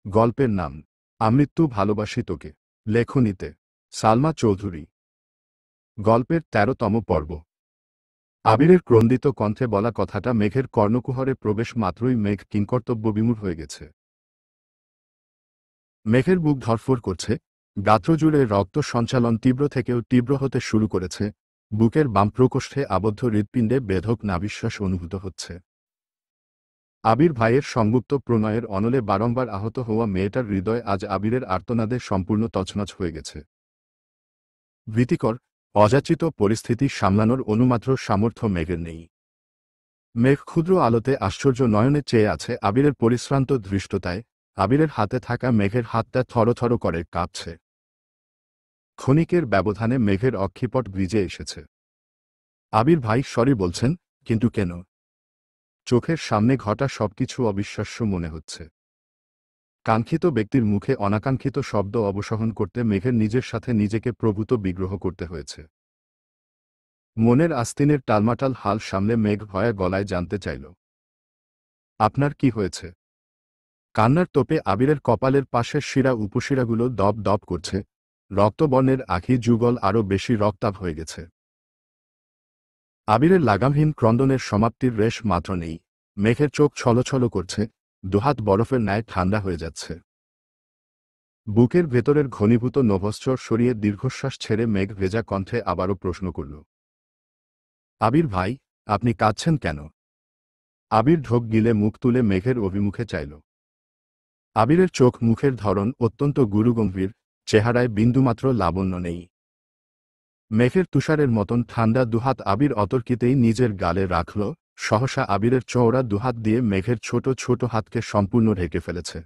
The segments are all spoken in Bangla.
গল্পের নাম আমৃত্যু ভালোবাসি তোকে। লেখনীতে সালমা চৌধুরী। গল্পের ১৩তম পর্ব। আবিরের ক্রন্দিত কণ্ঠে বলা কথাটা মেঘের কর্ণকুহরে প্রবেশ মাত্রই মেঘ কিংকর্তব্যবিমূঢ় হয়ে গেছে। মেঘের বুক ধড়ফড় করছে, গাত্রজুড়ে রক্ত সঞ্চালন তীব্র থেকেও তীব্র হতে শুরু করেছে, বুকের বাম প্রকোষ্ঠে আবদ্ধ হৃৎপিণ্ডে বেধক নাভিশ্বাস অনুভূত হচ্ছে। আবির ভাইয়ের সংগুপ্ত প্রণয়ের অনলে বারংবার আহত হওয়া মেয়েটার হৃদয় আজ আবিরের আর্তনাদে সম্পূর্ণ তছনছ হয়ে গেছে। ভীতিকর, অযাচিত পরিস্থিতি সামলানোর অনুমাত্র সামর্থ্য মেঘের নেই। মেঘ ক্ষুদ্র আলোতে আশ্চর্য নয়নে চেয়ে আছে আবিরের পরিশ্রান্ত ধৃষ্টতায়। আবিরের হাতে থাকা মেঘের হাতটা থরথর করে কাঁপছে। ক্ষণিকের ব্যবধানে মেঘের অক্ষিপট ভিজে এসেছে। আবির ভাই সরি বলছেন, কিন্তু কেন? চোখের সামনে ঘটা সবকিছু অবিশ্বাস্য মনে হচ্ছে। কাঙ্ক্ষিত ব্যক্তির মুখে অনাকাঙ্ক্ষিত শব্দ অবসহন করতে মেঘের নিজের সাথে নিজেকে প্রভূত বিগ্রহ করতে হয়েছে। মনের আস্তিনের টালমাটাল হাল সামলে মেঘ ভয়া গলায় জানতে চাইল, আপনার কি হয়েছে? কান্নার তোপে আবিরের কপালের পাশের শিরা উপশিরাগুলো দপ দপ করছে, রক্তবর্ণের আঁখি যুগল আরও বেশি রক্তাভ হয়ে গেছে। আবিরের লাগামহীন ক্রন্দনের সমাপ্তির রেশ মাত্র নেই। মেঘের চোখ ছলছল করছে, দুহাত বরফের ন্যায় ঠান্ডা হয়ে যাচ্ছে। বুকের ভেতরের ঘনীভূত নভশ্চর সরিয়ে দীর্ঘশ্বাস ছেড়ে মেঘ ভেজা কণ্ঠে আবারও প্রশ্ন করল, আবির ভাই, আপনি কাঁদছেন কেন? আবির ঢোক গিলে মুখ তুলে মেঘের অভিমুখে চাইল। আবিরের চোখ মুখের ধরন অত্যন্ত গুরুগম্ভীর, চেহারায় বিন্দুমাত্র লাবণ্য নেই। মেঘের তুষারের মতন ঠান্ডা দুহাত আবির অতর্কিতেই নিজের গালে রাখল, সহসা আবিরের চওড়া দুহাত দিয়ে মেঘের ছোট ছোট হাতকে সম্পূর্ণ ঢেকে ফেলেছে।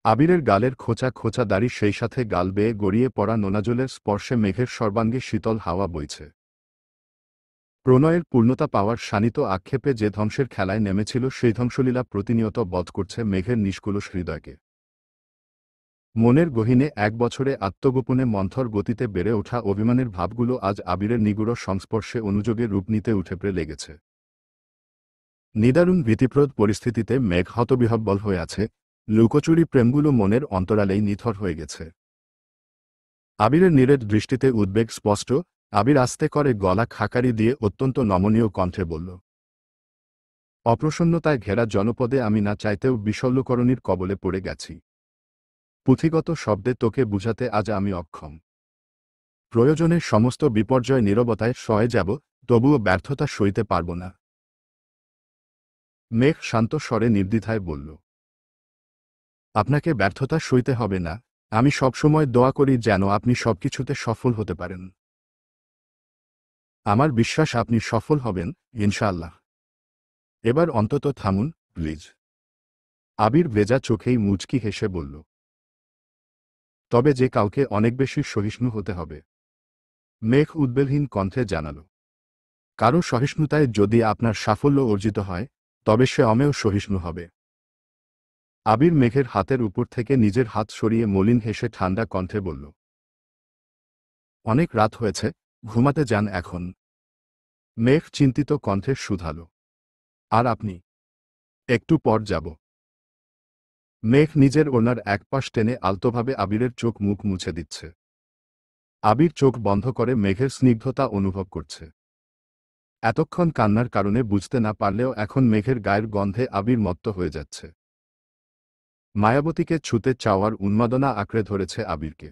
আবিরের গালের খোঁচা খোঁচা দাড়ি, সেই সাথে গাল বেয়ে গড়িয়ে পড়া নোনাজলের স্পর্শে মেঘের সর্বাঙ্গে শীতল হাওয়া বইছে। প্রণয়ের পূর্ণতা পাওয়ার শানিত আক্ষেপে যে ধ্বংসের খেলায় নেমেছিল সেই ধ্বংসলীলা প্রতিনিয়ত বধ করছে মেঘের নিষ্কলুষ হৃদয়কে। মনের গহীনে ১ বছরে আত্মগোপনে মন্থর গতিতে বেড়ে ওঠা অভিমানের ভাবগুলো আজ আবিরের নিগুড় সংস্পর্শে অনুযোগে রূপ নিতে উঠেপড়ে লেগেছে। নিদারুণ ভীতিপ্রদ পরিস্থিতিতে মেঘ হতবিহ্বল হয়ে আছে, লুকোচুরি প্রেমগুলো মনের অন্তরালেই নিথর হয়ে গেছে। আবিরের নীরের দৃষ্টিতে উদ্বেগ স্পষ্ট। আবির আস্তে করে গলা খাকারি দিয়ে অত্যন্ত নমনীয় কণ্ঠে বলল, অপ্রসন্নতায় ঘেরা জনপদে আমি না চাইতেও বিশল্যকরণীর কবলে পড়ে গেছি। পুঁথিগত শব্দে তোকে বুঝাতে আজ আমি অক্ষম। প্রয়োজনে সমস্ত বিপর্যয় নীরবতায় সয়ে যাব, তবুও ব্যর্থতা সইতে পারব না। মেঘ শান্ত স্বরে নির্দ্বিধায় বলল, আপনাকে ব্যর্থতা সইতে হবে না, আমি সবসময় দোয়া করি যেন আপনি সবকিছুতে সফল হতে পারেন। আমার বিশ্বাস আপনি সফল হবেন, ইনশাআল্লাহ। এবার অন্তত থামুন, প্লিজ। আবির ভেজা চোখেই মুচকি হেসে বলল, তবে যে কাউকে অনেক বেশি সহিষ্ণু হতে হবে। মেঘ উদ্বেগহীন কণ্ঠে জানাল, কারো সহিষ্ণুতায় যদি আপনার সাফল্য অর্জিত হয়, তবে সে অমেয় সহিষ্ণু হবে। আবির মেঘের হাতের উপর থেকে নিজের হাত সরিয়ে মলিন হেসে ঠান্ডা কণ্ঠে বলল, অনেক রাত হয়েছে, ঘুমাতে যান এখন। মেঘ চিন্তিত কণ্ঠে শুধাল, আর আপনি? একটু পর যাব। মেঘ নিজের ওড়নার এক পাশ টেনে আলতোভাবে আবিরের চোখ মুখ মুছে দিচ্ছে। আবির চোখ বন্ধ করে মেঘের স্নিগ্ধতা অনুভব করছে। এতক্ষণ কান্নার কারণে বুঝতে না পারলেও এখন মেঘের গায়ের গন্ধে আবির মত্ত হয়ে যাচ্ছে। মায়াবতীকে ছুতে চাওয়ার উন্মাদনা আঁকড়ে ধরেছে আবিরকে।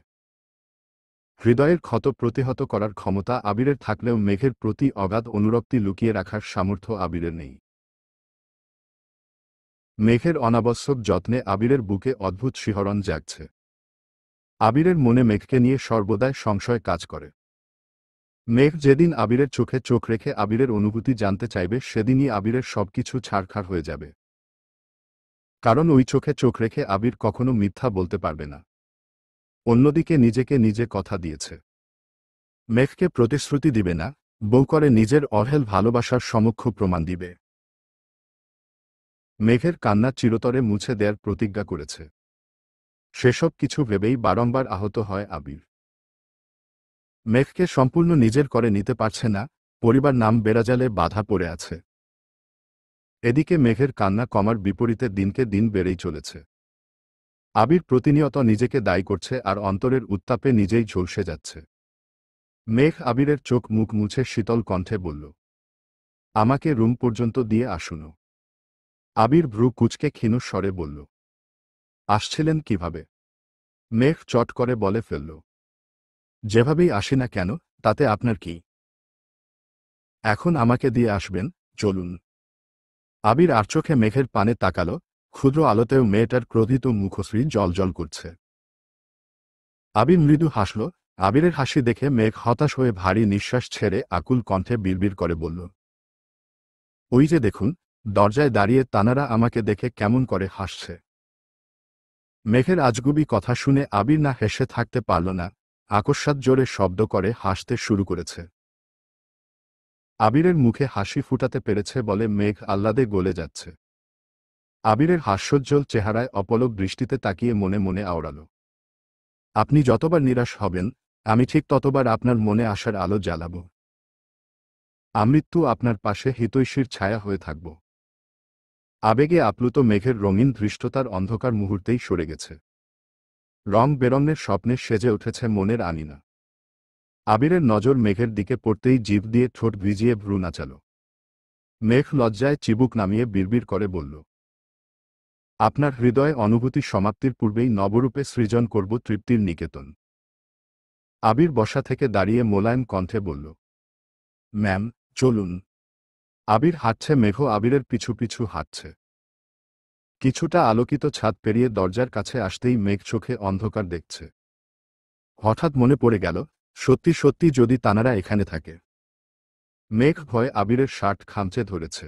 হৃদয়ের ক্ষত প্রতিহত করার ক্ষমতা আবিরের থাকলেও মেঘের প্রতি অগাধ অনুরক্তি লুকিয়ে রাখার সামর্থ্য আবিরের নেই। মেঘের অনাবশ্যক যত্নে আবিরের বুকে অদ্ভুত শিহরণ জাগছে। আবিরের মনে মেঘকে নিয়ে সর্বদাই সংশয় কাজ করে। মেঘ যেদিন আবিরের চোখে চোখ রেখে আবিরের অনুভূতি জানতে চাইবে, সেদিনই আবিরের সবকিছু ছাড়খাড় হয়ে যাবে। কারণ ওই চোখে চোখ রেখে আবির কখনো মিথ্যা বলতে পারবে না। অন্যদিকে নিজেকে নিজে কথা দিয়েছে, মেঘকে প্রতিশ্রুতি দিবে না, বউ করে নিজের অঢেল ভালোবাসার সমক্ষ প্রমাণ দিবে। মেঘের কান্না চিরতরে মুছে দেয়ার প্রতিজ্ঞা করেছে। সেসব কিছু ভেবেই বারংবার আহত হয় আবির। মেঘকে সম্পূর্ণ নিজের করে নিতে পারছে না, পরিবার নাম বেড়াজালে বাধা পড়ে আছে। এদিকে মেঘের কান্না কমার বিপরীতে দিনকে দিন বেড়েই চলেছে। আবির প্রতিনিয়ত নিজেকে দায়ী করছে আর অন্তরের উত্তাপে নিজেই ঝলসে যাচ্ছে। মেঘ আবিরের চোখ মুখ মুছে শীতল কণ্ঠে বলল, আমাকে রুম পর্যন্ত দিয়ে আসুন। আবির ভ্রু কুঁচকে ক্ষীণ স্বরে বলল, আসছিলেন কিভাবে? মেঘ চট করে বলে ফেলল, যেভাবেই আসি না কেন, তাতে আপনার কি? এখন আমাকে দিয়ে আসবেন, চলুন। আবির আর চোখে মেঘের পানে তাকাল, ক্ষুদ্র আলোতেও মেয়েটার ক্রোধিত মুখশ্রী জলজল করছে। আবির মৃদু হাসল। আবিরের হাসি দেখে মেঘ হতাশ হয়ে ভারী নিঃশ্বাস ছেড়ে আকুল কণ্ঠে বিড়বিড় করে বলল, ওই যে দেখুন, দরজায় দাঁড়িয়ে তানারা আমাকে দেখে কেমন করে হাসছে। মেঘের আজগুবি কথা শুনে আবির না হেসে থাকতে পারল না, আকস্মাৎ জোরে শব্দ করে হাসতে শুরু করেছে। আবিরের মুখে হাসি ফুটাতে পেরেছে বলে মেঘ আহ্লাদে গলে যাচ্ছে। আবিরের হাস্যোজ্জ্বল চেহারায় অপলক দৃষ্টিতে তাকিয়ে মনে মনে আওড়াল, আপনি যতবার নিরাশ হবেন, আমি ঠিক ততবার আপনার মনে আসার আলো জ্বালাব। আমৃত্যু আপনার পাশে হিতৈষীর ছায়া হয়ে থাকব। আবেগে আপ্লুত মেঘের রঙিন ধৃষ্টতার অন্ধকার মুহূর্তেই সরে গেছে। রং বেরঙের স্বপ্নে সেজে উঠেছে মনের আনিনা। আবিরের নজর মেঘের দিকে পড়তেই জিভ দিয়ে ঠোঁট ভিজিয়ে ভ্রু নাচাল। মেঘ লজ্জায় চিবুক নামিয়ে বিড়বিড় করে বলল, আপনার হৃদয়ে অনুভূতি সমাপ্তির পূর্বেই নবরূপে সৃজন করব তৃপ্তির নিকেতন। আবির বসা থেকে দাঁড়িয়ে মোলায়েম কণ্ঠে বলল, ম্যাম, চলুন। আবির হাঁটছে। মেঘ আবিরের পিছু পিছু হাঁটছে। কিছুটা আলোকিত ছাদ পেরিয়ে দরজার কাছে আসতেই মেঘ চোখে অন্ধকার দেখছে। হঠাৎ মনে পড়ে গেল, সত্যি সত্যি যদি তানারা এখানে থাকে। মেঘ ভয়ে আবিরের শার্ট খামচে ধরেছে।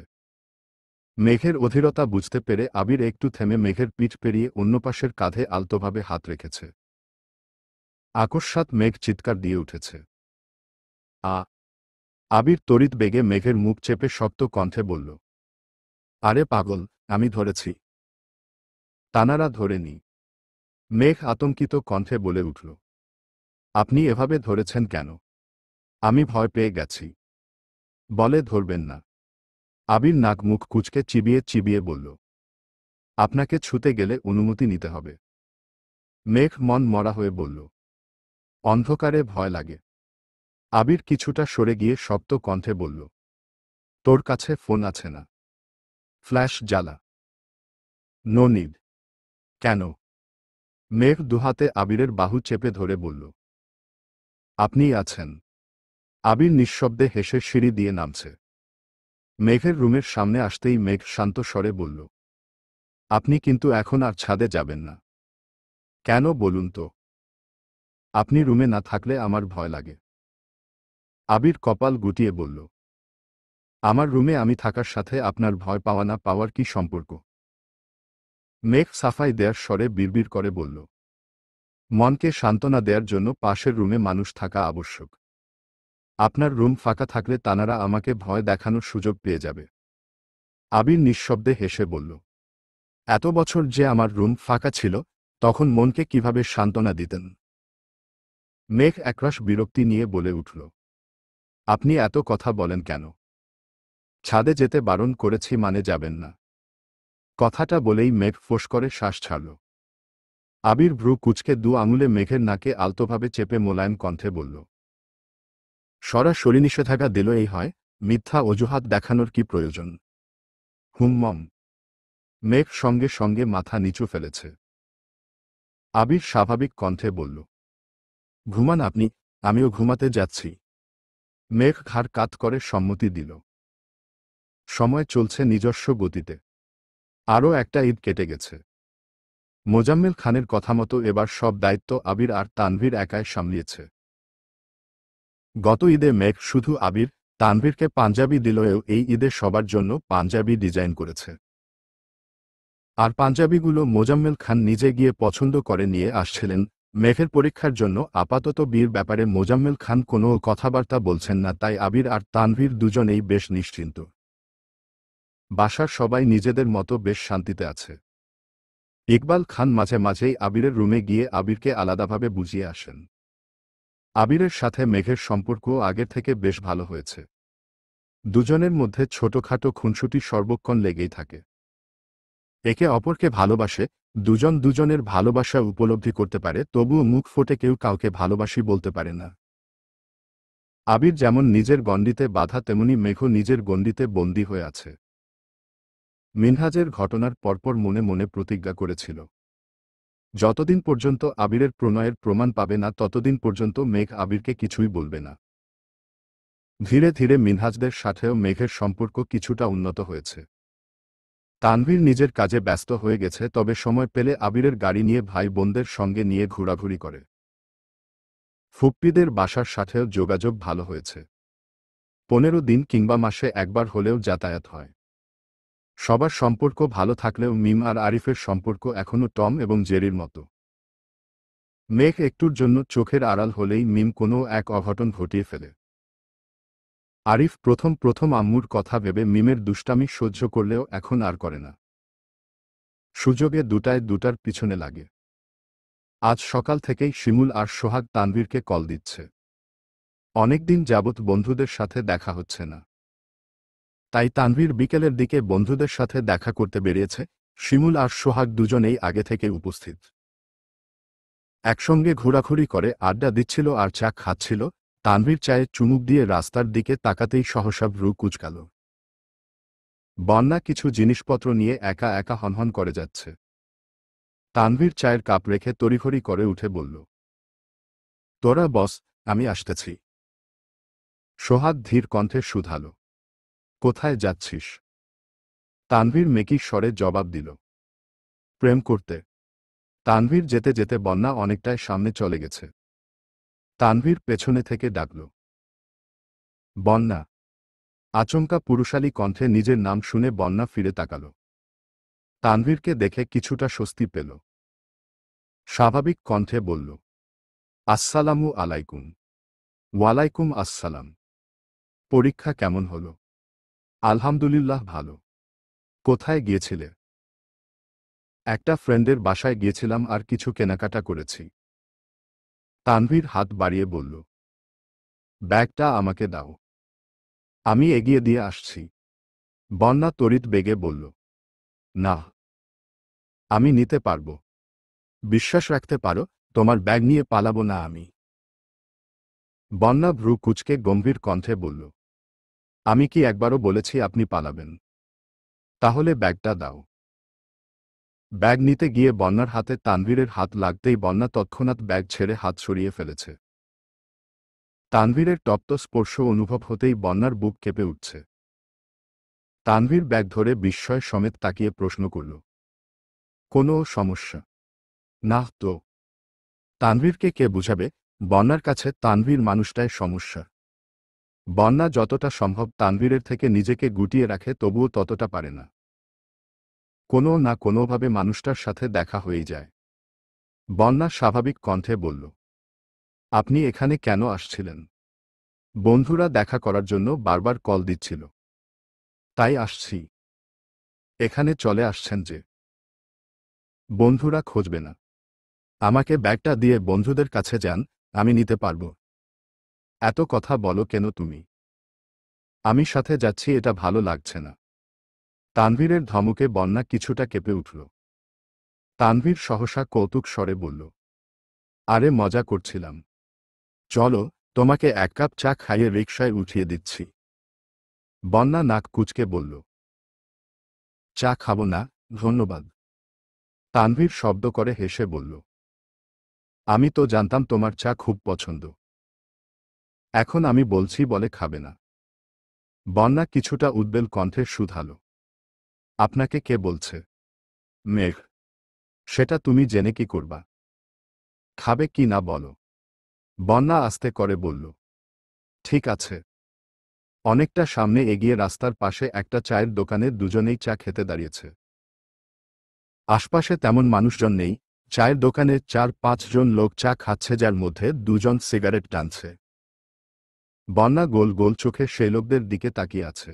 মেঘের অধীরতা বুঝতে পেরে আবির একটু থেমে মেঘের পিঠ পেরিয়ে অন্য পাশের কাঁধে আলতোভাবে হাত রেখেছে। আকস্মাৎ মেঘ চিৎকার দিয়ে উঠেছে। আ! আবির তড়িৎ বেগে মেঘের মুখ চেপে শক্ত কণ্ঠে বলল, আরে পাগল, আমি ধরেছি। তানারা ধরেনি। মেঘ আতঙ্কিত কণ্ঠে বলে উঠল, আপনি এভাবে ধরেছেন কেন? আমি ভয় পেয়ে গেছি। বলে ধরবেন না। আবির নাক মুখ কুঁচকে চিবিয়ে চিবিয়ে বলল, আপনাকে ছুতে গেলে অনুমতি নিতে হবে। মেঘ মন মরা হয়ে বলল, অন্ধকারে ভয় লাগে। আবির কিছুটা সরে গিয়ে শক্ত কণ্ঠে বলল, তোর কাছে ফোন আছে না? ফ্ল্যাশ জ্বালা। No need. কেন? মেঘ দুহাতে আবিরের বাহু চেপে ধরে বলল, আপনিই আছেন। আবির নিঃশব্দে হেসে সিঁড়ি দিয়ে নামছে। মেঘের রুমের সামনে আসতেই মেঘ শান্ত স্বরে বলল, আপনি কিন্তু এখন আর ছাদে যাবেন না। কেন বলুন তো? আপনি রুমে না থাকলে আমার ভয় লাগে। আবির কপাল গুটিয়ে বলল, আমার রুমে আমি থাকার সাথে আপনার ভয় পাওয়া না পাওয়ার কি সম্পর্ক? মেঘ সাফাই দেয়ার স্বরে বিড়বিড় করে বলল, মনকে সান্ত্বনা দেয়ার জন্য পাশের রুমে মানুষ থাকা আবশ্যক। আপনার রুম ফাঁকা থাকলে তানারা আমাকে ভয় দেখানোর সুযোগ পেয়ে যাবে। আবির নিঃশব্দে হেসে বলল, এত বছর যে আমার রুম ফাঁকা ছিল, তখন মনকে কিভাবে সান্ত্বনা দিতেন? মেঘ একরাশ বিরক্তি নিয়ে বলে উঠল, আপনি এত কথা বলেন কেন? ছাদে যেতে বারণ করেছি মানে যাবেন না? কথাটা বলেই মেঘ ফোঁস করে শ্বাস ছাড়ল। আবির ভ্রু কুঁচকে দু আঙুলে মেঘের নাকে আলতোভাবে চেপে মোলায়েম কণ্ঠে বলল, সরাসরি নিষেধাজ্ঞা দিল এই হয়, মিথ্যা অজুহাত দেখানোর কি প্রয়োজন? হুম্মম। মেঘ সঙ্গে সঙ্গে মাথা নিচু ফেলেছে। আবির স্বাভাবিক কণ্ঠে বলল, ঘুমান আপনি, আমিও ঘুমাতে যাচ্ছি। মেঘ ঘাড় কাত করে সম্মতি দিল। সময় চলছে নিজস্ব গতিতে। আরও একটা ঈদ কেটে গেছে। মোজাম্মেল খানের কথা মতো এবার সব দায়িত্ব আবির আর তানভীর একাই সামলিয়েছে। গত ঈদে মেঘ শুধু আবির, তানভীরকে পাঞ্জাবি দিলেও এই ঈদে সবার জন্য পাঞ্জাবি ডিজাইন করেছে। আর পাঞ্জাবিগুলো মোজাম্মেল খান নিজে গিয়ে পছন্দ করে নিয়ে আসছিলেন। মেঘের পরীক্ষার জন্য আপাতত বিয়ের ব্যাপারে মোজাম্মেল খান কোনো কথাবার্তা বলছেন না, তাই আবির আর তানভীর দুজনেই বেশ নিশ্চিন্ত। বাসার সবাই নিজেদের মতো বেশ শান্তিতে আছে। ইকবাল খান মাঝে মাঝেই আবিরের রুমে গিয়ে আবিরকে আলাদাভাবে বুঝিয়ে আসেন। আবিরের সাথে মেঘের সম্পর্ক আগের থেকে বেশ ভালো হয়েছে। দুজনের মধ্যে ছোটখাটো খুনসুটি সর্বক্ষণ লেগেই থাকে। একে অপরকে ভালোবাসে, দুজন দুজনের ভালোবাসা উপলব্ধি করতে পারে, তবুও মুখ ফুটে কেউ কাউকে ভালোবাসি বলতে পারে না। আবির যেমন নিজের গণ্ডিতে বাঁধা, তেমনি মেঘও নিজের গণ্ডিতে বন্দী হয়ে আছে। মিনহাজের ঘটনার পরপর মনে মনে প্রতিজ্ঞা করেছিল, যতদিন পর্যন্ত আবিরের প্রণয়ের প্রমাণ পাবে না ততদিন পর্যন্ত মেঘ আবিরকে কিছুই বলবে না। ধীরে ধীরে মিনহাজদের সাথেও মেঘের সম্পর্ক কিছুটা উন্নত হয়েছে। তানভীর নিজের কাজে ব্যস্ত হয়ে গেছে, তবে সময় পেলে আবিরের গাড়ি নিয়ে ভাই বোনদের সঙ্গে নিয়ে ঘোরাঘুরি করে। ফুপ্পিদের বাসার সাথেও যোগাযোগ ভালো হয়েছে। 15 দিন কিংবা মাসে একবার হলেও যাতায়াত হয়। সবার সম্পর্ক ভালো থাকলেও মিম আর আরিফের সম্পর্ক এখনও টম এবং জেরির মতো। মেঘ একটুর জন্য চোখের আড়াল হলেই মিম কোনো এক অঘটন ঘটিয়ে ফেলে। আরিফ প্রথম প্রথম আম্মুর কথা ভেবে মিমের দুষ্টামি সহ্য করলেও এখন আর করে না। সুযোগে দুটায় দুটার পিছনে লাগে। আজ সকাল থেকেই শিমুল আর সোহাগ তানভীরকে কল দিচ্ছে। অনেকদিন যাবৎ বন্ধুদের সাথে দেখা হচ্ছে না, তাই তানভীর বিকেলের দিকে বন্ধুদের সাথে দেখা করতে বেরিয়েছে। শিমুল আর সোহাগ দুজনেই আগে থেকে উপস্থিত। একসঙ্গে ঘোরাঘুরি করে আড্ডা দিচ্ছিল আর চা খাচ্ছিল। তানভীর চায়ে চুমুক দিয়ে রাস্তার দিকে তাকাতেই সহসা ভ্রু কুঁচকাল। বন্যা কিছু জিনিসপত্র নিয়ে একা একা হনহন করে যাচ্ছে। তানভীর চায়ের কাপ রেখে তড়িঘড়ি করে উঠে বলল, তোরা বস, আমি আসতেছি। সোহাগ ধীর কণ্ঠে শুধাল, কোথায় যাচ্ছিস? তানভীর মেকি স্বরে জবাব দিল, প্রেম করতে। তানভীর যেতে যেতে বন্যা অনেকটাই সামনে চলে গেছে। তানভীর পেছনে থেকে ডাকল, বন্যা। আচমকা পুরুষালী কণ্ঠে নিজের নাম শুনে বন্যা ফিরে তাকাল। তানভীরকে দেখে কিছুটা স্বস্তি পেল। স্বাভাবিক কণ্ঠে বলল, আসসালামু আলাইকুম। ওয়ালাইকুম আসসালাম। পরীক্ষা কেমন হলো? আলহামদুলিল্লাহ ভালো। কোথায় গিয়েছিলে? একটা ফ্রেন্ডের বাসায় গিয়েছিলাম আর কিছু কেনাকাটা করেছি। তানভীর হাত বাড়িয়ে বলল, ব্যাগটা আমাকে দাও, আমি এগিয়ে দিয়ে আসছি। বন্যা তড়িৎ বেগে বলল, না, আমি নিতে পারব। বিশ্বাস রাখতে পারো, তোমার ব্যাগ নিয়ে পালাবো না আমি। বন্যা ভ্রু কুঁচকে গম্ভীর কণ্ঠে বলল, আমি কি একবারও বলেছি আপনি পালাবেন? তাহলে ব্যাগটা দাও। ব্যাগ নিতে গিয়ে বন্যার হাতে তানভীরের হাত লাগতেই বন্যা তৎক্ষণাৎ ব্যাগ ছেড়ে হাত সরিয়ে ফেলেছে। তানভীরের তপ্ত স্পর্শ অনুভব হতেই বন্যার বুক কেঁপে উঠছে। তানভীর ব্যাগ ধরে বিস্ময় সমেত তাকিয়ে প্রশ্ন করল, কোনো সমস্যা? না তো। তানভীরকে কে বুঝাবে? বন্যার কাছে তানভীর মানুষটাই সমস্যা। বন্যা যতটা সম্ভব তানভীরের থেকে নিজেকে গুটিয়ে রাখে, তবুও ততটা পারে না। কোনো না কোনোভাবে মানুষটার সাথে দেখা হয়েই যায়। বন্যা স্বাভাবিক কণ্ঠে বলল, আপনি এখানে কেন আসছিলেন? বন্ধুরা দেখা করার জন্য বারবার কল দিচ্ছিল, তাই আসছি। এখানে চলে আসছেন যে? বন্ধুরা খুঁজবে না। আমাকে ব্যাগটা দিয়ে বন্ধুদের কাছে যান, আমি নিতে পারব। এত কথা বলো কেন তুমি? আমি সাথে যাচ্ছি, এটা ভালো লাগছে না। তানভীরের ধমকে বন্যা কিছুটা কেঁপে উঠল। তানভীর সহসা কৌতুক স্বরে বলল, আরে মজা করছিলাম। চলো, তোমাকে 1 কাপ চা খাইয়ে রিকশায় উঠিয়ে দিচ্ছি। বন্যা নাক কুঁচকে বলল, চা খাবো না, ধন্যবাদ। তানভীর শব্দ করে হেসে বলল, আমি তো জানতাম তোমার চা খুব পছন্দ। এখন আমি বলছি বলে খাবে না? বন্যা কিছুটা উদ্বেল কণ্ঠে শুধাল, আপনাকে কে বলছে? মেঘ। সেটা তুমি জেনে কি করবা? খাবে কি না বলো। বন্যা আস্তে করে বলল, ঠিক আছে। অনেকটা সামনে এগিয়ে রাস্তার পাশে একটা চায়ের দোকানে দুজনেই চা খেতে দাঁড়িয়েছে। আশপাশে তেমন মানুষজন নেই। চায়ের দোকানে 4-5 জন লোক চা খাচ্ছে, যার মধ্যে 2 জন সিগারেট টানছে। বন্যা গোল গোল চোখে সেই লোকদের দিকে তাকিয়ে আছে।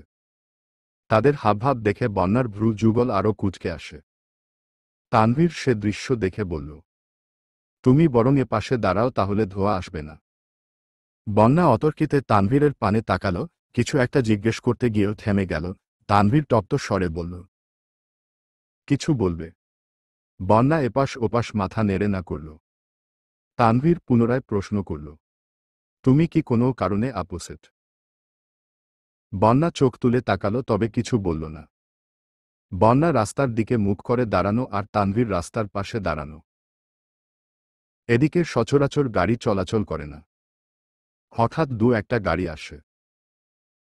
তাদের হাবভাব দেখে বন্যার ভ্রু যুগল আরও কুঁচকে আসে। তানভীর সে দৃশ্য দেখে বলল, তুমি বরং এ পাশে দাঁড়াও, তাহলে ধোঁয়া আসবে না। বন্যা অতর্কিতে তানভীরের পানে তাকাল, কিছু একটা জিজ্ঞেস করতে গিয়েও থেমে গেল। তানভীর তপ্ত স্বরে বলল, কিছু বলবে? বন্যা এপাশ ওপাশ মাথা নেড়ে না করল। তানভীর পুনরায় প্রশ্ন করল, তুমি কি কোনো কারণে আপসেট? বন্যা চোখ তুলে তাকালো, তবে কিছু বলল না। বন্যা রাস্তার দিকে মুখ করে দাঁড়ানো আর তানভীর রাস্তার পাশে দাঁড়ানো। এদিকে সচরাচর গাড়ি চলাচল করে না। হঠাৎ দু একটা গাড়ি আসে।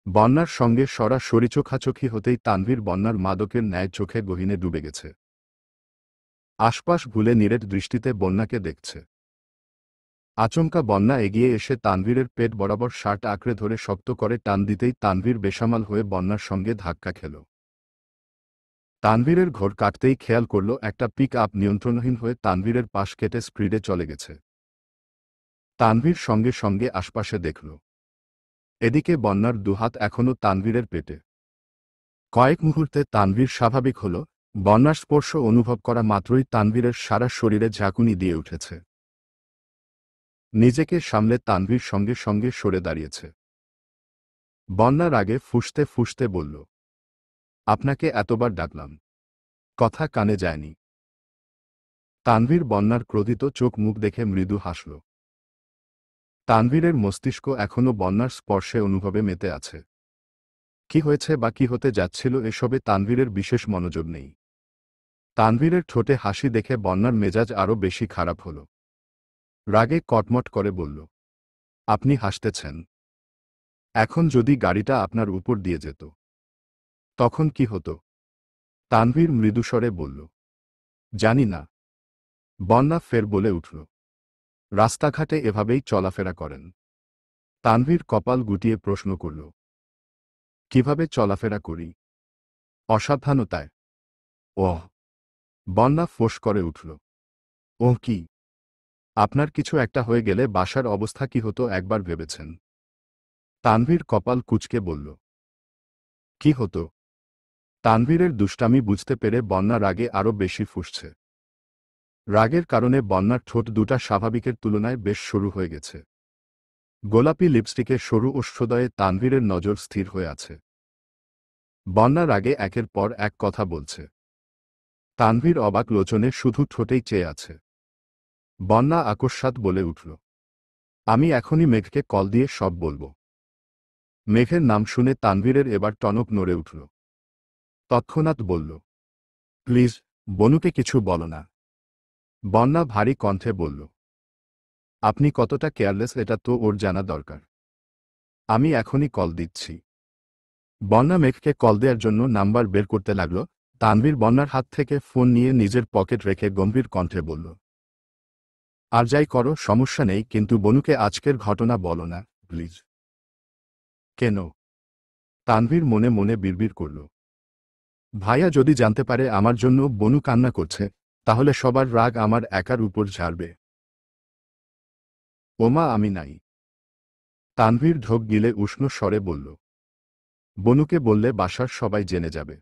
বন্যার সঙ্গে সরাসরি চোখাচোখি হতেই তানভীর বন্যার মাদকের ন্যায় চোখে গহীনে ডুবে গেছে। আশপাশ ভুলে নিরেট দৃষ্টিতে বন্যাকে দেখছে। আচমকা বন্যা এগিয়ে এসে তানভীরের পেট বরাবর শার্ট আঁকড়ে ধরে শক্ত করে টান দিতেই তানভীর বেসামাল হয়ে বন্যার সঙ্গে ধাক্কা খেল। তানভীরের ঘোর কাটতেই খেয়াল করল একটা পিক আপ নিয়ন্ত্রণহীন হয়ে তানভীরের পাশ কেটে স্পিডে চলে গেছে। তানভীর সঙ্গে সঙ্গে আশপাশে দেখল। এদিকে বন্যার দুহাত এখনও তানভীরের পেটে। কয়েক মুহূর্তে তানভীর স্বাভাবিক হল। বন্যার স্পর্শ অনুভব করা মাত্রই তানভীরের সারা শরীরে ঝাঁকুনি দিয়ে উঠেছে। নিজেকে সামলে তানভীর সঙ্গে সঙ্গে সরে দাঁড়িয়েছে। বন্যার আগে ফুঁসতে ফুঁসতে বলল, আপনাকে এতবার ডাকলাম, কথা কানে যায়নি। তানভীর বন্যার ক্রোধিত চোখ মুখ দেখে মৃদু হাসল। তানভীরের মস্তিষ্ক এখনও বন্যার স্পর্শে অনুভবে মেতে আছে। কি হয়েছে বা কি হতে যাচ্ছিল এসবে তানভীরের বিশেষ মনোযোগ নেই। তানভীরের ঠোঁটে হাসি দেখে বন্যার মেজাজ আরও বেশি খারাপ হল। রাগে কটমট করে বলল, আপনি হাসতেছেন? এখন যদি গাড়িটা আপনার উপর দিয়ে যেত, তখন কি হতো? তানভীর মৃদুস্বরে বলল, জানি না। বন্যা ফের বলে উঠল, রাস্তাঘাটে এভাবেই চলাফেরা করেন? তানভীর কপাল গুটিয়ে প্রশ্ন করল, কিভাবে চলাফেরা করি? অসাবধানতায়। ওহ! বন্যা ফোঁস করে উঠল, ওহ কি? আপনার কিছু একটা হয়ে গেলে বাসার অবস্থা কি হতো একবার ভেবেছেন? তানভীর কপাল কুঁচকে বলল, কি হতো? তানভীরের দুষ্টামি বুঝতে পেরে বন্যা রাগে আরও বেশি ফুঁসছে। রাগের কারণে বন্যার ঠোঁট দুটা স্বাভাবিকের তুলনায় বেশ সরু হয়ে গেছে। গোলাপি লিপস্টিকের সরু ওষ্ঠদয়ে তানভীরের নজর স্থির হয়ে আছে। বন্যা রাগে একের পর এক কথা বলছে। তানভীর অবাক লোচনে শুধু ঠোঁটেই চেয়ে আছে। বন্যা আকস্মাৎ বলে উঠল, আমি এখনই মেঘকে কল দিয়ে সব বলবো। মেঘের নাম শুনে তানভীরের এবার টনক নড়ে উঠল। তৎক্ষণাৎ বলল, প্লিজ, বনুকে কিছু বলো না। বন্যা ভারী কণ্ঠে বলল, আপনি কতটা কেয়ারলেস এটা তো ওর জানা দরকার। আমি এখনই কল দিচ্ছি। বন্যা মেঘকে কল দেওয়ার জন্য নাম্বার বের করতে লাগল। তানভীর বন্যার হাত থেকে ফোন নিয়ে নিজের পকেট রেখে গম্ভীর কণ্ঠে বলল, আর যাই করো সমস্যা নেই, কিন্তু বনুকে আজকের ঘটনা বলো না প্লিজ। কেন? তানভীর মনে মনে বিড়বিড় করল, ভাইয়া যদি জানতে পারে আমার জন্য বনু কান্না করছে, তাহলে সবার রাগ আমার একার উপর ঝাড়বে। ওমা, আমি নাই। তানভীর ঢোক গিলে উষ্ণ স্বরে বলল, বনুকে বললে বাসার সবাই জেনে যাবে।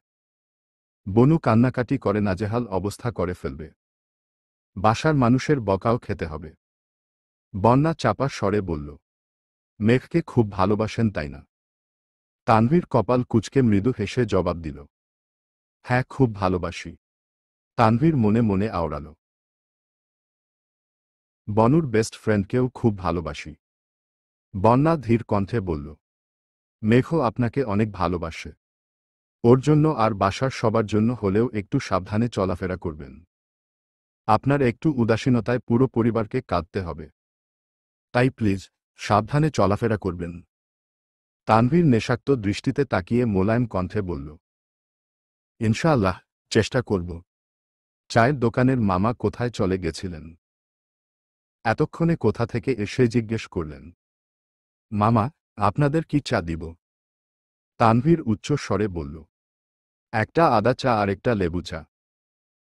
বনু কান্নাকাটি করে নাজেহাল অবস্থা করে ফেলবে। বাসার মানুষের বকাও খেতে হবে। বন্যা চাপা স্বরে বলল, মেঘকে খুব ভালোবাসেন তাই না? তানভীর কপাল কুঁচকে মৃদু হেসে জবাব দিল, হ্যাঁ, খুব ভালোবাসি। তানভীর মনে মনে আওড়াল, বনুর বেস্ট ফ্রেন্ডকেও খুব ভালোবাসি। বন্যা ধীর কণ্ঠে বলল, মেঘও আপনাকে অনেক ভালোবাসে। ওর জন্য আর বাসার সবার জন্য হলেও একটু সাবধানে চলাফেরা করবেন। আপনার একটু উদাসীনতায় পুরো পরিবারকে কাঁদতে হবে। তাই প্লিজ, সাবধানে চলাফেরা করবেন। তানভীর নেশাক্ত দৃষ্টিতে তাকিয়ে মোলায়েম কণ্ঠে বলল, ইনশাআল্লাহ, চেষ্টা করব। চায়ের দোকানের মামা কোথায় চলে গেছিলেন? এতক্ষণে কোথা থেকে এসে জিজ্ঞেস করলেন, মামা, আপনাদের কি চা দিব? তানভীর উচ্চ স্বরে বলল, একটা আদা চা আর একটা লেবু চা।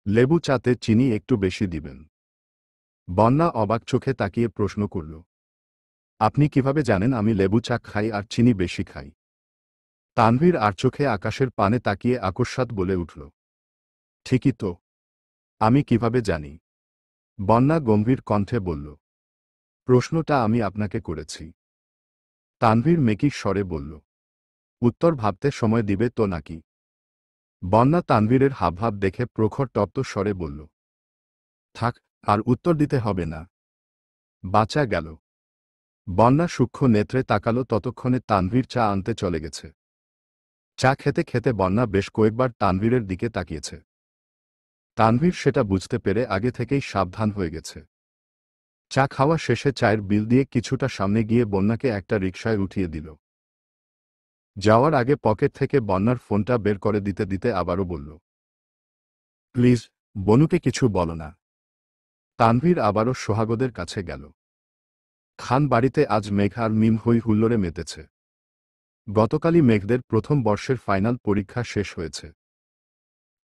লেবু চাতে চিনি একটু বেশি দিবেন। বন্যা অবাক চোখে তাকিয়ে প্রশ্ন করল, আপনি কিভাবে জানেন আমি লেবু চা খাই আর চিনি বেশি খাই? তানভীর আর চোখে আকাশের পানে তাকিয়ে আকস্মাৎ বলে উঠল, ঠিকই তো। আমি কিভাবে জানি? বন্যা গম্ভীর কণ্ঠে বলল, প্রশ্নটা আমি আপনাকে করেছি। তানভীর মেকির স্বরে বলল, উত্তর ভাবতে সময় দিবে তো নাকি? বন্যা তানভীরের হাবভাব দেখে প্রখর তপ্ত স্বরে বলল, থাক, আর উত্তর দিতে হবে না। বাঁচা গেল। বন্যা সূক্ষ্ম নেত্রে তাকালো, ততক্ষণে তানভীর চা আনতে চলে গেছে। চা খেতে খেতে বন্যা বেশ কয়েকবার তানভীরের দিকে তাকিয়েছে। তানভীর সেটা বুঝতে পেরে আগে থেকেই সাবধান হয়ে গেছে। চা খাওয়া শেষে চায়ের বিল দিয়ে কিছুটা সামনে গিয়ে বন্যাকে একটা রিকশায় উঠিয়ে দিল। যাওয়ার আগে পকেট থেকে বন্যার ফোনটা বের করে দিতে দিতে আবারও বলল, প্লিজ, বনুকে কিছু বলো না। তানভীর আবারও সোহাগদের কাছে গেল। খান বাড়িতে আজ মেঘ আর মিম হই হুল্লোড়ে মেতেছে। গতকালই মেঘদের প্রথম বর্ষের ফাইনাল পরীক্ষা শেষ হয়েছে।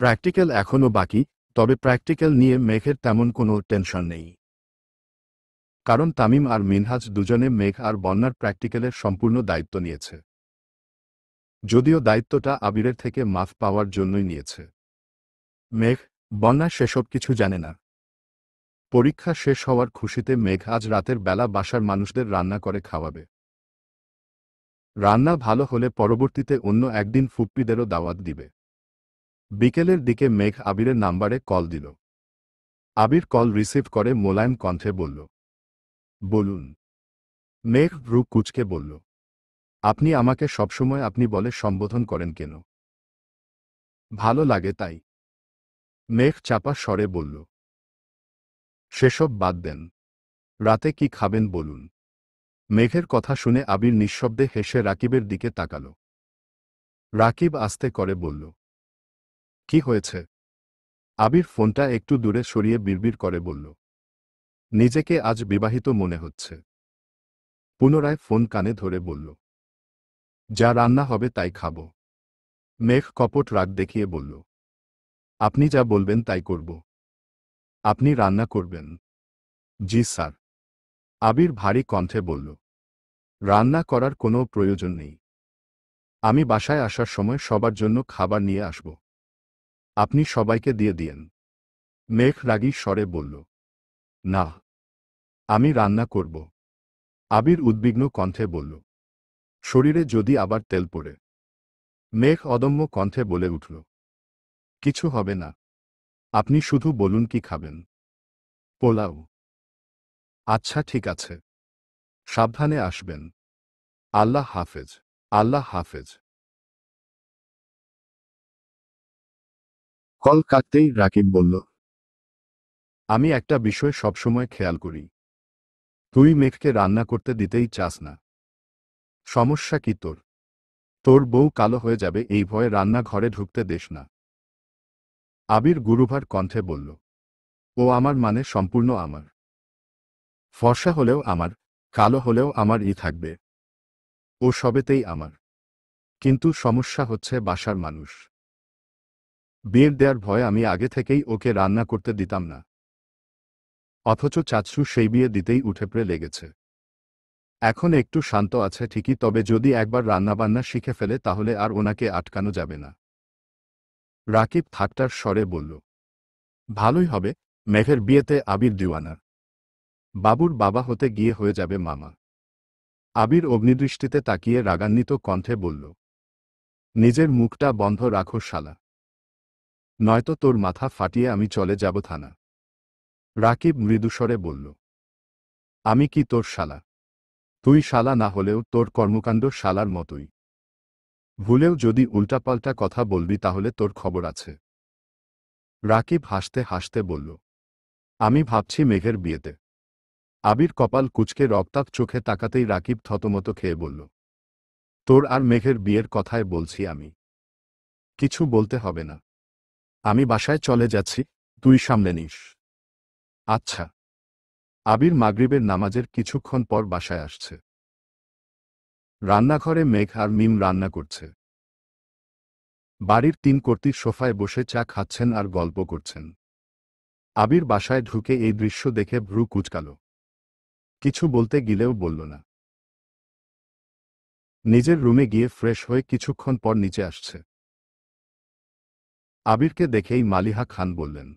প্র্যাকটিক্যাল এখনও বাকি, তবে প্র্যাকটিক্যাল নিয়ে মেঘের তেমন কোনো টেনশন নেই। কারণ তামিম আর মিনহাজ দুজনে মেঘ আর বন্যার প্র্যাকটিক্যালের সম্পূর্ণ দায়িত্ব নিয়েছে। যদিও দায়িত্বটা আবিরের থেকে মাফ পাওয়ার জন্যই নিয়েছে। মেঘ, বন্যা সেসব কিছু জানে না। পরীক্ষা শেষ হওয়ার খুশিতে মেঘ আজ রাতের বেলা বাসার মানুষদের রান্না করে খাওয়াবে। রান্না ভালো হলে পরবর্তীতে অন্য একদিন ফুপ্পিদেরও দাওয়াত দিবে। বিকেলের দিকে মেঘ আবিরের নাম্বারে কল দিল। আবির কল রিসিভ করে মোলায়েম কণ্ঠে বলল, বলুন। মেঘ ভ্রু কুঁচকে বলল, আপনি আমাকে সবসময় আপনি বলে সম্বোধন করেন কেন? ভালো লাগে তাই। মেঘ চাপা স্বরে বলল, সেসব বাদ দেন, রাতে কি খাবেন বলুন। মেঘের কথা শুনে আবির নিঃশব্দে হেসে রাকিবের দিকে তাকাল। রাকিব আস্তে করে বলল, কি হয়েছে? আবির ফোনটা একটু দূরে সরিয়ে বিড়বিড় করে বলল, নিজেকে আজ বিবাহিত মনে হচ্ছে। পুনরায় ফোন কানে ধরে বলল, যা রান্না হবে তাই খাব। মেঘ কপট রাগ দেখিয়ে বলল, আপনি যা বলবেন তাই করব। আপনি রান্না করবেন? জি স্যার। আবির ভারী কণ্ঠে বলল, রান্না করার কোনো প্রয়োজন নেই। আমি বাসায় আসার সময় সবার জন্য খাবার নিয়ে আসব। আপনি সবাইকে দিয়ে দিয়েন। মেঘ রাগী স্বরে বলল, না, আমি রান্না করব। আবির উদ্বিগ্ন কণ্ঠে বলল, শরীরে যদি আবার তেল পড়ে? মেঘ অদম্য কণ্ঠে বলে উঠল, কিছু হবে না। আপনি শুধু বলুন কি খাবেন। পোলাও? আচ্ছা ঠিক আছে। সাবধানে আসবেন। আল্লাহ হাফেজ। আল্লাহ হাফেজ। কল কাটতেই রাকিব বলল, আমি একটা বিষয় সবসময় খেয়াল করি। তুই মেঘকে রান্না করতে দিতেই চাস না। সমস্যা কি তোর? তোর বউ কালো হয়ে যাবে এই ভয়ে রান্নাঘরে ঢুকতে দেস না। আবির গুরুভার কণ্ঠে বলল, ও আমার মানে সম্পূর্ণ আমার। ফর্সা হলেও আমার, কালো হলেও আমার থাকবে। ও সবেতেই আমার। কিন্তু সমস্যা হচ্ছে বাসার মানুষ। বিয়ের দেয়ার ভয়ে আমি আগে থেকেই ওকে রান্না করতে দিতাম না। অথচ চাচু সেই বিয়ে দিতেই উঠেপড়ে লেগেছে। এখন একটু শান্ত আছে ঠিকই, তবে যদি একবার রান্নাবান্না শিখে ফেলে তাহলে আর ওনাকে আটকানো যাবে না। রাকিব ঠাট্টার স্বরে বলল, ভালোই হবে, মেঘের বিয়েতে আবির দিওয়ানা। বাবুর বাবা হতে গিয়ে হয়ে যাবে মামা। আবির অগ্নিদৃষ্টিতে তাকিয়ে রাগান্বিত কণ্ঠে বলল, নিজের মুখটা বন্ধ রাখো শালা, নয়তো তোর মাথা ফাটিয়ে আমি চলে যাব থানা। রাকিব মৃদুস্বরে বলল, আমি কি তোর শালা? তুই শালা না হলেও তোর কর্মকাণ্ড শালার মতোই। ভুলেও যদি উল্টাপাল্টা কথা বলবি তাহলে তোর খবর আছে। রাকিব হাসতে হাসতে বলল, আমি ভাবছি মেঘের বিয়েতে। আবির কপাল কুঁচকে রক্তাভ চোখে তাকাতেই রাকিব থতমত খেয়ে বলল, তোর আর মেঘের বিয়ের কথায় বলছি আমি। কিছু বলতে হবে না। আমি বাসায় চলে যাচ্ছি, তুই সামলে নিস। আচ্ছা। আবির মাগরিবের নামাজের কিছুক্ষণ পর বাসায় আসছে। রান্নাঘরে মেঘ আর মিম রান্না করছে। বাড়ির তিন কর্ত্রী সোফায় বসে চা খাচ্ছেন আর গল্প করছেন। আবির বাসায় ঢুকে এই দৃশ্য দেখে ভ্রু কুঁচকাল। কিছু বলতে গিলেও বলল না। নিজের রুমে গিয়ে ফ্রেশ হয়ে কিছুক্ষণ পর নিচে আসছে। আবিরকে দেখেই মালিহা খান বললেন,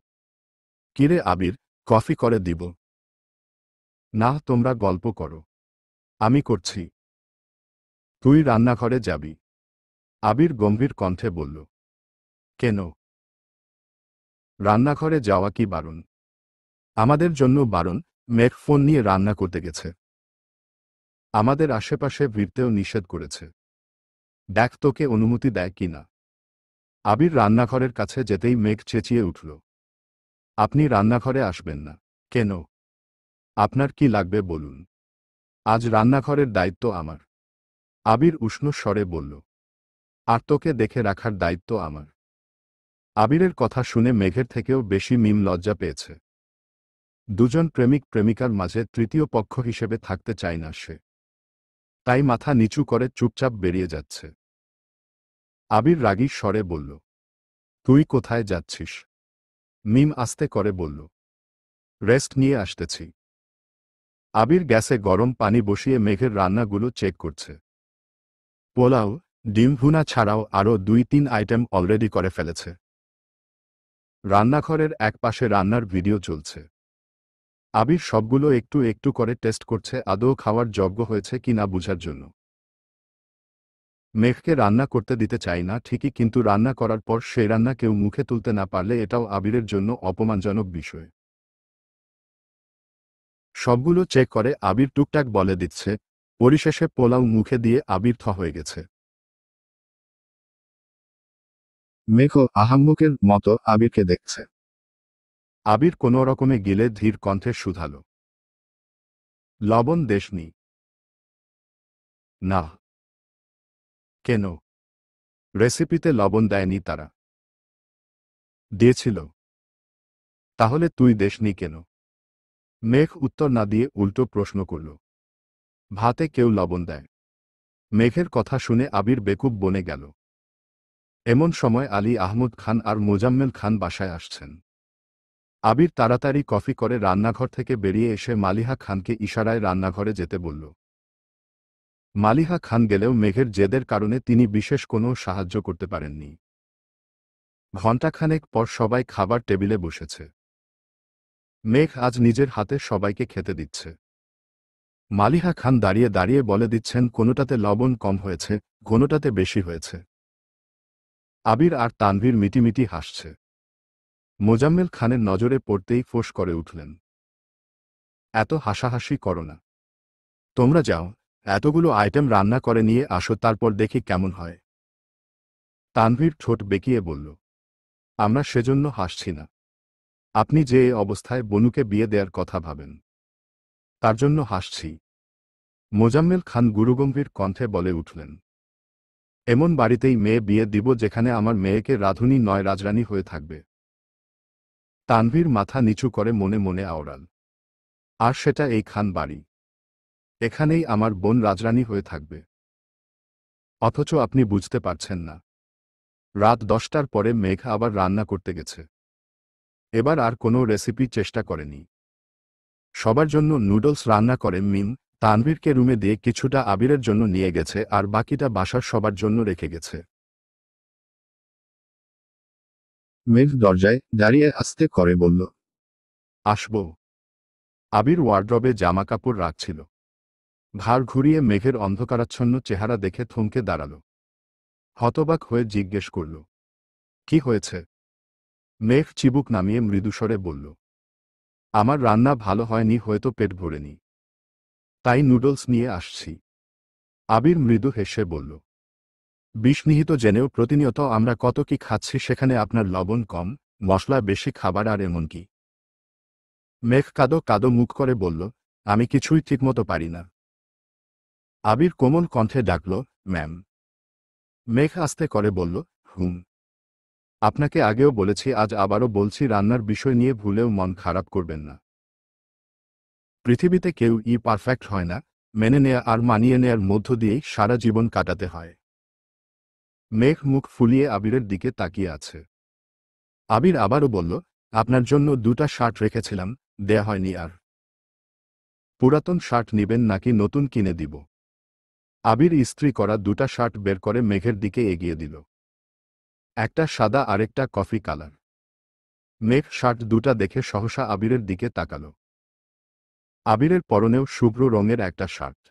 কিরে আবির, কফি করে দিব? না, তোমরা গল্প করো, আমি করছি। তুই রান্নাঘরে যাবি? আবির গম্ভীর কণ্ঠে বলল, কেন? রান্নাঘরে যাওয়া কি বারণ? আমাদের জন্য বারণ, মেঘ ফোন নিয়ে রান্না করতে গেছে। আমাদের আশেপাশে ভিড়তেও নিষেধ করেছে। দেখ তোকে অনুমতি দেয় কিনা। আবির রান্নাঘরের কাছে যেতেই মেঘ চেঁচিয়ে উঠল, আপনি রান্নাঘরে আসবেন না। কেন? আপনার কি লাগবে বলুন। আজ রান্নাঘরের দায়িত্ব আমার। আবির উষ্ণ স্বরে বলল, আর তোকে দেখে রাখার দায়িত্ব আমার। আবিরের কথা শুনে মেঘের থেকেও বেশি মিম লজ্জা পেয়েছে। দুজন প্রেমিক প্রেমিকার মাঝে তৃতীয় পক্ষ হিসেবে থাকতে চায় না সে। তাই মাথা নিচু করে চুপচাপ বেরিয়ে যাচ্ছে। আবির রাগী স্বরে বলল, তুই কোথায় যাচ্ছিস? মিম আস্তে করে বলল, রেস্ট নিয়ে আসতেছি। আবির গ্যাসে গরম পানি বসিয়ে মেঘের রান্নাগুলো চেক করছে। পোলাও, ডিম ভুনা ছাড়াও আরও 2-3 আইটেম অলরেডি করে ফেলেছে। রান্নাঘরের একপাশে রান্নার ভিডিও চলছে। আবির সবগুলো একটু একটু করে টেস্ট করছে আদৌ খাওয়ার যোগ্য হয়েছে কিনা বুঝার জন্য। মেঘকে রান্না করতে দিতে চাই না ঠিকই, কিন্তু রান্না করার পর সেই রান্না কেউ মুখে তুলতে না পারলে এটাও আবিরের জন্য অপমানজনক বিষয়। সবগুলো চেক করে আবির টুকটাক বলে দিচ্ছে। পরিশেষে পোলাও মুখে দিয়ে আবির থ হয়ে গেছে। মেঘও আহাম্মকের মতো আবিরকে দেখছে। আবির কোনো রকমে গিলে ধীর কণ্ঠে শুধাল, লবণ দেশনি? না। কেন? রেসিপিতে লবণ দেয়নি তারা? দিয়েছিল। তাহলে তুই দেশনি কেন? মেঘ উত্তর না দিয়ে উল্টো প্রশ্ন করল। ভাতে কেউ লবণ দেয়? মেঘের কথা শুনে আবির বেকুব বনে গেল। এমন সময় আলী আহমদ খান আর মোজাম্মেল খান বাসায় আসছেন। আবির তাড়াতাড়ি কফি করে রান্নাঘর থেকে বেরিয়ে এসে মালিহা খানকে ইশারায় রান্নাঘরে যেতে বলল। মালিহা খান গেলেও মেঘের জেদের কারণে তিনি বিশেষ কোনো সাহায্য করতে পারেননি। ঘণ্টাখানেক পর সবাই খাবার টেবিলে বসেছে। মেঘ আজ নিজের হাতে সবাইকে খেতে দিচ্ছে। মালিহা খান দাঁড়িয়ে দাঁড়িয়ে বলে দিচ্ছেন কোনোটাতে লবণ কম হয়েছে, কোনোটাতে বেশি হয়েছে। আবির আর তানভীর মিটিমিটি হাসছে। মোজাম্মেল খানের নজরে পড়তেই ফোঁস করে উঠলেন, এত হাসাহাসি করো না। তোমরা যাও, এতগুলো আইটেম রান্না করে নিয়ে আসো, তারপর দেখি কেমন হয়। তানভীর ঠোঁট বেঁকিয়ে বলল, আমরা সেজন্য হাসছি না। আপনি যে এই অবস্থায় বনুকে বিয়ে দেওয়ার কথা ভাবেন, তার জন্য হাসছি। মোজাম্মেল খান গুরুগম্ভীর কণ্ঠে বলে উঠলেন, এমন বাড়িতেই মেয়ে বিয়ে দিব যেখানে আমার মেয়েকে রাধুনী নয় রাজরানী হয়ে থাকবে। তানভীর মাথা নিচু করে মনে মনে আওড়াল, আর সেটা এই খান বাড়ি। এখানেই আমার বোন রাজরানী হয়ে থাকবে। অথচ আপনি বুঝতে পারছেন না। রাত 10টার পরে মেঘ আবার রান্না করতে গেছে। এবার আর কোনো রেসিপি চেষ্টা করেনি। সবার জন্য নুডলস রান্না করে মিম তানভীরকে রুমে দিয়ে কিছুটা আবিরের জন্য নিয়ে গেছে আর বাকিটা বাসার সবার জন্য রেখে গেছে। মেঘ দরজায় দাঁড়িয়ে আস্তে করে বলল, আসব। আবির ওয়ার্ড্রবে জামাকাপড় রাখছিল। ঘাড় ঘুরিয়ে মেঘের অন্ধকারাচ্ছন্ন চেহারা দেখে থমকে দাঁড়াল। হতবাক হয়ে জিজ্ঞেস করল, কি হয়েছে? মেঘ চিবুক নামিয়ে মৃদুস্বরে বলল, আমার রান্না ভালো হয়নি, হয়তো পেট ভরেনি, তাই নুডলস নিয়ে আসছি। আবির মৃদু হেসে বলল, বিষনিহিত জেনেও প্রতিনিয়ত আমরা কত কি খাচ্ছি, সেখানে আপনার লবণ কম, মশলা বেশি, খাবার আর এমন কি? মেঘ কাদো কাদো মুখ করে বলল, আমি কিছুই ঠিকমতো পারি না। আবির কোমল কণ্ঠে ডাকল, ম্যাম। মেঘ আস্তে করে বলল, হুম। আপনাকে আগেও বলেছি, আজ আবারও বলছি, রান্নার বিষয় নিয়ে ভুলেও মন খারাপ করবেন না। পৃথিবীতে কেউ পারফেক্ট হয় না, মেনে নেয়া আর মানিয়ে নেয়ার মধ্য দিয়েই সারা জীবন কাটাতে হয়। মেঘ মুখ ফুলিয়ে আবিরের দিকে তাকিয়ে আছে। আবির আবারও বলল, আপনার জন্য 2টা শার্ট রেখেছিলাম, দেয়া হয়নি আর। পুরাতন শার্ট নিবেন নাকি নতুন কিনে দিব? আবির ইস্ত্রি করা 2টা শার্ট বের করে মেঘের দিকে এগিয়ে দিল। একটা সাদা আরেকটা কফি কালার। মেঘ শার্ট 2টা দেখে সহসা আবিরের দিকে তাকাল। আবিরের পরনেও শুভ্র রঙের একটা শার্ট।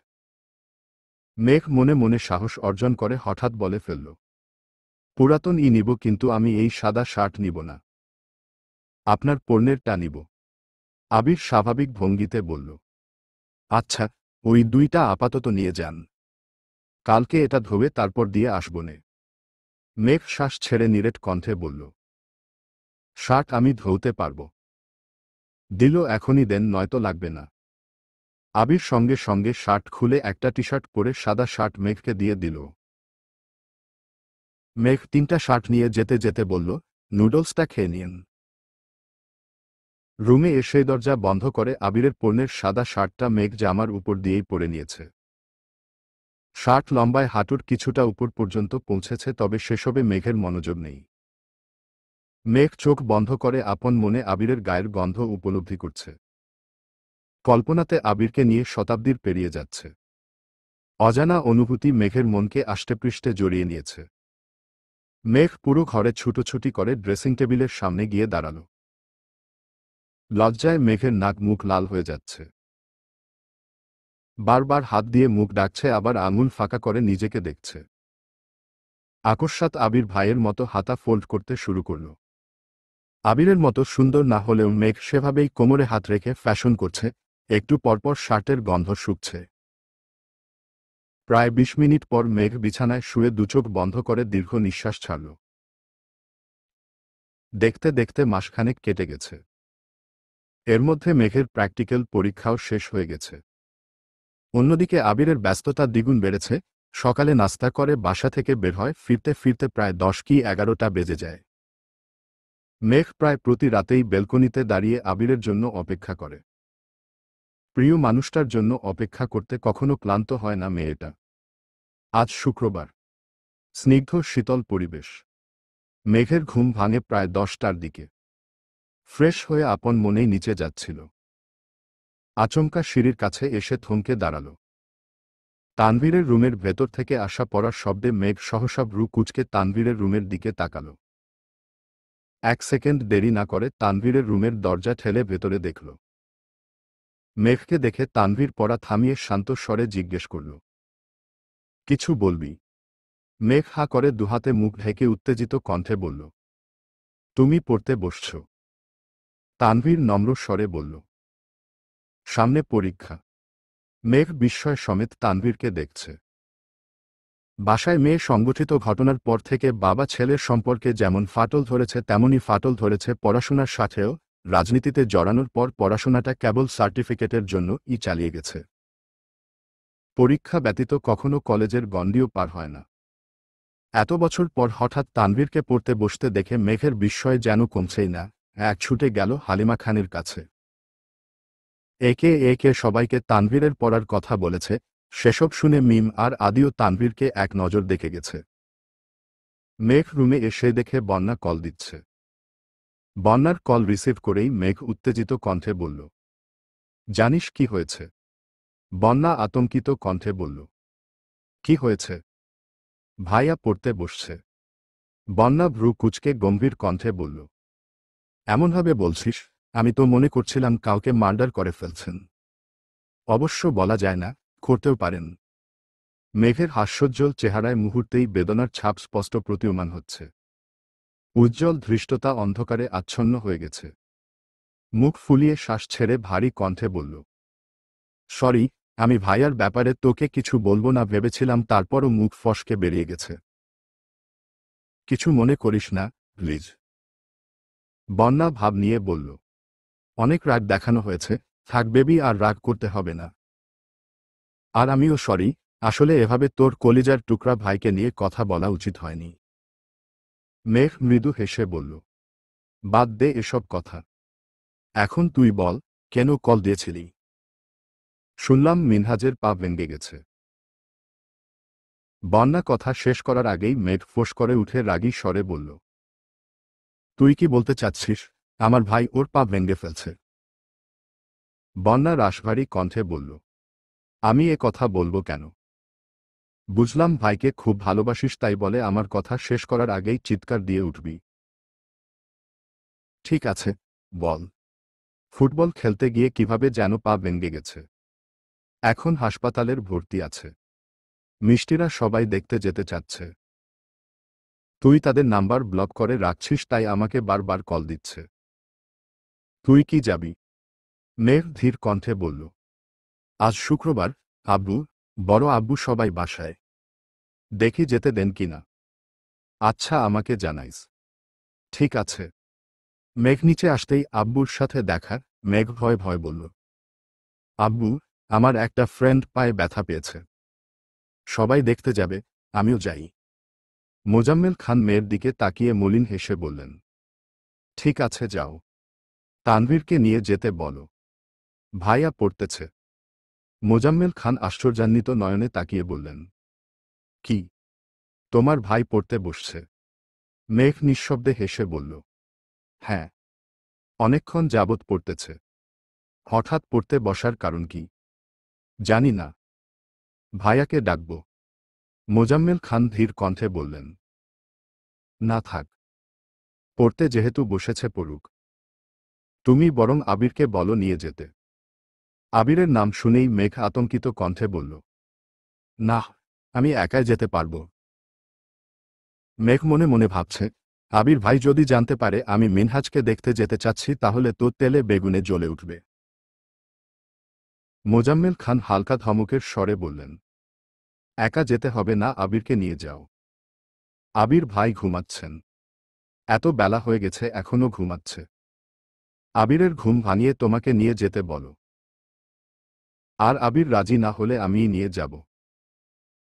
মেঘ মনে মনে সাহস অর্জন করে হঠাৎ বলে ফেলল, পুরাতন নিব, কিন্তু আমি এই সাদা শার্ট নিব না। আপনার পণ্যেরটা নিব। আবির স্বাভাবিক ভঙ্গিতে বলল, আচ্ছা, ওই দুইটা আপাতত নিয়ে যান। কালকে এটা ধোবে তারপর দিয়ে আসবনে। মেঘ শ্বাস ছেড়ে নিরেট কণ্ঠে বলল, শার্ট আমি ধৌতে পারব। দিল এখনই দেন, নয়তো লাগবে না। আবির সঙ্গে সঙ্গে শার্ট খুলে একটা টি শার্ট পরে সাদা শার্ট মেঘকে দিয়ে দিল। মেঘ 3টা শার্ট নিয়ে যেতে যেতে বলল, নুডলসটা খেয়ে নিন। রুমে এসে দরজা বন্ধ করে আবিরের পরনের সাদা শার্টটা মেঘ জামার উপর দিয়েই পরে নিয়েছে। শার্ট লম্বায় হাঁটুর কিছুটা উপর পর্যন্ত পৌঁছেছে, তবে সেসবে মেঘের মনোযোগ নেই। মেঘ চোখ বন্ধ করে আপন মনে আবিরের গায়ের গন্ধ উপলব্ধি করছে। কল্পনাতে আবিরকে নিয়ে শতাব্দীর পেরিয়ে যাচ্ছে। অজানা অনুভূতি মেঘের মনকে আষ্টেপৃষ্ঠে জড়িয়ে নিয়েছে। মেঘ পুরো ঘরে ছুটোছুটি করে ড্রেসিং টেবিলের সামনে গিয়ে দাঁড়াল। লজ্জায় মেঘের নাক মুখ লাল হয়ে যাচ্ছে। বারবার হাত দিয়ে মুখ ডাকছে, আবার আঙুল ফাঁকা করে নিজেকে দেখছে। আকস্মাৎ আবির ভাইয়ের মতো হাতা ফোল্ড করতে শুরু করল। আবিরের মতো সুন্দর না হলেও মেঘ সেভাবেই কোমরে হাত রেখে ফ্যাশন করছে, একটু পরপর শার্টের গন্ধ শুকছে। প্রায় 20 মিনিট পর মেঘ বিছানায় শুয়ে দুচোখ বন্ধ করে দীর্ঘ নিঃশ্বাস ছাড়ল। দেখতে দেখতে মাসখানেক কেটে গেছে। এর মধ্যে মেঘের প্র্যাকটিক্যাল পরীক্ষাও শেষ হয়ে গেছে। অন্যদিকে আবিরের ব্যস্ততা দ্বিগুণ বেড়েছে। সকালে নাস্তা করে বাসা থেকে বের হয়, ফিরতে ফিরতে প্রায় 10 কি 11টা বেজে যায়। মেঘ প্রায় প্রতি রাতেই বেলকনিতে দাঁড়িয়ে আবিরের জন্য অপেক্ষা করে। প্রিয় মানুষটার জন্য অপেক্ষা করতে কখনো ক্লান্ত হয় না মেয়েটা। আজ শুক্রবার। স্নিগ্ধ শীতল পরিবেশ। মেঘের ঘুম ভাঙে প্রায় 10টার দিকে। ফ্রেশ হয়ে আপন মনেই নিচে যাচ্ছিল। আচমকা সিঁড়ির কাছে এসে থমকে দাঁড়াল। তানভীরের রুমের ভেতর থেকে আসা পড়ার শব্দে মেঘ সহসা ভ্রু কুঁচকে তানভীরের রুমের দিকে তাকাল। 1 সেকেন্ড দেরি না করে তানভীরের রুমের দরজা ঠেলে ভেতরে দেখল। মেঘকে দেখে তানভীর পড়া থামিয়ে শান্ত স্বরে জিজ্ঞেস করল, কিছু বলবি? মেঘ হা করে দুহাতে মুখ ঢেকে উত্তেজিত কণ্ঠে বলল, তুমি পড়তে বসছ? তানভীর নম্র স্বরে বলল, সামনে পরীক্ষা। মেঘ বিস্ময় সমেত তানভীরকে দেখছে। বাসায় মেয়ে সংগঠিত ঘটনার পর থেকে বাবা ছেলের সম্পর্কে যেমন ফাটল ধরেছে, তেমনই ফাটল ধরেছে পড়াশোনার সাথেও। রাজনীতিতে জড়ানোর পর পড়াশোনাটা কেবল সার্টিফিকেটের জন্য চালিয়ে গেছে। পরীক্ষা ব্যতীত কখনো কলেজের গণ্ডিও পার হয় না। এত বছর পর হঠাৎ তানভীরকে পড়তে বসতে দেখে মেঘের বিস্ময় যেন কমছেই না। এক ছুটে গেল হালিমা খানের কাছে। একে একে সবাইকে তানভীরের পড়ার কথা বলেছে। সেসব শুনে মিম আর আদিও তানভীরকে এক নজর দেখে গেছে। মেঘ রুমে এসে দেখে বন্যা কল দিচ্ছে। বন্যার কল রিসিভ করেই মেঘ উত্তেজিত কণ্ঠে বলল, জানিস কি হয়েছে? বন্যা আতঙ্কিত কণ্ঠে বলল, কি হয়েছে? ভাইয়া পড়তে বসছে। বন্যা ভ্রু কুঁচকে গম্ভীর কণ্ঠে বলল, এমনভাবে বলছিস, আমি তো মনে করছিলাম কাউকে মার্ডার করে ফেলছেন। অবশ্য বলা যায় না, করতেও পারেন। মেঘের হাস্যোজ্জ্বল চেহারায় মুহূর্তেই বেদনার ছাপ স্পষ্ট প্রতীয়মান হচ্ছে। উজ্জ্বল ধৃষ্টতা অন্ধকারে আচ্ছন্ন হয়ে গেছে। মুখ ফুলিয়ে শ্বাস ছেড়ে ভারী কণ্ঠে বলল, সরি, আমি ভাইয়ার ব্যাপারে তোকে কিছু বলবো না ভেবেছিলাম, তারপরও মুখ ফসকে বেরিয়ে গেছে। কিছু মনে করিস না, প্লিজ। বন্যা ভাব নিয়ে বলল, অনেক রাগ দেখানো হয়েছে, থাক বেবি, আর রাগ করতে হবে না। আর আমিও সরি, আসলে এভাবে তোর কলিজার টুকরা ভাইকে নিয়ে কথা বলা উচিত হয়নি। মেঘ মৃদু হেসে বলল, বাদ দে এসব কথা। এখন তুই বল, কেন কল দিয়েছিলি? শুনলাম মিনহাজের পা ভেঙে গেছে। বন্যা কথা শেষ করার আগেই মেঘ ফোঁস করে উঠে রাগী স্বরে বলল, তুই কি বলতে চাচ্ছিস আমার ভাই ওর পা ভেঙে ফেলছে? বন্যা রাশভারী কণ্ঠে বলল, আমি এ কথা বলবো কেন? বুঝলাম ভাইকে খুব ভালোবাসিস, তাই বলে আমার কথা শেষ করার আগেই চিৎকার দিয়ে উঠবি? ঠিক আছে, বল। ফুটবল খেলতে গিয়ে কিভাবে যেন পা ভেঙে গেছে। এখন হাসপাতালের ভর্তি আছে। মিষ্টিরা সবাই দেখতে যেতে চাচ্ছে। তুই তাদের নাম্বার ব্লক করে রাখছিস, তাই আমাকে বারবার কল দিচ্ছে। তুই কি যাবি? মেঘ ধীর কণ্ঠে বলল, আজ শুক্রবার, আব্বু, বড় আব্বু সবাই বাসায়। দেখি যেতে দেন কিনা। আচ্ছা, আমাকে জানাইস। ঠিক আছে। মেঘ নিচে আসতেই আব্বুর সাথে দেখা। মেঘ ভয় ভয় বলল, আব্বু, আমার একটা ফ্রেন্ড পায়ে ব্যথা পেয়েছে। সবাই দেখতে যাবে, আমিও যাই। মোজাম্মেল খান মেয়ের দিকে তাকিয়ে মলিন হেসে বললেন, ঠিক আছে, যাও। তানভীরকে নিয়ে যেতে বলো। ভাইয়া পড়তেছে। মোজাম্মেল খান আশ্চর্যান্বিত নয়নে তাকিয়ে বললেন, কি, তোমার ভাই পড়তে বসছে? মেঘ নিঃশব্দে হেসে বলল, হ্যাঁ, অনেকক্ষণ যাবৎ পড়তেছে। হঠাৎ পড়তে বসার কারণ কি? জানি না। ভাইয়াকে ডাকব। মোজাম্মেল খান ধীর কণ্ঠে বললেন, না থাক। পড়তে যেহেতু বসেছে পড়ুক। তুমি বরং আবিরকে বলো নিয়ে যেতে। আবিরের নাম শুনেই মেঘ আতঙ্কিত কণ্ঠে বলল, না, আমি একাই যেতে পারব। মেঘ মনে মনে ভাবছে, আবির ভাই যদি জানতে পারে আমি মিনহাজকে দেখতে যেতে চাচ্ছি তাহলে তো তেলে বেগুনে জ্বলে উঠবে। মোজাম্মেল খান হালকা ধমকের স্বরে বললেন, একা যেতে হবে না, আবিরকে নিয়ে যাও। আবির ভাই ঘুমাচ্ছেন। এত বেলা হয়ে গেছে এখনো ঘুমাচ্ছে। আবিরের ঘুম ভাঙিয়ে তোমাকে নিয়ে যেতে বলো। আর আবির রাজি না হলে আমিই নিয়ে যাব।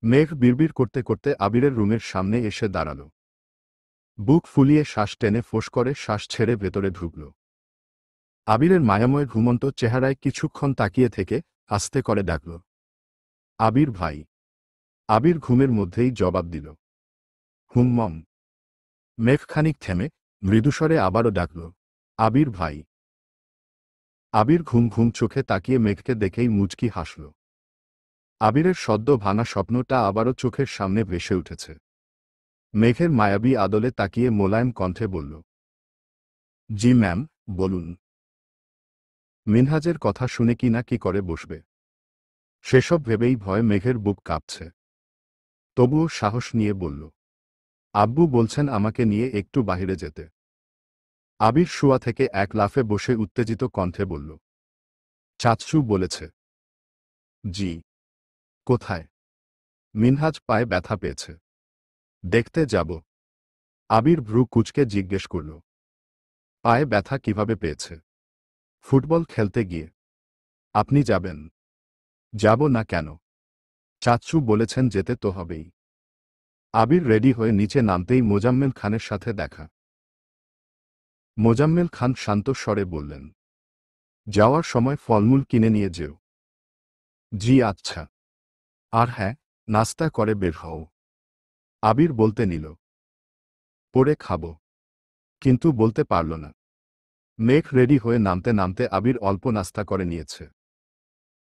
মেঘ বিড়বিড় করতে করতে আবিরের রুমের সামনে এসে দাঁড়াল। বুক ফুলিয়ে শ্বাস টেনে ফোঁস করে শ্বাস ছেড়ে ভেতরে ঢুকল। আবিরের মায়াময় ঘুমন্ত চেহারায় কিছুক্ষণ তাকিয়ে থেকে আস্তে করে ডাকল, আবির ভাই। আবির ঘুমের মধ্যেই জবাব দিল, হুম। মেঘ খানিক থেমে মৃদুস্বরে আবারও ডাকল, আবির ভাই। আবির ঘুম ঘুম চোখে তাকিয়ে মেঘকে দেখেই মুচকি হাসল। আবিরের সদ্য ভাঙা স্বপ্নটা আবারও চোখের সামনে ভেসে উঠেছে। মেঘের মায়াবী আদলে তাকিয়ে মোলায়েম কণ্ঠে বলল, জি ম্যাম, বলুন। মিনহাজের কথা শুনে কি না কি করে বসবে, সেসব ভেবেই ভয় মেঘের বুক কাঁপছে। তবুও সাহস নিয়ে বলল, আব্বু বলছেন আমাকে নিয়ে একটু বাহিরে যেতে। আবির শোয়া থেকে এক লাফে বসে উত্তেজিত কণ্ঠে বলল, চাচু বলেছে। জি। কোথায়? মিনহাজ পায়ে ব্যথা পেয়েছে। দেখতে যাব। আবির ভ্রু কুঁচকে জিজ্ঞেস করল, পায়ে ব্যথা কিভাবে পেয়েছে? ফুটবল খেলতে গিয়ে। আপনি যাবেন? যাব না কেন? চাচু বলেছেন যেতে তো হবেই। আবির রেডি হয়ে নিচে নামতেই মোজাম্মেল খানের সাথে দেখা। মোজাম্মেল খান শান্ত স্বরে বললেন, যাওয়ার সময় ফলমূল কিনে নিয়ে যেও। জি আচ্ছা। আর হ্যাঁ, নাস্তা করে বের হও। আবির বলতে নিল, পরে খাব। কিন্তু বলতে পারল না। মেঘ রেডি হয়ে নামতে নামতে আবির অল্প নাস্তা করে নিয়েছে।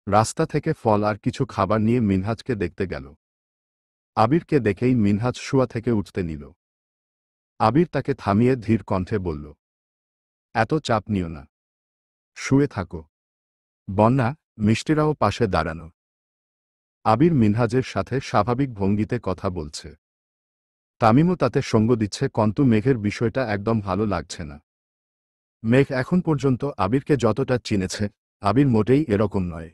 রাস্তা থেকে ফল আর কিছু খাবার নিয়ে মিনহাজকে দেখতে গেল। আবিরকে দেখেই মিনহাজ শোয়া থেকে উঠতে নিল। আবির তাকে থামিয়ে ধীর কণ্ঠে বলল, এত চাপ নিও না। শুয়ে থাকো। বন্যা, মিষ্টিরাও পাশে দাঁড়ানো। আবির মিনহাজের সাথে স্বাভাবিক ভঙ্গিতে কথা বলছে। তামিমও তাতে সঙ্গ দিচ্ছে, কন্তু মেঘের বিষয়টা একদম ভালো লাগছে না। মেঘ এখন পর্যন্ত আবিরকে যতটা চিনেছে, আবির মোটেই এরকম নয়।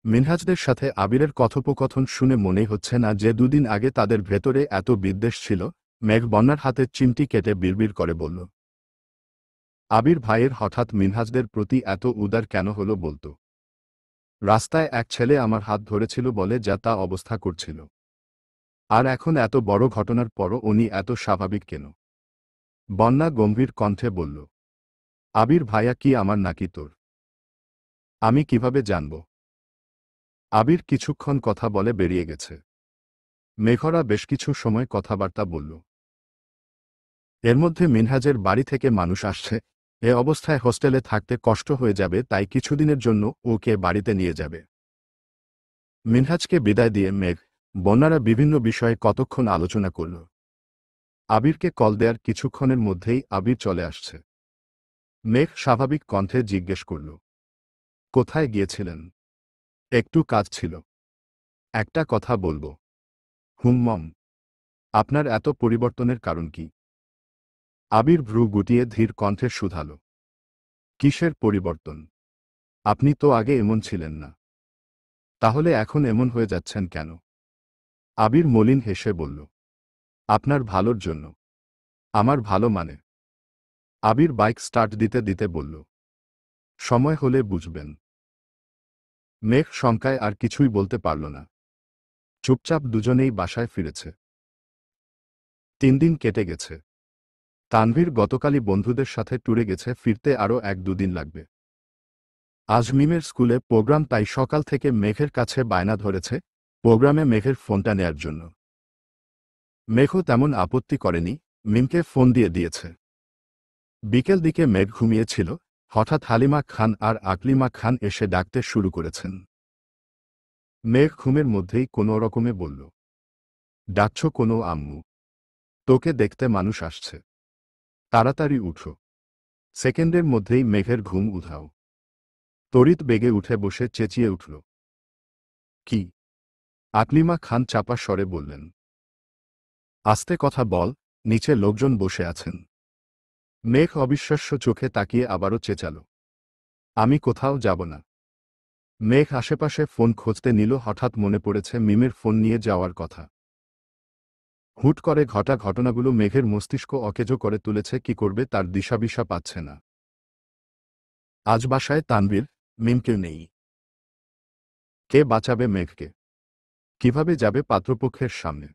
মিনহাজদের সাথে আবিরের কথোপকথন শুনে মনেই হচ্ছে না যে দুদিন আগে তাদের ভেতরে এত বিদ্বেষ ছিল। মেঘ বন্যার হাতের চিমটি কেটে বিড়বিড় করে বলল, আবির ভাইয়ের হঠাৎ মিনহাজদের প্রতি এত উদার কেন হলো বলতো। রাস্তায় এক ছেলে আমার হাত ধরেছিল বলে যা তা অবস্থা করছিল। আর এখন এত বড় ঘটনার পরও উনি এত স্বাভাবিক কেন? বন্যা গম্ভীর কণ্ঠে বলল, আবির ভাইয়া কি আমার নাকি তোর? আমি কিভাবে জানব? আবির কিছুক্ষণ কথা বলে বেরিয়ে গেছে। মেঘরা বেশ কিছু সময় কথাবার্তা বলল। এর মধ্যে মিনহাজের বাড়ি থেকে মানুষ আসছে। এ অবস্থায় হোস্টেলে থাকতে কষ্ট হয়ে যাবে, তাই কিছুদিনের জন্য ওকে বাড়িতে নিয়ে যাবে। মিনহাজকে বিদায় দিয়ে মেঘ, বন্যারা বিভিন্ন বিষয়ে কতক্ষণ আলোচনা করল। আবিরকে কল দেওয়ার কিছুক্ষণের মধ্যেই আবির চলে আসছে। মেঘ স্বাভাবিক কণ্ঠে জিজ্ঞেস করল, কোথায় গিয়েছিলেন? একটু কাজ ছিল। একটা কথা বলবো। হুম। আপনার এত পরিবর্তনের কারণ কি? আবির ভ্রু গুটিয়ে ধীর কণ্ঠে শুধাল, কিসের পরিবর্তন? আপনি তো আগে এমন ছিলেন না। তাহলে এখন এমন হয়ে যাচ্ছেন কেন? আবির মলিন হেসে বলল, আপনার ভালোর জন্য। আমার ভালো মানে? আবির বাইক স্টার্ট দিতে দিতে বলল, সময় হলে বুঝবেন। মেঘ শঙ্কায় আর কিছুই বলতে পারল না। চুপচাপ দুজনেই বাসায় ফিরেছে। 3 দিন কেটে গেছে। তানভীর গতকালই বন্ধুদের সাথে ট্যুরে গেছে, ফিরতে আরও 1-2 দিন লাগবে। আজ মিমের স্কুলে প্রোগ্রাম, তাই সকাল থেকে মেঘের কাছে বায়না ধরেছে প্রোগ্রামে মেঘের ফোনটা নেয়ার জন্য। মেঘও তেমন আপত্তি করেনি, মিমকে ফোন দিয়ে দিয়েছে। বিকেল দিকে মেঘ ঘুমিয়েছিল, হঠাৎ হালিমা খান আর আকলিমা খান এসে ডাকতে শুরু করেছেন। মেঘ ঘুমের মধ্যেই কোনো রকমে বলল, ডাকছ কোনো আম্মু? তোকে দেখতে মানুষ আসছে, তাড়াতাড়ি উঠো। সেকেন্ডের মধ্যেই মেঘের ঘুম উধাও। তড়িৎ বেগে উঠে বসে চেঁচিয়ে উঠল, কি? আকলিমা খান চাপা স্বরে বললেন, আস্তে কথা বল, নিচে লোকজন বসে আছেন। মেঘ অবিশ্বাস্য চোখে তাকিয়ে আবারও চেঁচাল, আমি কোথাও যাব না। মেঘ আশেপাশে ফোন খুঁজতে নিল, হঠাৎ মনে পড়েছে মিমের ফোন নিয়ে যাওয়ার কথা। হুট করে ঘটা ঘটনাগুলো মেঘের মস্তিষ্ক অকেজো করে তুলেছে, কি করবে তার দিশাবিশা পাচ্ছে না। আজ বাসায় তানভীর, মিমকেও নেই। কে বাঁচাবে মেঘকে? কিভাবে যাবে পাত্রপক্ষের সামনে?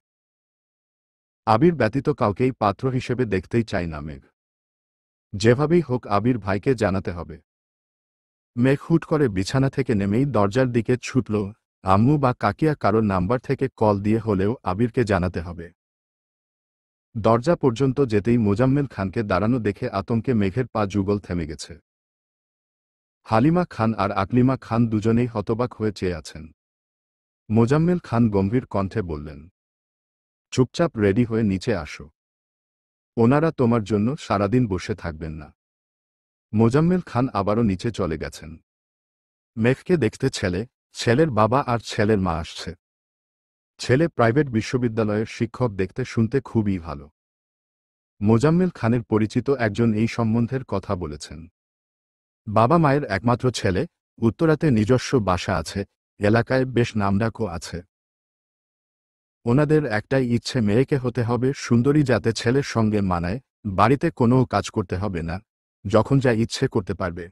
আবির ব্যতীত কাউকেই পাত্র হিসেবে দেখতেই চায় না মেঘ। যেভাবেই হোক আবির ভাইকে জানাতে হবে। মেঘ হুট করে বিছানা থেকে নেমেই দরজার দিকে ছুটল। আম্মু বা কাকিয়া কারোর নাম্বার থেকে কল দিয়ে হলেও আবিরকে জানাতে হবে। দরজা পর্যন্ত যেতেই মোজাম্মেল খানকে দাঁড়ানো দেখে আতঙ্কে মেঘের পা যুগল থেমে গেছে। হালিমা খান আর আকলিমা খান দুজনেই হতবাক হয়ে চেয়ে আছেন। মোজাম্মেল খান গম্ভীর কণ্ঠে বললেন, চুপচাপ রেডি হয়ে নিচে আসো। ওনারা তোমার জন্য সারাদিন বসে থাকবেন না। মোজাম্মেল খান আবারও নিচে চলে গেছেন। মেঘকে দেখতে ছেলের বাবা আর ছেলের মা আসছে। ছেলে প্রাইভেট বিশ্ববিদ্যালয়ের শিক্ষক, দেখতে শুনতে খুবই ভালো। মোজাম্মেল খানের পরিচিত একজন এই সম্বন্ধের কথা বলেছেন। বাবা মায়ের একমাত্র ছেলে, উত্তরাতে নিজস্ব বাসা আছে, এলাকায় বেশ নামডাকও আছে। ওনাদের একটাই ইচ্ছে, মেয়েকে হতে হবে সুন্দরী, যাতে ছেলের সঙ্গে মানায়, বাড়িতে কোনো কাজ করতে হবে না, যখন যা ইচ্ছে করতে পারবে।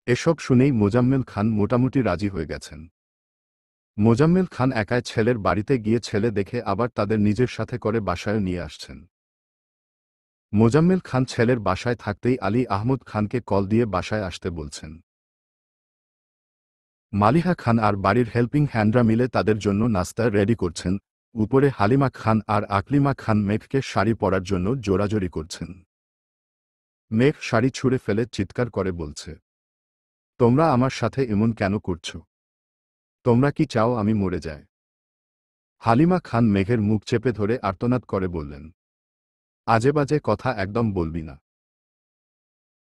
এসব শুনেই মোজাম্মেল খান মোটামুটি রাজি হয়ে গেছেন। মোজাম্মেল খান একাই ছেলের বাড়িতে গিয়ে ছেলে দেখে আবার তাদের নিজের সাথে করে বাসায় নিয়ে আসছেন। মোজাম্মেল খান ছেলের বাসায় থাকতেই আলী আহমদ খানকে কল দিয়ে বাসায় আসতে বলছেন। মালিহা খান আর বাড়ির হেল্পিং হ্যান্ডরা মিলে তাদের জন্য নাস্তা রেডি করছেন। উপরে হালিমা খান আর আকলিমা খান মেঘকে শাড়ি পরার জন্য জোরাজোরি করছেন। মেঘ শাড়ি ছুঁড়ে ফেলে চিৎকার করে বলছে, তোমরা আমার সাথে এমন কেন করছো? তোমরা কি চাও আমি মরে যাই? হালিমা খান মেঘের মুখ চেপে ধরে আর্তনাদ করে বললেন, আজেবাজে কথা একদম বলবি না।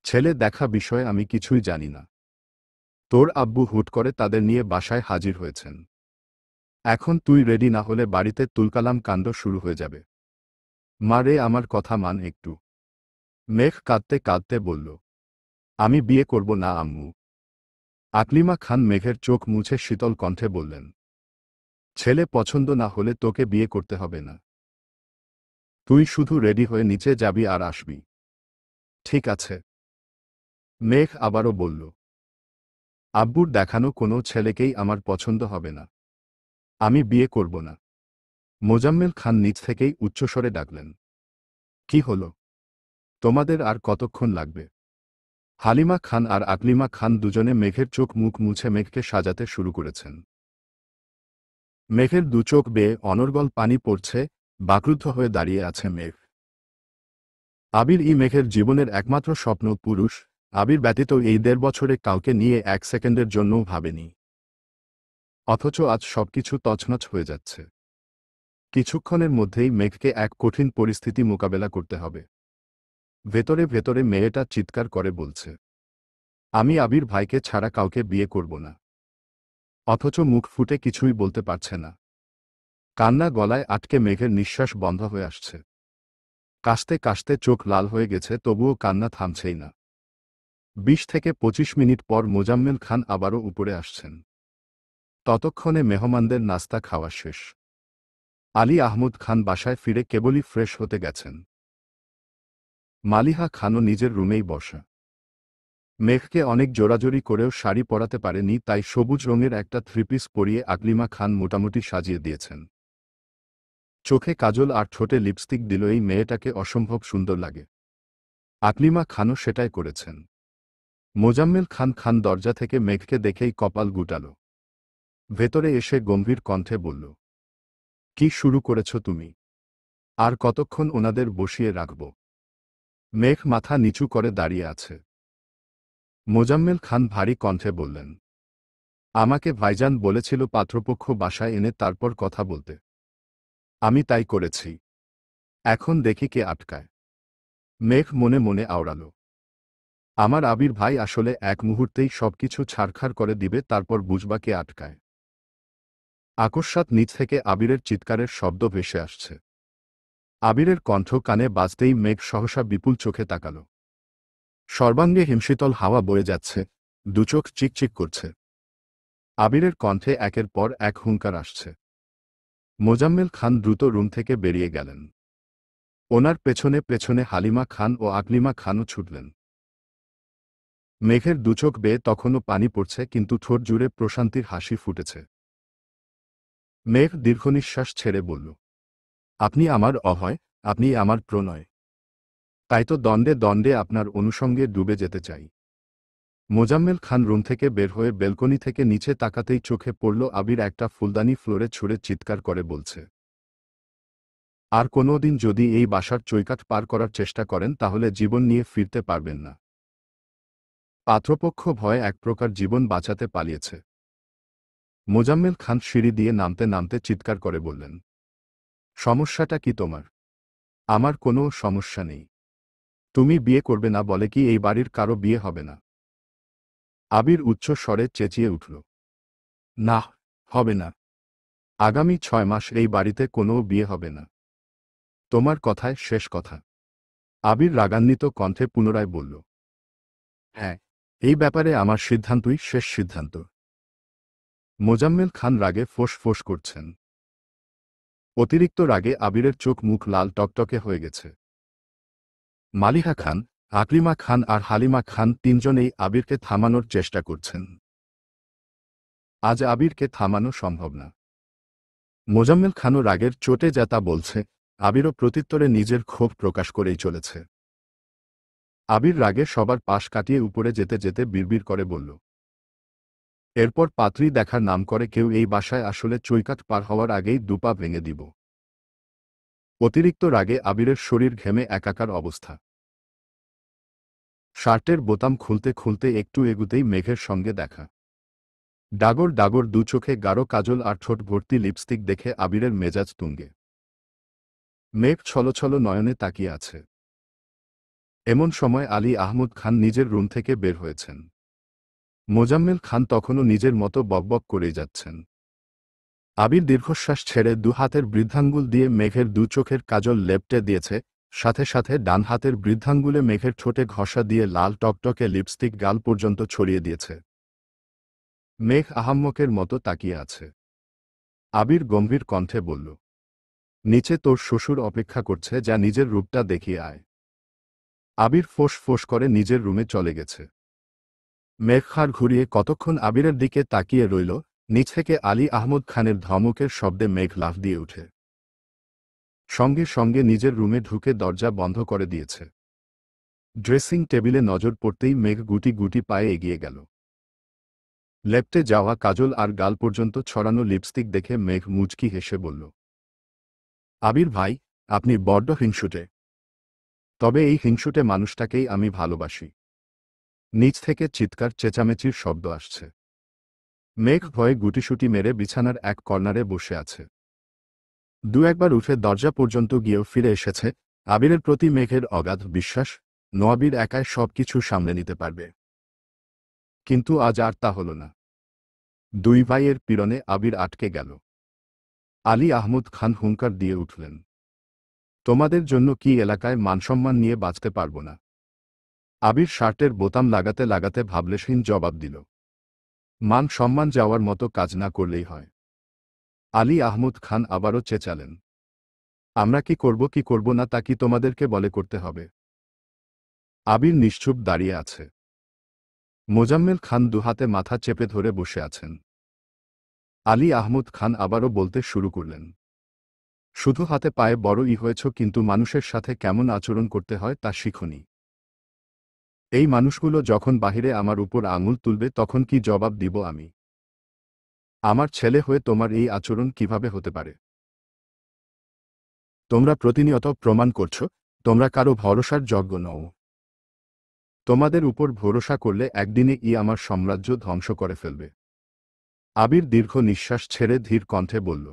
ছেলে দেখা বিষয়ে আমি কিছুই জানি না। তোর আব্বু হুট করে তাদের নিয়ে বাসায় হাজির হয়েছেন। এখন তুই রেডি না হলে বাড়িতে তুলকালাম কাণ্ড শুরু হয়ে যাবে। মা রে, আমার কথা মান একটু। মেঘ কাঁদতে কাঁদতে বলল, আমি বিয়ে করব না আম্মু। আকলিমা খান মেঘের চোখ মুছে শীতল কণ্ঠে বললেন, ছেলে পছন্দ না হলে তোকে বিয়ে করতে হবে না। তুই শুধু রেডি হয়ে নিচে যাবি আর আসবি। ঠিক আছে? মেঘ আবারও বলল, আব্বুর দেখানো কোনো ছেলেকেই আমার পছন্দ হবে না। আমি বিয়ে করব না। মোজাম্মেল খান নিচ থেকেই উচ্চস্বরে ডাকলেন, কি হলো? তোমাদের আর কতক্ষণ লাগবে? হালিমা খান আর আকলিমা খান দুজনে মেঘের চোখ মুখ মুছে মেঘকে সাজাতে শুরু করেছেন। মেঘের দু চোখ বেয়ে অনর্গল পানি পড়ছে, বাকরুদ্ধ হয়ে দাঁড়িয়ে আছে মেঘ। আবির মেঘের জীবনের একমাত্র স্বপ্ন পুরুষ। আবির ব্যতীত এই 1.5 বছরে কাউকে নিয়ে 1 সেকেন্ডের জন্যও ভাবেনি। অথচ আজ সবকিছু তছনছ হয়ে যাচ্ছে। কিছুক্ষণের মধ্যেই মেঘকে এক কঠিন পরিস্থিতি মোকাবেলা করতে হবে। ভেতরে ভেতরে মেয়েটা চিৎকার করে বলছে, আমি আবির ভাইকে ছাড়া কাউকে বিয়ে করব না। অথচ মুখ ফুটে কিছুই বলতে পারছে না। কান্না গলায় আটকে মেঘের নিঃশ্বাস বন্ধ হয়ে আসছে। কাশতে কাশতে চোখ লাল হয়ে গেছে, তবুও কান্না থামছেই না। 20 থেকে 25 মিনিট পর মোজাম্মেল খান আবারও উপরে আসছেন। ততক্ষণে মেহমানদের নাস্তা খাওয়া শেষ। আলী আহমদ খান বাসায় ফিরে কেবলই ফ্রেশ হতে গেছেন। মালিহা খানও নিজের রুমেই বসা। মেঘকে অনেক জোরাজোরি করেও শাড়ি পরাতে পারেনি, তাই সবুজ রঙের একটা থ্রিপিস পরিয়ে আকলিমা খান মোটামুটি সাজিয়ে দিয়েছেন। চোখে কাজল আর ঠোঁটে লিপস্টিক দিল এই মেয়েটাকে অসম্ভব সুন্দর লাগে। আকলিমা খানও সেটাই করেছেন। মোজাম্মেল খান দরজা থেকে মেঘকে দেখেই কপাল গুটাল। ভেতরে এসে গম্ভীর কণ্ঠে বলল, কি শুরু করেছ তুমি? আর কতক্ষণ ওনাদের বসিয়ে রাখব? মেঘ মাথা নিচু করে দাঁড়িয়ে আছে। মোজাম্মেল খান ভারী কণ্ঠে বললেন, আমাকে ভাইজান বলেছিল পাত্রপক্ষ বাসায় এনে তারপর কথা বলতে। আমি তাই করেছি। এখন দেখি কে আটকায়। মেঘ মনে মনে আওড়াল, আমার আবির ভাই আসলে এক মুহূর্তেই সবকিছু ছাড়খাড় করে দিবে, তারপর বুঝবা কে আটকায়। আকস্মাৎ নিচ থেকে আবিরের চিৎকারের শব্দ ভেসে আসছে। আবিরের কণ্ঠ কানে বাজতেই মেঘ সহসা বিপুল চোখে তাকাল। সর্বাঙ্গে হিমশীতল হাওয়া বয়ে যাচ্ছে, দুচোখ চিকচিক করছে। আবিরের কণ্ঠে একের পর এক হুঙ্কার আসছে। মোজাম্মেল খান দ্রুত রুম থেকে বেরিয়ে গেলেন। ওনার পেছনে পেছনে হালিমা খান ও আকলিমা খানও ছুটলেন। মেঘের দুচোখ বেয়ে তখনও পানি পড়ছে, কিন্তু ঠোঁট জুড়ে প্রশান্তির হাসি ফুটেছে। মেঘ দীর্ঘনিশ্বাস ছেড়ে বলল, আপনি আমার অভয়, আপনি আমার প্রণয়। তাই তো দণ্ডে দণ্ডে আপনার অনুষঙ্গে ডুবে যেতে চাই। মোজাম্মেল খান রুম থেকে বের হয়ে বেলকনি থেকে নিচে তাকাতেই চোখে পড়ল আবির একটা ফুলদানি ফ্লোরে ছুঁড়ে চিৎকার করে বলছে, আর কোনোদিন যদি এই বাসার চৌকাঠ পার করার চেষ্টা করেন তাহলে জীবন নিয়ে ফিরতে পারবেন না। পাত্রপক্ষ ভয়ে এক প্রকার জীবন বাঁচাতে পালিয়েছে। মোজাম্মেল খান সিঁড়ি দিয়ে নামতে নামতে চিৎকার করে বললেন, সমস্যাটা কি তোমার? আমার কোনো সমস্যা নেই। তুমি বিয়ে করবে না বলে কি এই বাড়ির কারো বিয়ে হবে না? আবির উচ্চ স্বরে চেঁচিয়ে উঠল, না, হবে না। আগামী 6 মাস এই বাড়িতে কোনো বিয়ে হবে না। তোমার কথায় শেষ কথা। আবির রাগান্বিত কণ্ঠে পুনরায় বলল, হ্যাঁ, এই ব্যাপারে আমার সিদ্ধান্তই শেষ সিদ্ধান্ত। মোজাম্মেল খান রাগে ফোঁস করছেন। অতিরিক্ত রাগে আবিরের চোখ মুখ লাল টকটকে হয়ে গেছে। মালিহা খান, আকলিমা খান আর হালিমা খান তিনজনেই আবিরকে থামানোর চেষ্টা করছেন। আজ আবিরকে থামানো সম্ভব না। মোজাম্মেল খানও রাগের চোটে যা তা বলছে, আবিরও প্রত্যুত্তরে নিজের ক্ষোভ প্রকাশ করেই চলেছে। আবির রাগে সবার পাশ কাটিয়ে উপরে যেতে যেতে বিড়বিড় করে বলল, এরপর পাত্রী দেখার নাম করে কেউ এই বাসায় আসলে চৌকাঠ পার হওয়ার আগেই দুপা ভেঙে দিব। অতিরিক্ত রাগে আবিরের শরীর ঘেমে একাকার অবস্থা। শার্টের বোতাম খুলতে খুলতে একটু এগুতেই মেঘের সঙ্গে দেখা। ডাগর ডাগর দু চোখে গাঢ় কাজল আর ঠোঁট ভর্তি লিপস্টিক দেখে আবিরের মেজাজ তুঙ্গে। মেঘ ছলছল নয়নে তাকিয়ে আছে। এমন সময় আলী আহমদ খান নিজের রুম থেকে বের হয়েছেন। মোজাম্মেল খান তখনও নিজের মতো বকবক করেই যাচ্ছেন। আবির দীর্ঘশ্বাস ছেড়ে দু হাতের বৃদ্ধাঙ্গুল দিয়ে মেঘের দু চোখের কাজল লেপটে দিয়েছে, সাথে সাথে ডান হাতের বৃদ্ধাঙ্গুলে মেঘের ঠোঁটে ঘষা দিয়ে লাল টকটকে লিপস্টিক গাল পর্যন্ত ছড়িয়ে দিয়েছে। মেঘ আহাম্মকের মতো তাকিয়ে আছে। আবির গম্ভীর কণ্ঠে বলল, নিচে তোর শ্বশুর অপেক্ষা করছে, যা নিজের রূপটা দেখিয়ে আয়। আবির ফোঁস করে নিজের রুমে চলে গেছে। মেঘ খাড় ঘুরিয়ে কতক্ষণ আবিরের দিকে তাকিয়ে রইল। নিচ থেকে আলী আহমদ খানের ধমকের শব্দে মেঘ লাফ দিয়ে উঠে সঙ্গে সঙ্গে নিজের রুমে ঢুকে দরজা বন্ধ করে দিয়েছে। ড্রেসিং টেবিলে নজর পড়তেই মেঘ গুটি গুটি পায়ে এগিয়ে গেল। লেপটে যাওয়া কাজল আর গাল পর্যন্ত ছড়ানো লিপস্টিক দেখে মেঘ মুচকি হেসে বলল, আবির ভাই, আপনি বড্ড হিংসুটে। তবে এই হিংসুটে মানুষটাকেই আমি ভালোবাসি। নিচ থেকে চিৎকার চেঁচামেচির শব্দ আসছে। মেঘ ভয়ে গুটিসুটি মেরে বিছানার এক কর্নারে বসে আছে। দু একবার উঠে দরজা পর্যন্ত গিয়েও ফিরে এসেছে। আবিরের প্রতি মেঘের অগাধ বিশ্বাস, নোয়াবির একাই সবকিছু সামলে নিতে পারবে। কিন্তু আজ আর তা হল না। দুই ভাইয়ের পীড়নে আবির আটকে গেল। আলী আহমদ খান হুঙ্কার দিয়ে উঠলেন, তোমাদের জন্য কি এলাকায় মানসম্মান নিয়ে বাঁচতে পারব না? আবির শার্টের বোতাম লাগাতে লাগাতে ভাবলেশহীন জবাব দিল, মান সম্মান যাওয়ার মতো কাজ না করলেই হয়। আলী আহমদ খান আবারও চেঁচালেন, আমরা কি করব না তা কি তোমাদেরকে বলে করতে হবে? আবির নিশ্চুপ দাঁড়িয়ে আছে। মোজাম্মেল খান দুহাতে মাথা চেপে ধরে বসে আছেন। আলী আহমদ খান আবারও বলতে শুরু করলেন, শুধু হাতে পায়ে বড়ই হয়েছ কিন্তু মানুষের সাথে কেমন আচরণ করতে হয় তা শিখনি। এই মানুষগুলো যখন বাহিরে আমার উপর আঙুল তুলবে তখন কি জবাব দিব আমি? আমার ছেলে হয়ে তোমার এই আচরণ কিভাবে হতে পারে? তোমরা প্রতিনিয়ত প্রমাণ করছ তোমরা কারো ভরসার যোগ্য নও। তোমাদের উপর ভরসা করলে একদিনে আমার সাম্রাজ্য ধ্বংস করে ফেলবে। আবির দীর্ঘ নিঃশ্বাস ছেড়ে ধীর কণ্ঠে বলল,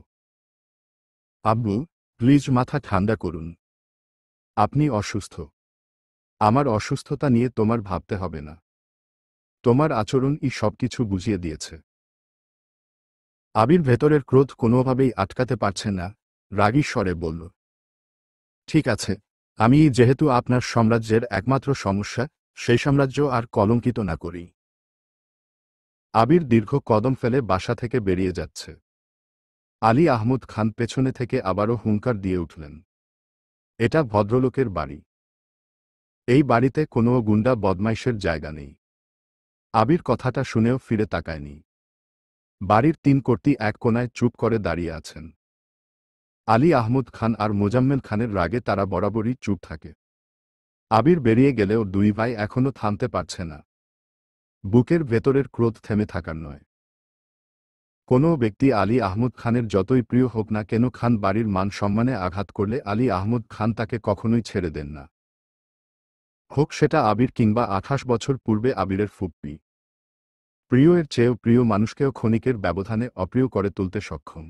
আব্বু, প্লিজ মাথা ঠান্ডা করুন। আপনি অসুস্থ। আমার অসুস্থতা নিয়ে তোমার ভাবতে হবে না। তোমার আচরণই সবকিছু বুঝিয়ে দিয়েছে। আবির ভেতরের ক্রোধ কোনোভাবেই আটকাতে পারছে না, রাগী স্বরে বলল, ঠিক আছে, আমি যেহেতু আপনার সাম্রাজ্যের একমাত্র সমস্যা, সেই সাম্রাজ্য আর কলঙ্কিত না করি। আবির দীর্ঘ কদম ফেলে বাসা থেকে বেরিয়ে যাচ্ছে। আলী আহমদ খান পেছনে থেকে আবারও হুঙ্কার দিয়ে উঠলেন, এটা ভদ্রলোকের বাড়ি। এই বাড়িতে কোনো গুন্ডা বদমাইশের জায়গা নেই। আবির কথাটা শুনেও ফিরে তাকায়নি। বাড়ির ৩ কর্তি এক কোনায় চুপ করে দাঁড়িয়ে আছেন। আলী আহমদ খান আর মোজাম্মেল খানের রাগে তারা বরাবরই চুপ থাকে। আবির বেরিয়ে গেলেও দুই ভাই এখনো থামতে পারছে না। বুকের ভেতরের ক্রোধ থেমে থাকার নয়। কোনো ব্যক্তি আলী আহমদ খানের যতই প্রিয় হোক না কেন, খান বাড়ির মান সম্মানে আঘাত করলে আলী আহমদ খান তাকে কখনোই ছেড়ে দেন না। হোক সেটা আবির কিংবা ২৮ বছর পূর্বে আবিরের ফুপ্পি। প্রিয়ের চেয়েও প্রিয় মানুষকেও ক্ষণিকের ব্যবধানে অপ্রিয় করে তুলতে সক্ষম।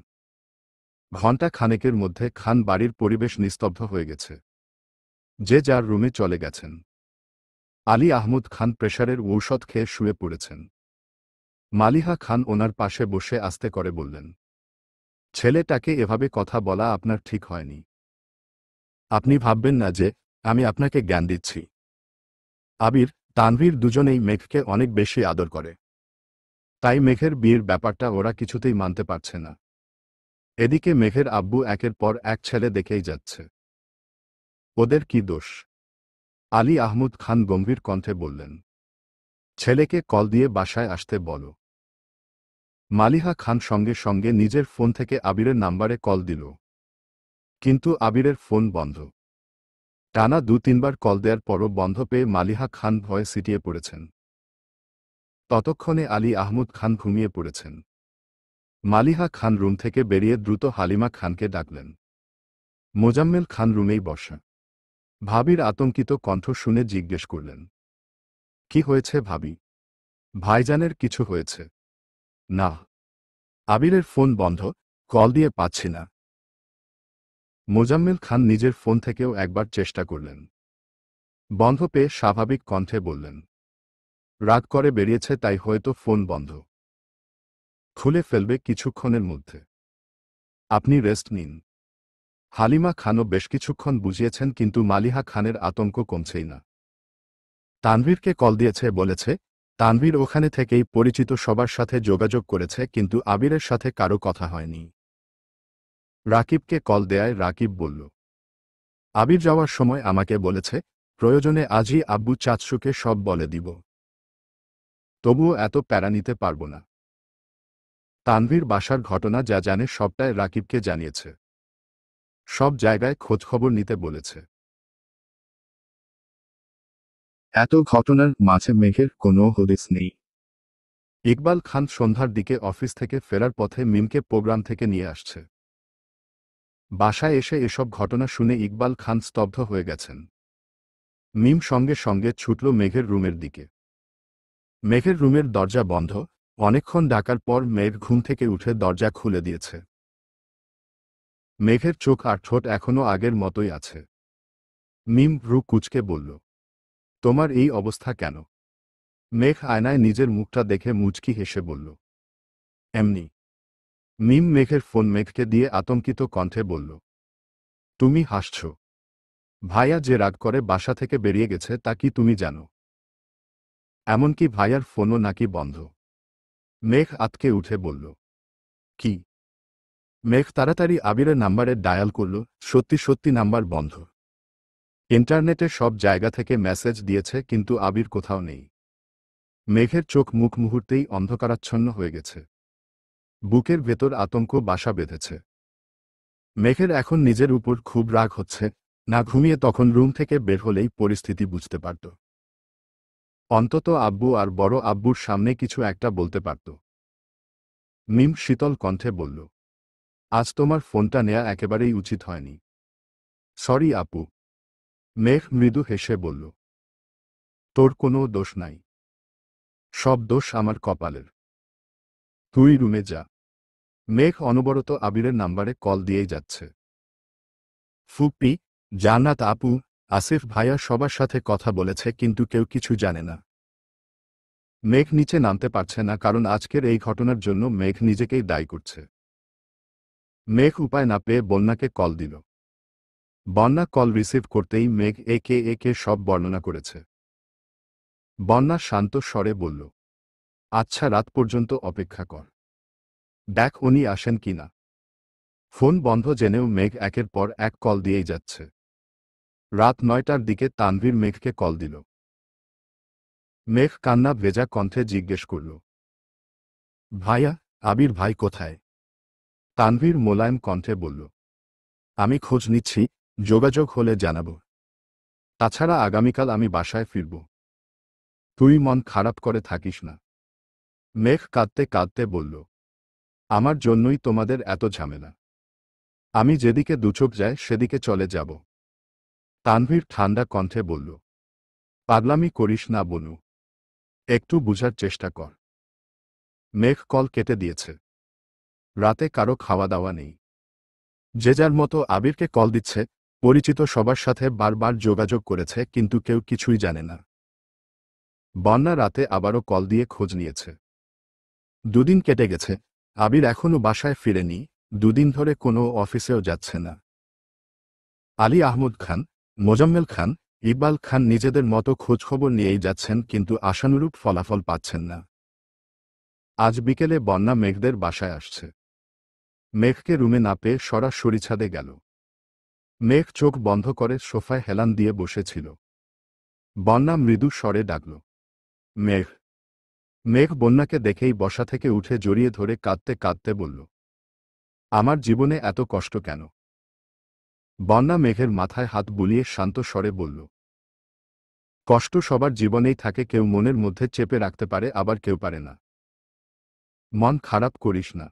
ঘণ্টা খানেকের মধ্যে খান বাড়ির পরিবেশ নিস্তব্ধ হয়ে গেছে। যে যার রুমে চলে গেছেন। আলী আহমদ খান প্রেসারের ঔষধ খেয়ে শুয়ে পড়েছেন। মালিহা খান ওনার পাশে বসে আস্তে করে বললেন, ছেলেটাকে এভাবে কথা বলা আপনার ঠিক হয়নি। আপনি ভাববেন না যে আমি আপনাকে জ্ঞান দিচ্ছি। আবির, তানভীর দুজনেই মেঘকে অনেক বেশি আদর করে। তাই মেঘের বিয়ের ব্যাপারটা ওরা কিছুতেই মানতে পারছে না। এদিকে মেঘের আব্বু একের পর এক ছেলে দেখেই যাচ্ছে। ওদের কি দোষ? আলী আহমদ খান গম্ভীর কণ্ঠে বললেন, ছেলেকে কল দিয়ে বাসায় আসতে বলো। মালিহা খান সঙ্গে সঙ্গে নিজের ফোন থেকে আবিরের নাম্বারে কল দিল। কিন্তু আবিরের ফোন বন্ধ। টানা ২-৩ বার কল দেওয়ার পরও বন্ধ পেয়ে মালিহা খান ভয়ে সিটিয়ে পড়েছেন। ততক্ষণে আলী আহমদ খান ঘুমিয়ে পড়েছেন। মালিহা খান রুম থেকে বেরিয়ে দ্রুত হালিমা খানকে ডাকলেন। মোজাম্মেল খান রুমেই বসা। ভাবির আতঙ্কিত কণ্ঠ শুনে জিজ্ঞেস করলেন, কি হয়েছে ভাবি? ভাইজানের কিছু হয়েছে? না। আবিরের ফোন বন্ধ, কল দিয়ে পাচ্ছি না। মোজাম্মেল খান নিজের ফোন থেকেও একবার চেষ্টা করলেন। বন্ধ পেয়ে স্বাভাবিক কণ্ঠে বললেন, রাগ করে বেরিয়েছে তাই হয়তো ফোন বন্ধ। খুলে ফেলবে কিছুক্ষণের মধ্যে। আপনি রেস্ট নিন। হালিমা খানও বেশ কিছুক্ষণ বুঝিয়েছেন কিন্তু মালিহা খানের আতঙ্ক কমছেই না। তানভীরকে কল দিয়েছে বলেছে, তানভীর ওখানে থেকেই পরিচিত সবার সাথে যোগাযোগ করেছে কিন্তু আবিরের সাথে কারো কথা হয়নি। রাকিবকে কল দেয়ায় রাকিব বলল, আবির যাওয়ার সময় আমাকে বলেছে প্রয়োজনে আজই আব্বু চাচুকে সব বলে দিব। তবুও এত প্যারা নিতে পারব না। তানভীর বাসার ঘটনা যা জানে সবটাই রাকিবকে জানিয়েছে। সব জায়গায় খোঁজখবর নিতে বলেছে। এত ঘটনার মাঝে মেঘের কোনো হদিস নেই। ইকবাল খান সন্ধ্যার দিকে অফিস থেকে ফেরার পথে মিমকে প্রোগ্রাম থেকে নিয়ে আসছে। বাসায় এসে এসব ঘটনা শুনে ইকবাল খান স্তব্ধ হয়ে গেছেন। মিম সঙ্গে সঙ্গে ছুটল মেঘের রুমের দিকে। মেঘের রুমের দরজা বন্ধ। অনেকক্ষণ ডাকার পর মেঘ ঘুম থেকে উঠে দরজা খুলে দিয়েছে। মেঘের চোখ আর ঠোঁট এখনো আগের মতোই আছে। মিম ভ্রু কুঁচকে বলল, তোমার এই অবস্থা কেন? মেঘ আয়নায় নিজের মুখটা দেখে মুচকি হেসে বলল, এমনি। মিম মেঘের ফোন মেঘকে দিয়ে আতঙ্কিত কণ্ঠে বলল, তুমি হাসছ? ভাইয়া যে রাগ করে বাসা থেকে বেরিয়ে গেছে তা কি তুমি জানো? এমনকি ভাইয়ার ফোনও নাকি বন্ধ। মেঘ আঁতকে উঠে বলল, কি? মেঘ তাড়াতাড়ি আবিরের নাম্বারে ডায়াল করল। সত্যি সত্যি নাম্বার বন্ধ। ইন্টারনেটে সব জায়গা থেকে মেসেজ দিয়েছে কিন্তু আবির কোথাও নেই। মেঘের চোখ মুখ মুহূর্তেই অন্ধকারাচ্ছন্ন হয়ে গেছে। বুকের ভেতর আতঙ্ক বাসা বেঁধেছে। মেঘের এখন নিজের উপর খুব রাগ হচ্ছে। না ঘুমিয়ে তখন রুম থেকে বের হলেই পরিস্থিতি বুঝতে পারত। অন্তত আব্বু আর বড় আব্বুর সামনে কিছু একটা বলতে পারত। মিম শীতল কণ্ঠে বলল, আজ তোমার ফোনটা নেয়া একেবারেই উচিত হয়নি। সরি আপু। মেঘ মৃদু হেসে বলল, তোর কোনো দোষ নাই। সব দোষ আমার কপালের। তুই রুমে যা। মেঘ অনবরত আবিরের নাম্বারে কল দিয়েই যাচ্ছে। ফুপি, জান্নাত আপু, আসিফ ভাইয়া সবার সাথে কথা বলেছে কিন্তু কেউ কিছু জানে না। মেঘ নিচে নামতে পারছে না কারণ আজকের এই ঘটনার জন্য মেঘ নিজেকেই দায়ী করছে। মেঘ উপায় না পেয়ে বন্যাকে কল দিল। বন্যা কল রিসিভ করতেই মেঘ একে একে সব বর্ণনা করেছে। বন্যা শান্ত স্বরে বলল, আচ্ছা রাত পর্যন্ত অপেক্ষা কর, দেখ উনি আসেন কিনা। ফোন বন্ধ জেনেও মেঘ একের পর এক কল দিয়েই যাচ্ছে। রাত ৯টার দিকে তানভীর মেঘকে কল দিল। মেঘ কান্না ভেজা কণ্ঠে জিজ্ঞেস করল, ভাইয়া, আবির ভাই কোথায়? তানভীর মোলায়েম কণ্ঠে বলল, আমি খোঁজ নিচ্ছি, যোগাযোগ হলে জানাব। তাছাড়া আগামীকাল আমি বাসায় ফিরব। তুই মন খারাপ করে থাকিস না। মেঘ কাঁদতে কাঁদতে বলল, আমার জন্যই তোমাদের এত ঝামেলা। আমি যেদিকে দুচোখ যায় সেদিকে চলে যাব। তানভীর ঠান্ডা কণ্ঠে বলল, পাগলামি করিস না বনু, একটু বুঝার চেষ্টা কর। মেঘ কল কেটে দিয়েছে। রাতে কারো খাওয়া দাওয়া নেই। যে যার মতো আবিরকে কল দিচ্ছে। পরিচিত সবার সাথে বারবার যোগাযোগ করেছে কিন্তু কেউ কিছুই জানে না। বন্যা রাতে আবারও কল দিয়ে খোঁজ নিয়েছে। দুদিন কেটে গেছে, আবির এখনও বাসায় ফিরেনি। দুদিন ধরে কোনো অফিসেও যাচ্ছে না। আলী আহমদ খান, মোজাম্মেল খান, ইকবাল খান নিজেদের মতো খোঁজখবর নিয়েই যাচ্ছেন কিন্তু আশানুরূপ ফলাফল পাচ্ছেন না। আজ বিকেলে বন্যা মেঘদের বাসায় আসছে। মেঘকে রুমে না পেয়ে সরাসরি ছাদে গেল। মেঘ চোখ বন্ধ করে সোফায় হেলান দিয়ে বসেছিল। বন্যা মৃদু স্বরে ডাকল, মেঘ। মেঘ বন্যাকে দেখেই বসা থেকে উঠে জড়িয়ে ধরে কাঁদতে কাঁদতে বলল, আমার জীবনে এত কষ্ট কেন? বন্যা মেঘের মাথায় হাত বুলিয়ে শান্ত স্বরে বলল, কষ্ট সবার জীবনেই থাকে, কেউ মনের মধ্যে চেপে রাখতে পারে আবার কেউ পারে না। মন খারাপ করিস না।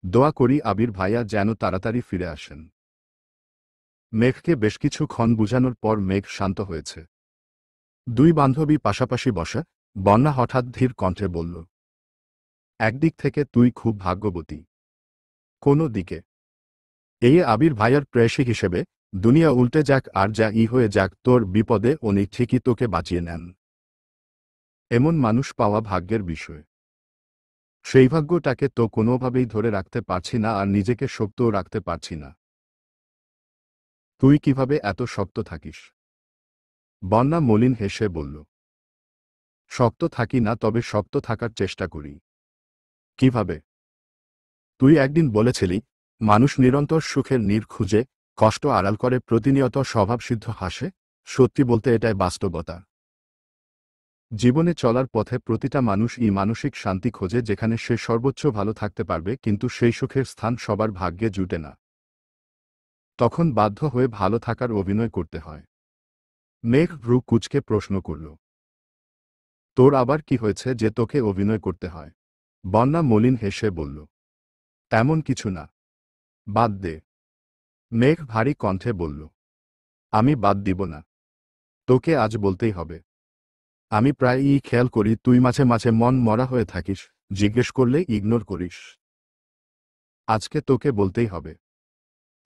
দোয়া করি আবির ভাইয়া যেন তাড়াতাড়ি ফিরে আসেন। মেঘকে বেশ কিছুক্ষণ বুঝানোর পর মেঘ শান্ত হয়েছে। দুই বান্ধবী পাশাপাশি বসা। বন্যা হঠাৎ ধীর কণ্ঠে বলল, একদিক থেকে তুই খুব ভাগ্যবতী। কোনো দিকে? এই আবির ভাইয়ার প্রেয়সী হিসেবে দুনিয়া উল্টে যাক আর যা হয়ে যাক, তোর বিপদে উনি ঠিকই তোকে বাঁচিয়ে নেন। এমন মানুষ পাওয়া ভাগ্যের বিষয়। সেই ভাগ্যটাকে তো কোনোভাবেই ধরে রাখতে পারছি না আর নিজেকে শক্তও রাখতে পারছি না। তুই কিভাবে এত শক্ত থাকিস? বন্যা মলিন হেসে বলল, শক্ত থাকি না, তবে শক্ত থাকার চেষ্টা করি। কিভাবে? তুই একদিন বলেছিলি, মানুষ নিরন্তর সুখের নীড় খুঁজে, কষ্ট আড়াল করে, প্রতিনিয়ত স্বভাবসিদ্ধ হাসে। সত্যি বলতে এটাই বাস্তবতা। জীবনে চলার পথে প্রতিটা মানুষই মানসিক শান্তি খোঁজে, যেখানে সে সর্বোচ্চ ভালো থাকতে পারবে, কিন্তু সেই সুখের স্থান সবার ভাগ্যে জুটে না। তখন বাধ্য হয়ে ভালো থাকার অভিনয় করতে হয়। মেঘ ভ্রু কুঁচকে প্রশ্ন করল, তোর আবার কি হয়েছে যে তোকে অভিনয় করতে হয়? বন্যা মলিন হেসে বলল, তেমন কিছু না। বাদ দে। মেঘ ভারী কণ্ঠে বলল, আমি বাদ দিব না। তোকে আজ বলতেই হবে। আমি প্রায়ই খেয়াল করি তুই মাঝে মাঝে মন মরা হয়ে থাকিস, জিজ্ঞেস করলে ইগনোর করিস। আজকে তোকে বলতেই হবে।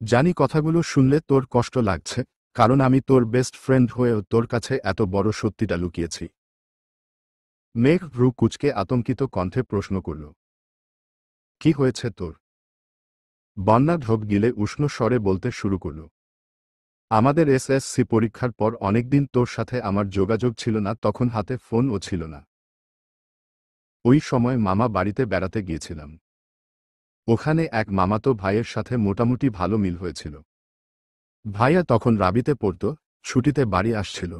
জানি কথাগুলো শুনলে তোর কষ্ট লাগছে, কারণ আমি তোর বেস্ট ফ্রেন্ড হয়েও তোর কাছে এত বড় সত্যিটা লুকিয়েছি। মেঘ ভ্রু কুঁচকে আতঙ্কিত কণ্ঠে প্রশ্ন করল, কি হয়েছে তোর? বন্যা ঢোক গিলে উষ্ণ স্বরে বলতে শুরু করল, আমাদের এসএসসি পরীক্ষার পর অনেকদিন তোর সাথে আমার যোগাযোগ ছিল না, তখন হাতে ফোনও ছিল না। ওই সময় মামা বাড়িতে বেড়াতে গিয়েছিলাম। ওখানে এক মামাতো ভাইয়ের সাথে মোটামুটি ভালো মিল হয়েছিল। ভাইয়া তখন রাবিতে পড়ত, ছুটিতে বাড়ি আসছিল।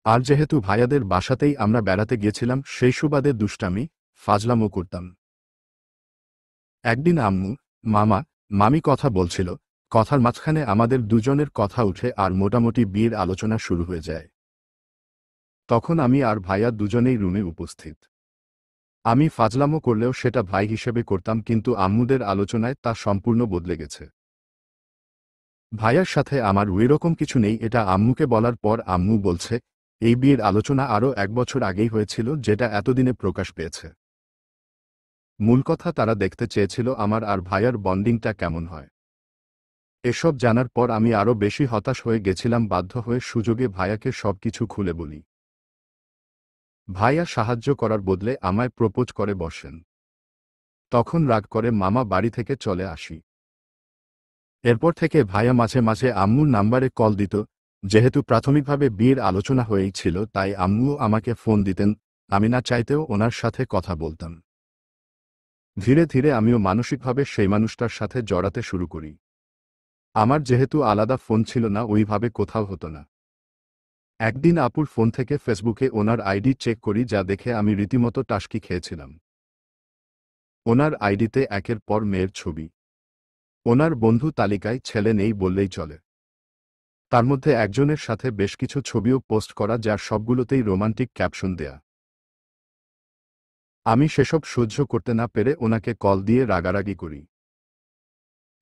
আর যেহেতু ভাইয়াদের বাসাতেই আমরা বেড়াতে গিয়েছিলাম, সেই সুবাদে দুষ্টামি, ফাজলামো করতাম। একদিন আম্মু, মামা, মামি কথা বলছিল, কথার মাঝখানে আমাদের দুজনের কথা উঠে আর মোটামুটি বিয়ের আলোচনা শুরু হয়ে যায়। তখন আমি আর ভাইয়া দুজনেই রুমে উপস্থিত। আমি ফাজলামো করলেও সেটা ভাই হিসেবে করতাম, কিন্তু আম্মুদের আলোচনায় তা সম্পূর্ণ বদলে গেছে। ভাইয়ার সাথে আমার ওইরকম কিছু নেই, এটা আম্মুকে বলার পর আম্মু বলছে এই বিয়ের আলোচনা আরও 1 বছর আগেই হয়েছিল, যেটা এতদিনে প্রকাশ পেয়েছে। মূল কথা, তারা দেখতে চেয়েছিল আমার আর ভাইয়ার বন্ডিংটা কেমন হয়। এসব জানার পর আমি আরও বেশি হতাশ হয়ে গেছিলাম, বাধ্য হয়ে সুযোগে ভাইয়াকে সবকিছু খুলে বলি। ভাইয়া সাহায্য করার বদলে আমায় প্রপোজ করে বসেন। তখন রাগ করে মামা বাড়ি থেকে চলে আসি। এরপর থেকে ভাইয়া মাঝে মাঝে আম্মুর নাম্বারে কল দিত। যেহেতু প্রাথমিকভাবে বিয়ের আলোচনা হয়েই ছিল, তাই আম্মুও আমাকে ফোন দিতেন, আমি না চাইতেও ওনার সাথে কথা বলতাম। ধীরে ধীরে আমিও মানসিকভাবে সেই মানুষটার সাথে জড়াতে শুরু করি। আমার যেহেতু আলাদা ফোন ছিল না, ওইভাবে কোথাও হতো না। একদিন আপুর ফোন থেকে ফেসবুকে ওনার আইডি চেক করি, যা দেখে আমি রীতিমতো টাসকি খেয়েছিলাম। ওনার আইডিতে একের পর মেয়ের ছবি। ওনার বন্ধু তালিকায় ছেলে নেই বললেই চলে। তার মধ্যে একজনের সাথে বেশ কিছু ছবিও পোস্ট করা, যার সবগুলোতেই রোমান্টিক ক্যাপশন দেয়া। আমি সেসব সহ্য করতে না পেরে ওনাকে কল দিয়ে রাগারাগি করি।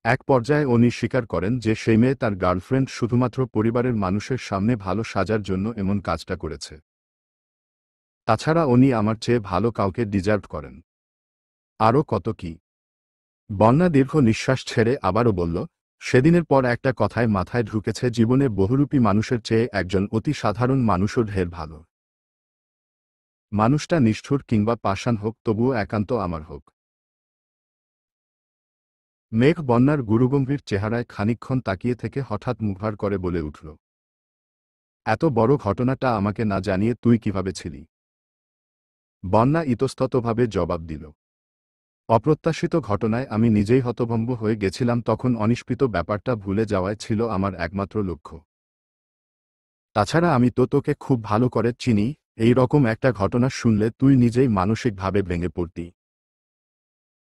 এক পর্যায়ে উনি স্বীকার করেন যে সেই মেয়ে তার গার্লফ্রেন্ড শুধুমাত্র পরিবারের মানুষের সামনে ভালো সাজার জন্য এমন কাজটা করেছে। তাছাড়া উনি আমার চেয়ে ভালো কাউকে ডিজার্ভ করেন। আরও কত কি। বন্যা দীর্ঘ নিঃশ্বাস ছেড়ে আবারও বলল, সেদিনের পর একটা কথায় মাথায় ঢুকেছে, জীবনে বহুরূপী মানুষের চেয়ে একজন অতি সাধারণ মানুষও ঢের ভালো। মানুষটা নিষ্ঠুর কিংবা পাষাণ হোক, তবুও একান্ত আমার হোক। মেঘ বন্যার গুরুগম্ভীর চেহারায় খানিকক্ষণ তাকিয়ে থেকে হঠাৎ মুখভার করে বলে উঠল, এত বড় ঘটনাটা আমাকে না জানিয়ে তুই কিভাবে ছিলি? বন্যা ইতস্ততভাবে জবাব দিল, অপ্রত্যাশিত ঘটনায় আমি নিজেই হতভম্ব হয়ে গেছিলাম, তখন অনিষ্পিত ব্যাপারটা ভুলে যাওয়াই ছিল আমার একমাত্র লক্ষ্য। তাছাড়া আমি তো তোকে খুব ভালো করে চিনি, এই রকম একটা ঘটনা শুনলে তুই নিজেই মানসিকভাবে ভেঙে পড়তি।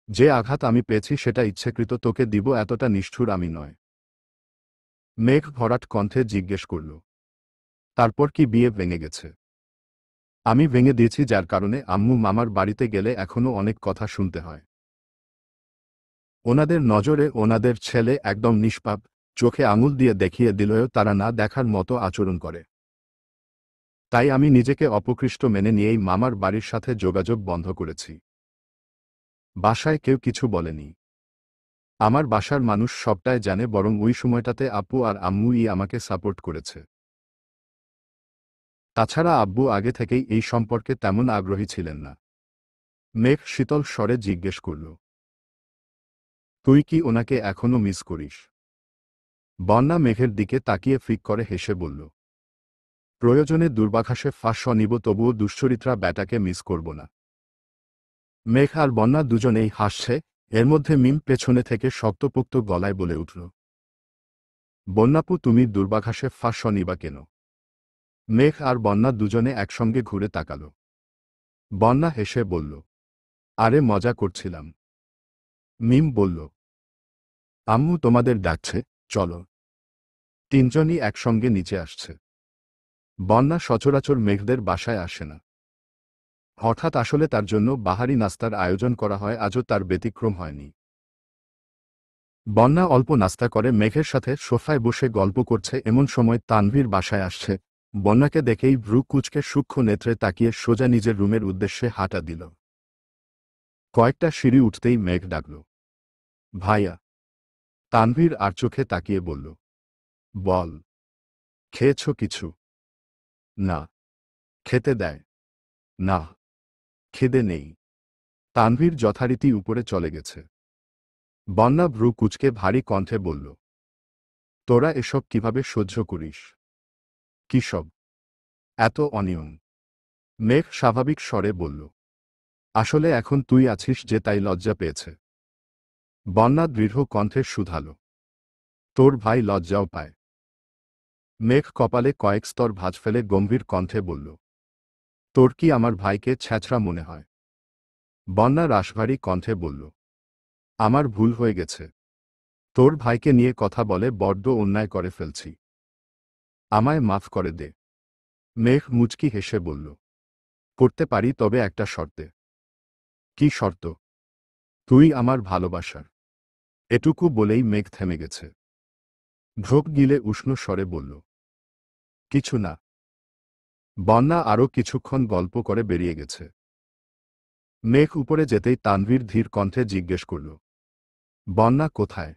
যে আঘাত আমি পেয়েছি সেটা ইচ্ছাকৃত তোকে দিব, এতটা নিষ্ঠুর আমি নয়। মেঘ ভরাট কণ্ঠে জিজ্ঞেস করল, তারপর কি বিয়ে ভেঙে গেছে? আমি ভেঙে দিয়েছি, যার কারণে আম্মু মামার বাড়িতে গেলে এখনো অনেক কথা শুনতে হয়। ওনাদের নজরে ওনাদের ছেলে একদম নিষ্পাপ, চোখে আঙুল দিয়ে দেখিয়ে দিলেও তারা না দেখার মতো আচরণ করে। তাই আমি নিজেকে অপকৃষ্ট মেনে নিয়েই মামার বাড়ির সাথে যোগাযোগ বন্ধ করেছি। বাসায় কেউ কিছু বলেনি। আমার বাসার মানুষ সবটাই জানে, বরং ওই সময়টাতে আপু আর আম্মুই আমাকে সাপোর্ট করেছে। তাছাড়া আব্বু আগে থেকেই এই সম্পর্কে তেমন আগ্রহী ছিলেন না। মেঘ শীতল স্বরে জিজ্ঞেস করল, তুই কি ওনাকে এখনো মিস করিস? বন্যা মেঘের দিকে তাকিয়ে ফিক করে হেসে বলল, প্রয়োজনে দুর্বাঘাসে ফাঁস নিব, তবুও দুশ্চরিত্রা ব্যাটাকে মিস করব না। মেঘ আর বন্যা দুজনেই হাসছে। এর মধ্যে মিম পেছনে থেকে শক্তপোক্ত গলায় বলে উঠল, বন্যাপু, তুমি দুর্বাঘাসে ফাঁস নিবা কেন? মেঘ আর বন্যা দুজনে একসঙ্গে ঘুরে তাকাল। বন্যা হেসে বলল, আরে মজা করছিলাম। মিম বলল, আম্মু তোমাদের ডাকছে, চলো। তিনজনই একসঙ্গে নিচে আসছে। বন্যা সচরাচর মেঘদের বাসায় আসে না। হঠাৎ আসলে তার জন্য বাহারি নাস্তার আয়োজন করা হয়, আজও তার ব্যতিক্রম হয়নি। বন্যা অল্প নাস্তা করে মেঘের সাথে সোফায় বসে গল্প করছে, এমন সময় তানভীর বাসায় আসছে। বন্যাকে দেখেই ভ্রু কুঁচকে সূক্ষ্ম নেত্রে তাকিয়ে সোজা নিজের রুমের উদ্দেশ্যে হাঁটা দিল। কয়েকটা সিঁড়ি উঠতেই মেঘ ডাকল, ভাইয়া। তানভীর আর চোখে তাকিয়ে বলল, বল। খেয়েছ কিছু? না। খেতে দেয়? না, খিদে নেই। তানভীর যথারীতি উপরে চলে গেছে। বন্যা ভ্রু কুঁচকে ভারী কণ্ঠে বলল, তোরা এসব কিভাবে সহ্য করিস? কি সব এত অনিয়ম? মেঘ স্বাভাবিক স্বরে বলল, আসলে এখন তুই আছিস যে তাই লজ্জা পেয়েছে। বন্যা দৃঢ় কণ্ঠে শুধালো, তোর ভাই লজ্জাও পায়? মেঘ কপালে কয়েক স্তর ভাঁজ ফেলে গম্ভীর কণ্ঠে বলল, তোর কি আমার ভাইকে ছ্যাঁচড়া মনে হয়? বন্যা রাশভারী কণ্ঠে বলল, আমার ভুল হয়ে গেছে। তোর ভাইকে নিয়ে কথা বলে বড্ড অন্যায় করে ফেলছি। আমায় মাফ করে দে। মেঘ মুচকি হেসে বলল, করতে পারি, তবে একটা শর্তে। কি শর্ত? তুই আমার ভালোবাসার। এটুকু বলেই মেঘ থেমে গেছে। ঢোক গিলে উষ্ণ স্বরে বলল, কিছু না। বন্যা আরও কিছুক্ষণ গল্প করে বেরিয়ে গেছে। মেঘ উপরে যেতেই তানভীর ধীর কণ্ঠে জিজ্ঞেস করল, বন্যা কোথায়?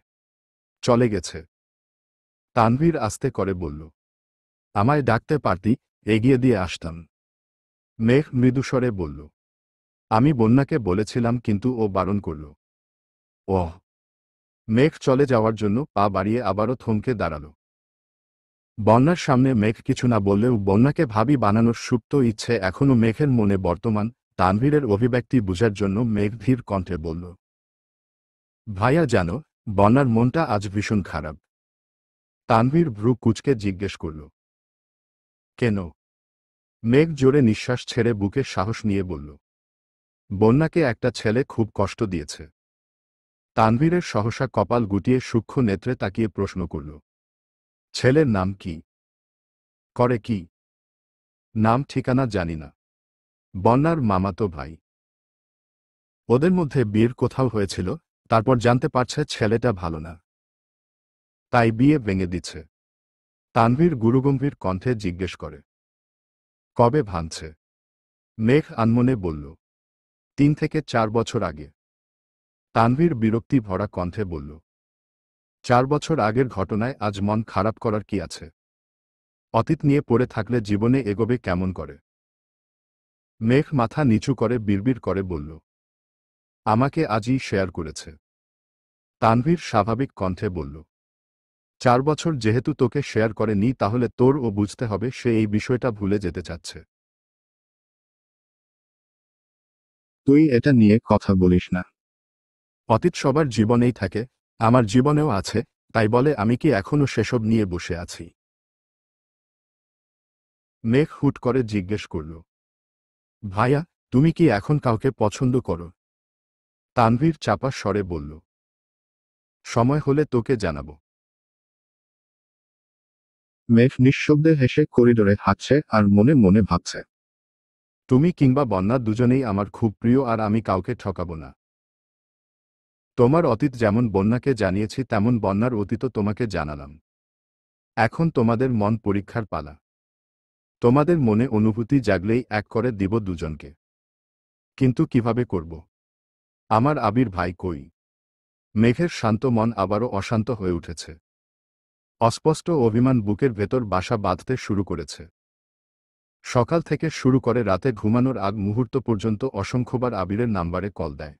চলে গেছে। তানভীর আস্তে করে বলল, আমায় ডাকতে পারতি, এগিয়ে দিয়ে আসতাম। মেঘ মৃদুস্বরে বলল, আমি বন্যাকে বলেছিলাম, কিন্তু ও বারণ করল। ওহ। মেঘ চলে যাওয়ার জন্য পা বাড়িয়ে আবারও থমকে দাঁড়াল। বন্যার সামনে মেঘ কিছু না বললেও বন্যাকে ভাবি বানানোর সুপ্ত ইচ্ছে এখনও মেঘের মনে বর্তমান। তানভীরের অভিব্যক্তি বুঝার জন্য মেঘ ধীর কণ্ঠে বলল, ভাইয়া জানো, বন্যার মনটা আজ ভীষণ খারাপ। তানভীর ভ্রু কুঁচকে জিজ্ঞেস করল, কেন? মেঘ জোরে নিঃশ্বাস ছেড়ে বুকে সাহস নিয়ে বলল, বন্যাকে একটা ছেলে খুব কষ্ট দিয়েছে। তানভীরের সহসা কপাল গুটিয়ে সূক্ষ্ম নেত্রে তাকিয়ে প্রশ্ন করল, ছেলের নাম কি? করে কি? নাম ঠিকানা জানি না। বন্যার মামাতো ভাই। ওদের মধ্যে বিয়ের কোথাও হয়েছিল, তারপর জানতে পারছে ছেলেটা ভালো না, তাই বিয়ে ভেঙে দিচ্ছে। তানভীর গুরুগম্ভীর কণ্ঠে জিজ্ঞেস করে, কবে ভাঙছে? মেঘ আনমনে বলল, 3 থেকে 4 বছর আগে। তানভীর বিরক্তি ভরা কণ্ঠে বলল, 4 বছর আগের ঘটনায় আজ মন খারাপ করার কি আছে? অতীত নিয়ে পড়ে থাকলে জীবনে এগোবে কেমন করে? মেঘ মাথা নিচু করে বিড়বিড় করে বলল, আমাকে আজই শেয়ার করেছে। তানভীর স্বাভাবিক কণ্ঠে বলল, 4 বছর যেহেতু তোকে শেয়ার করেনি, তাহলে তোর ও বুঝতে হবে সে এই বিষয়টা ভুলে যেতে চাচ্ছে। তুই এটা নিয়ে কথা বলিস না। অতীত সবার জীবনেই থাকে, আমার জীবনেও আছে, তাই বলে আমি কি এখনো সেসব নিয়ে বসে আছি? মেঘ হুট করে জিজ্ঞেস করল, ভাইয়া, তুমি কি এখন কাউকে পছন্দ করো? তানভীর চাপা স্বরে বলল, সময় হলে তোকে জানাবো। মেঘ নিঃশব্দে হেসে করিডোরে হাঁটছে আর মনে মনে ভাবছে, তুমি কিংবা বন্যা দুজনেই আমার খুব প্রিয়, আর আমি কাউকে ঠকাবো না। তোমার অতীত যেমন বন্যাকে জানিয়েছি, তেমন বন্যার অতীতও তোমাকে জানালাম। এখন তোমাদের মন পরীক্ষার পালা। তোমাদের মনে অনুভূতি জাগলেই এক করে দিব দুজনকে। কিন্তু কিভাবে করব? আমার আবির ভাই কই? মেঘের শান্ত মন আবারও অশান্ত হয়ে উঠেছে। অস্পষ্ট অভিমান বুকের ভেতর বাসা বাঁধতে শুরু করেছে। সকাল থেকে শুরু করে রাতে ঘুমানোর আগ মুহূর্ত পর্যন্ত অসংখ্যবার আবিরের নাম্বারে কল দেয়।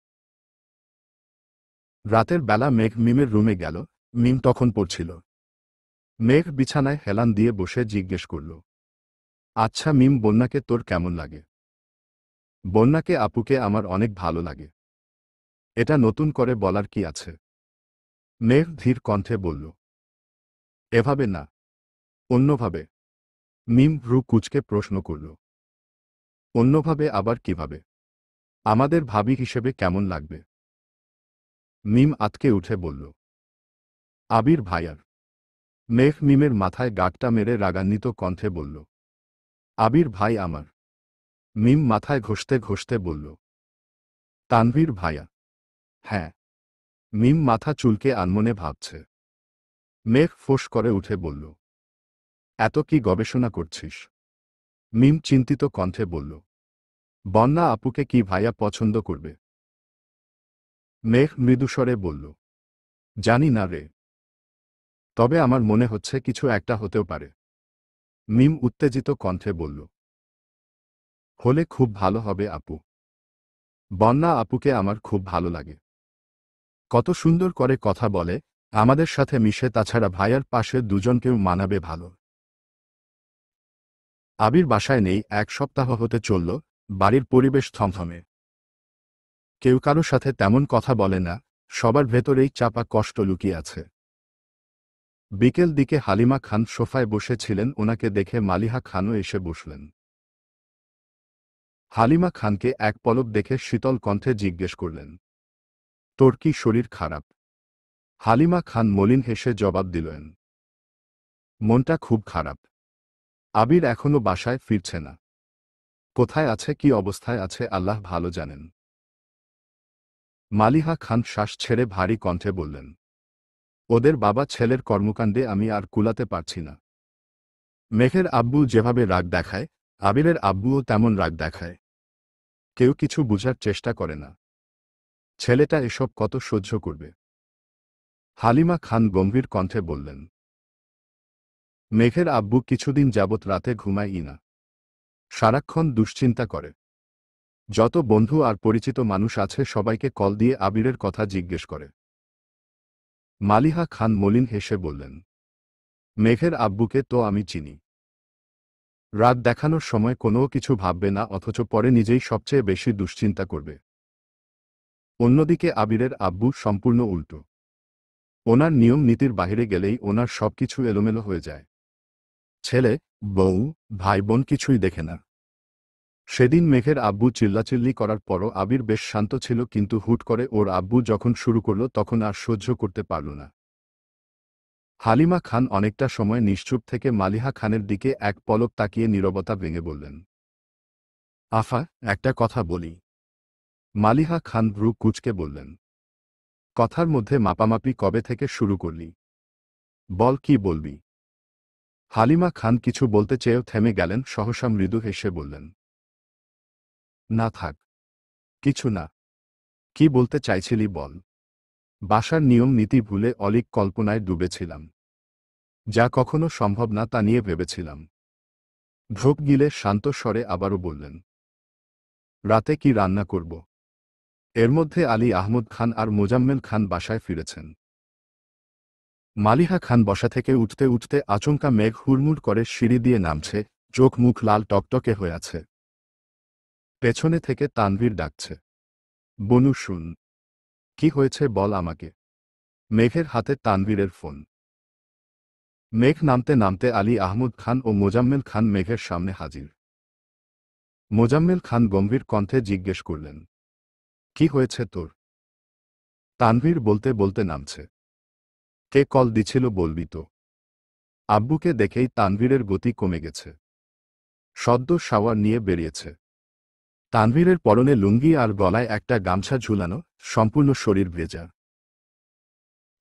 রাতের বেলা মেঘ মিমের রুমে গেল, মিম তখন পড়ছিল। মেঘ বিছানায় হেলান দিয়ে বসে জিজ্ঞেস করল, আচ্ছা মিম, বন্যাকে তোর কেমন লাগে? বন্যাকে আপুকে আমার অনেক ভালো লাগে। এটা নতুন করে বলার কি আছে? মেঘ ধীর কণ্ঠে বলল, এভাবে না, অন্যভাবে। মিম ভ্রু কুঁচকে প্রশ্ন করল, অন্যভাবে আবার কিভাবে? আমাদের ভাবি হিসেবে কেমন লাগবে? মিম আতকে উঠে বলল, আবির ভাইয়ার। মেঘ মিমের মাথায় গাঁটটা মেরে রাগান্বিত কণ্ঠে বলল, আবির ভাই আমার। মিম মাথায় ঘষতে ঘষতে বলল, তানভীর ভাইয়া। হ্যাঁ। মিম মাথা চুলকে আনমনে ভাবছে। মেঘ ফোঁস করে উঠে বলল, এত কি গবেষণা করছিস? মিম চিন্তিত কণ্ঠে বলল, বন্যা আপুকে কি ভাইয়া পছন্দ করবে? মেঘ মৃদুস্বরে বলল, জানি না রে, তবে আমার মনে হচ্ছে কিছু একটা হতেও পারে। মিম উত্তেজিত কণ্ঠে বলল, হলে খুব ভালো হবে আপু। বন্যা আপুকে আমার খুব ভালো লাগে। কত সুন্দর করে কথা বলে, আমাদের সাথে মিশে, তাছাড়া ভাইয়ার পাশে দুজনকেও মানাবে ভালো। আবির বাসায় নেই, 1 সপ্তাহ হতে চলল। বাড়ির পরিবেশ থমথমে। কেউ কারো সাথে তেমন কথা বলে না, সবার ভেতরেই চাপা কষ্ট লুকিয়ে আছে। বিকেল দিকে হালিমা খান সোফায় বসেছিলেন, ওনাকে দেখে মালিহা খানও এসে বসলেন। হালিমা খানকে এক পলক দেখে শীতল কণ্ঠে জিজ্ঞেস করলেন, তোর কি শরীর খারাপ? হালিমা খান মলিন হেসে জবাব দিলেন, মনটা খুব খারাপ। আবির এখনো বাসায় ফিরছে না। কোথায় আছে, কি অবস্থায় আছে, আল্লাহ ভালো জানেন। মালিহা খান শ্বাস ছেড়ে ভারী কণ্ঠে বললেন, ওদের বাবা ছেলের কর্মকাণ্ডে আমি আর কুলাতে পারছি না। মেঘের আব্বু যেভাবে রাগ দেখায়, আবিরের আব্বুও তেমন রাগ দেখায়। কেউ কিছু বুঝার চেষ্টা করে না। ছেলেটা এসব কত সহ্য করবে? হালিমা খান গম্ভীর কণ্ঠে বললেন। মেঘের আব্বু কিছুদিন যাবৎ রাতে ঘুমায়ই না। সারাক্ষণ দুশ্চিন্তা করে। যত বন্ধু আর পরিচিত মানুষ আছে সবাইকে কল দিয়ে আবিরের কথা জিজ্ঞেস করে। মালিহা খান মলিন হেসে বললেন, মেঘের আব্বুকে তো আমি চিনি। রাত দেখানোর সময় কোনো কিছু ভাববে না, অথচ পরে নিজেই সবচেয়ে বেশি দুশ্চিন্তা করবে। অন্যদিকে আবিরের আব্বু সম্পূর্ণ উল্টো। ওনার নিয়ম নীতির বাহিরে গেলেই ওনার সবকিছু এলোমেলো হয়ে যায়। ছেলে, বউ, ভাই বোন কিছুই দেখে না। সেদিন মেঘের আব্বু চিল্লাচিল্লি করার পরও আবির বেশ শান্ত ছিল, কিন্তু হুট করে ওর আব্বু যখন শুরু করল তখন আর সহ্য করতে পারল না। হালিমা খান অনেকটা সময় নিশ্চুপ থেকে মালিহা খানের দিকে এক পলক তাকিয়ে নীরবতা ভেঙে বললেন, আফা, একটা কথা বলি। মালিহা খান ভ্রু কুঁচকে বললেন, কথার মধ্যে মাপামাপি কবে থেকে শুরু করলি? বল, কি বলবি? হালিমা খান কিছু বলতে চেয়েও থেমে গেলেন, সহসা মৃদু হেসে বললেন, না থাক, কিছু না। কি বলতে চাইছিলি বল। বাসার নিয়ম নীতি ভুলে অলীক কল্পনায় ডুবেছিলাম। যা কখনো সম্ভব না তা নিয়ে ভেবেছিলাম। ঢোক গিলে শান্ত স্বরে আবারও বললেন, রাতে কি রান্না করব? এর মধ্যে আলী আহমদ খান আর মোজাম্মেল খান বাসায় ফিরেছেন। মালিহা খান বসা থেকে উঠতে উঠতে আচমকা মেঘ হুড়মুড় করে সিঁড়ি দিয়ে নামছে, চোখ মুখ লাল টকটকে হয়ে আছে। পেছনে থেকে তানভীর ডাকছে, বনু শুন। কি হয়েছে বল আমাকে। মেঘের হাতে তানভীরের ফোন। মেঘ নামতে নামতে আলী আহমদ খান ও মোজাম্মেল খান মেঘের সামনে হাজির। মোজাম্মেল খান গম্ভীর কণ্ঠে জিজ্ঞেস করলেন, কি হয়েছে তোর? তানভীর বলতে বলতে নামছে, কে কল দিছিল বলবি তো? আব্বুকে দেখেই তানভীরের গতি কমে গেছে। সদ্য শাওয়ার নিয়ে বেরিয়েছে। তানভীরের পরনে লুঙ্গি আর গলায় একটা গামছা ঝুলানো, সম্পূর্ণ শরীর ভেজা।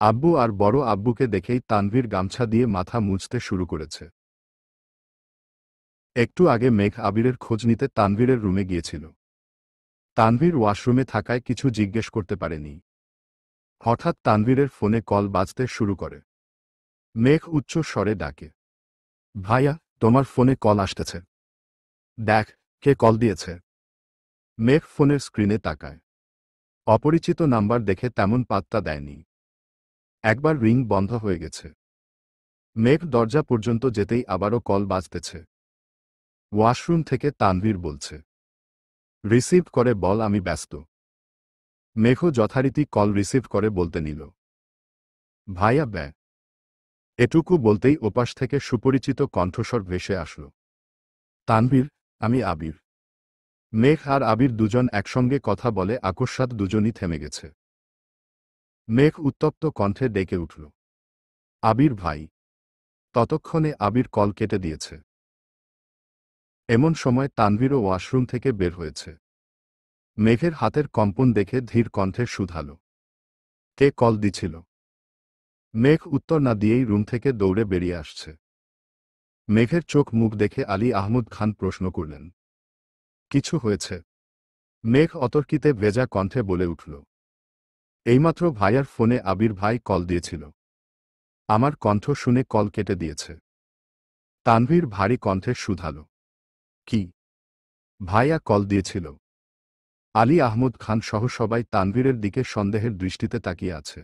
আব্বু আর বড় আব্বুকে দেখেই তানভীর গামছা দিয়ে মাথা মুছতে শুরু করেছে। একটু আগে মেঘ আবিরের খোঁজ নিতে তানভীরের রুমে গিয়েছিল। তানভীর ওয়াশরুমে থাকায় কিছু জিজ্ঞেস করতে পারেনি। হঠাৎ তানভীরের ফোনে কল বাজতে শুরু করে। মেঘ উচ্চ স্বরে ডাকে, ভাইয়া, তোমার ফোনে কল আসতেছে। দেখ, কে কল দিয়েছে। মেঘ ফোনের স্ক্রিনে তাকায়। অপরিচিত নাম্বার দেখে তেমন পাত্তা দেয়নি। একবার রিং বন্ধ হয়ে গেছে। মেঘ দরজা পর্যন্ত যেতেই আবারও কল বাজতেছে। ওয়াশরুম থেকে তানভীর বলছে, রিসিভ করে বল আমি ব্যস্ত। মেঘও যথারীতি কল রিসিভ করে বলতে নিল, ভাইয়া ব্যা। এটুকু বলতেই ওপাশ থেকে সুপরিচিত কণ্ঠস্বর ভেসে আসল, তানভীর, আমি আবির। মেঘ আর আবির দুজন একসঙ্গে কথা বলে আকস্মাৎ দুজনই থেমে গেছে। মেঘ উত্তপ্ত কণ্ঠে ডেকে উঠল, আবির ভাই। ততক্ষণে আবির কল কেটে দিয়েছে। এমন সময় তানভীরও ওয়াশরুম থেকে বের হয়েছে। মেঘের হাতের কম্পন দেখে ধীর কণ্ঠে শুধাল, কে কল দিছিল? মেঘ উত্তর না দিয়েই রুম থেকে দৌড়ে বেরিয়ে আসছে। মেঘের চোখ মুখ দেখে আলী আহমদ খান প্রশ্ন করলেন, কিছু হয়েছে? মেঘ অতর্কিতে ভেজা কণ্ঠে বলে উঠল, এইমাত্র ভাইয়ার ফোনে আবির ভাই কল দিয়েছিল। আমার কণ্ঠ শুনে কল কেটে দিয়েছে। তানভীর ভারী কণ্ঠে শুধাল, কি? ভাইয়া কল দিয়েছিল? আলী আহমদ খান সহ সবাই তানভীরের দিকে সন্দেহের দৃষ্টিতে তাকিয়ে আছে।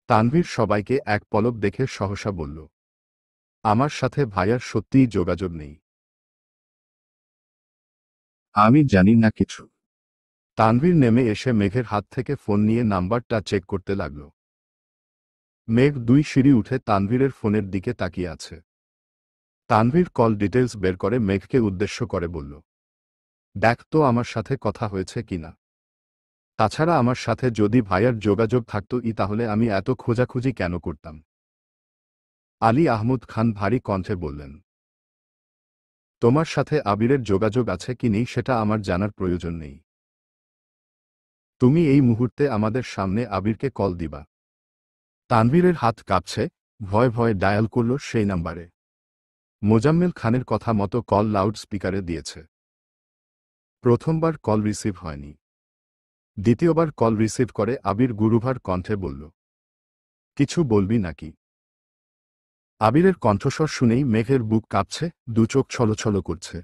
তানভীর সবাইকে এক পলক দেখে সহসা বলল, আমার সাথে ভাইয়ার সত্যিই যোগাযোগ নেই। আমি জানি না কিছু। তানভীর নেমে এসে মেঘের হাত থেকে ফোন নিয়ে নাম্বারটা চেক করতে লাগল। মেঘ 2 সিঁড়ি উঠে তানভীরের ফোনের দিকে তাকিয়ে আছে। তানভীর কল ডিটেলস বের করে মেঘকে উদ্দেশ্য করে বলল, দেখ তো আমার সাথে কথা হয়েছে কিনা। তাছাড়া আমার সাথে যদি ভাইয়ার যোগাযোগ থাকতো তাহলে আমি এত খোঁজাখুঁজি কেন করতাম। আলী আহমদ খান ভারী কণ্ঠে বললেন, তোমার সাথে আবিরের যোগাযোগ আছে কি নেই সেটা আমার জানার প্রয়োজন নেই। তুমি এই মুহূর্তে আমাদের সামনে আবিরকে কল দিবা। তানভীরের হাত কাঁপছে, ভয়ে ভয়ে ডায়াল করল সেই নাম্বারে। মোজাম্মেল খানের কথা মতো কল লাউড স্পিকারে দিয়েছে। প্রথমবার কল রিসিভ হয়নি। দ্বিতীয়বার কল রিসিভ করে আবির গুরুভার কণ্ঠে বলল, কিছু বলবি নাকি। আবিরের কণ্ঠস্বর শুনেই মেঘের বুক কাঁপছে, দু চোখ ছলছল করছে।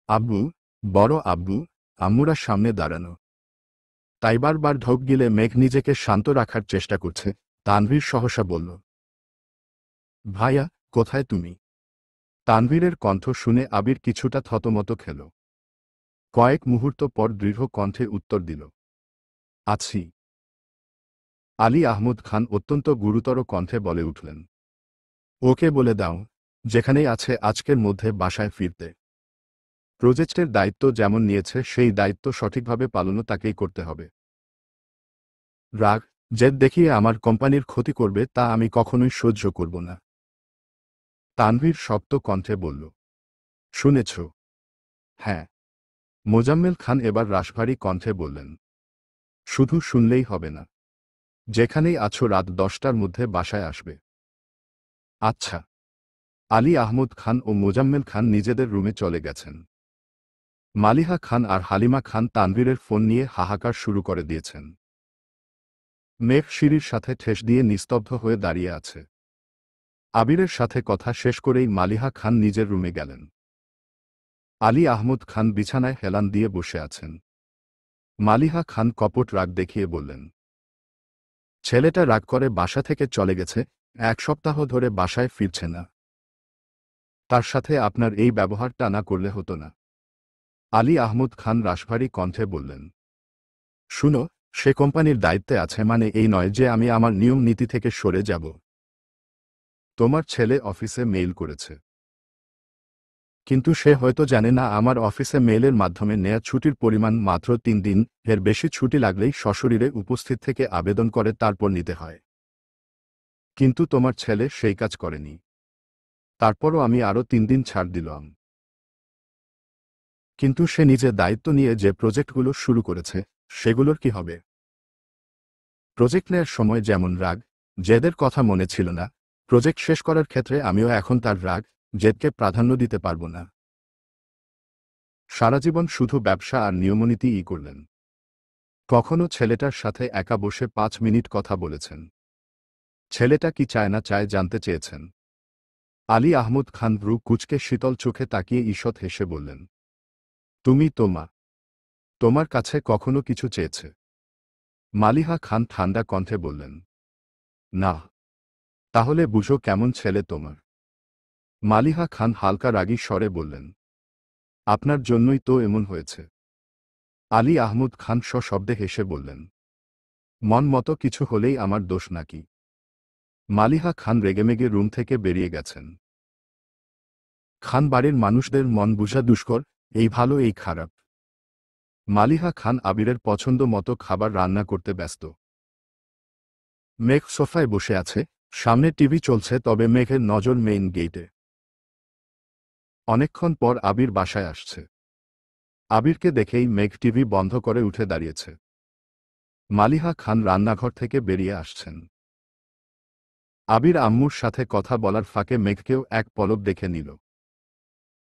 আব্বু, বড় আব্বু, আম্মুরা সামনে দাঁড়ানো। তাই বারবার ঢোক গিলে মেঘ নিজেকে শান্ত রাখার চেষ্টা করছে। তানভীর সহসা বলল, ভাইয়া, কোথায় তুমি। তানভীরের কণ্ঠ শুনে আবির কিছুটা থতমত খেল। কয়েক মুহূর্ত পর দৃঢ় কণ্ঠে উত্তর দিল, আছি। আলী আহমদ খান অত্যন্ত গুরুতর কণ্ঠে বলে উঠলেন, ওকে বলে দাও, যেখানেই আছে আজকের মধ্যে বাসায় ফিরতে। প্রজেক্টের দায়িত্ব যেমন নিয়েছে সেই দায়িত্ব সঠিকভাবে পালনও তাকেই করতে হবে। রাগ, জেদ দেখিয়ে আমার কোম্পানির ক্ষতি করবে তা আমি কখনোই সহ্য করব না। তানভীর শক্ত কণ্ঠে বলল, শুনেছ। হ্যাঁ। মোজাম্মেল খান এবার রাশভারী কণ্ঠে বললেন, শুধু শুনলেই হবে না, যেখানেই আছো রাত 10টার মধ্যে বাসায় আসবে। আচ্ছা। আলী আহমদ খান ও মোজাম্মেল খান নিজেদের রুমে চলে গেছেন। মালিহা খান আর হালিমা খান তানভীরের ফোন নিয়ে হাহাকার শুরু করে দিয়েছেন। মেঘ সিঁড়ির সাথে ঠেস দিয়ে নিস্তব্ধ হয়ে দাঁড়িয়ে আছে। আবিরের সাথে কথা শেষ করেই মালিহা খান নিজের রুমে গেলেন। আলী আহমদ খান বিছানায় হেলান দিয়ে বসে আছেন। মালিহা খান কপট রাগ দেখিয়ে বললেন, ছেলেটা রাগ করে বাসা থেকে চলে গেছে, 1 সপ্তাহ ধরে বাসায় ফিরছে না। তার সাথে আপনার এই ব্যবহারটা না করলে হতো না। আলী আহমদ খান রাশভারী কণ্ঠে বললেন, শুনো, সে কোম্পানির দায়িত্বে আছে মানে এই নয় যে আমি আমার নিয়ম নীতি থেকে সরে যাব। তোমার ছেলে অফিসে মেইল করেছে, কিন্তু সে হয়তো জানে না আমার অফিসে মেইলের মাধ্যমে নেয়া ছুটির পরিমাণ মাত্র 3 দিন, এর বেশি ছুটি লাগলেই সশরীরে উপস্থিত থেকে আবেদন করে তারপর নিতে হয়। কিন্তু তোমার ছেলে সেই কাজ করেনি। তারপরও আমি আরও 3 দিন ছাড় দিলাম। কিন্তু সে নিজে দায়িত্ব নিয়ে যে প্রজেক্টগুলো শুরু করেছে, সেগুলোর কি হবে। প্রজেক্ট নেয়ার সময় যেমন রাগ, জেদের কথা মনে ছিল না, প্রজেক্ট শেষ করার ক্ষেত্রে আমিও এখন তার রাগ, জেদকে প্রাধান্য দিতে পারব না। সারাজীবন শুধু ব্যবসা আর নিয়মনীতিই করলেন। কখনো ছেলেটার সাথে একা বসে 5 মিনিট কথা বলেছেন। ছেলেটা কি চায় না চায় জানতে চেয়েছেন। আলী আহমদ খান ভ্রু কুঁচকে শীতল চোখে তাকিয়ে ঈষৎ হেসে বললেন, তুমি তো মা, তোমার কাছে কখনো কিছু চেয়েছে। মালিহা খান ঠান্ডা কণ্ঠে বললেন, না। তাহলে বুঝো কেমন ছেলে তোমার। মালিহা খান হালকা রাগী স্বরে বললেন, আপনার জন্যই তো এমন হয়েছে। আলী আহমদ খান সশব্দে হেসে বললেন, মন মতো কিছু হলেই আমার দোষ নাকি। মালিহা খান রেগেমেগে রুম থেকে বেরিয়ে গেছেন। খান বাড়ির মানুষদের মন বুঝা দুষ্কর, এই ভালো এই খারাপ। মালিহা খান আবিরের পছন্দ মতো খাবার রান্না করতে ব্যস্ত। মেঘ সোফায় বসে আছে, সামনে টিভি চলছে, তবে মেঘের নজর মেইন গেইটে। অনেকক্ষণ পর আবির বাসায় আসছে। আবিরকে দেখেই মেঘ টিভি বন্ধ করে উঠে দাঁড়িয়েছে। মালিহা খান রান্নাঘর থেকে বেরিয়ে আসছেন। আবির আম্মুর সাথে কথা বলার ফাঁকে মেঘকেও এক পলক দেখে নিল।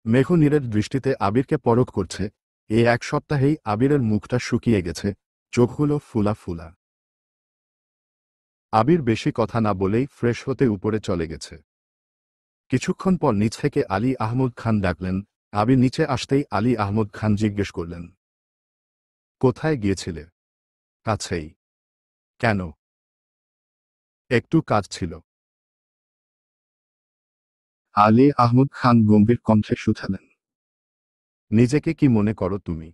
মেঘ নীরের দৃষ্টিতে আবিরকে পরখ করছে। এই 1 সপ্তাহেই আবিরের মুখটা শুকিয়ে গেছে, চোখগুলো ফুলা ফুলা। আবির বেশি কথা না বলেই ফ্রেশ হতে উপরে চলে গেছে। কিছুক্ষণ পর নিচ থেকে আলী আহমদ খান ডাকলেন। আবির নিচে আসতেই আলী আহমদ খান জিজ্ঞেস করলেন, কোথায় গিয়েছিলে। কাছেই। কেন। একটু কাজ ছিল। আলী আহমদ খান গম্ভীর কণ্ঠে শুধালেন, নিজেকে কি মনে করো তুমি?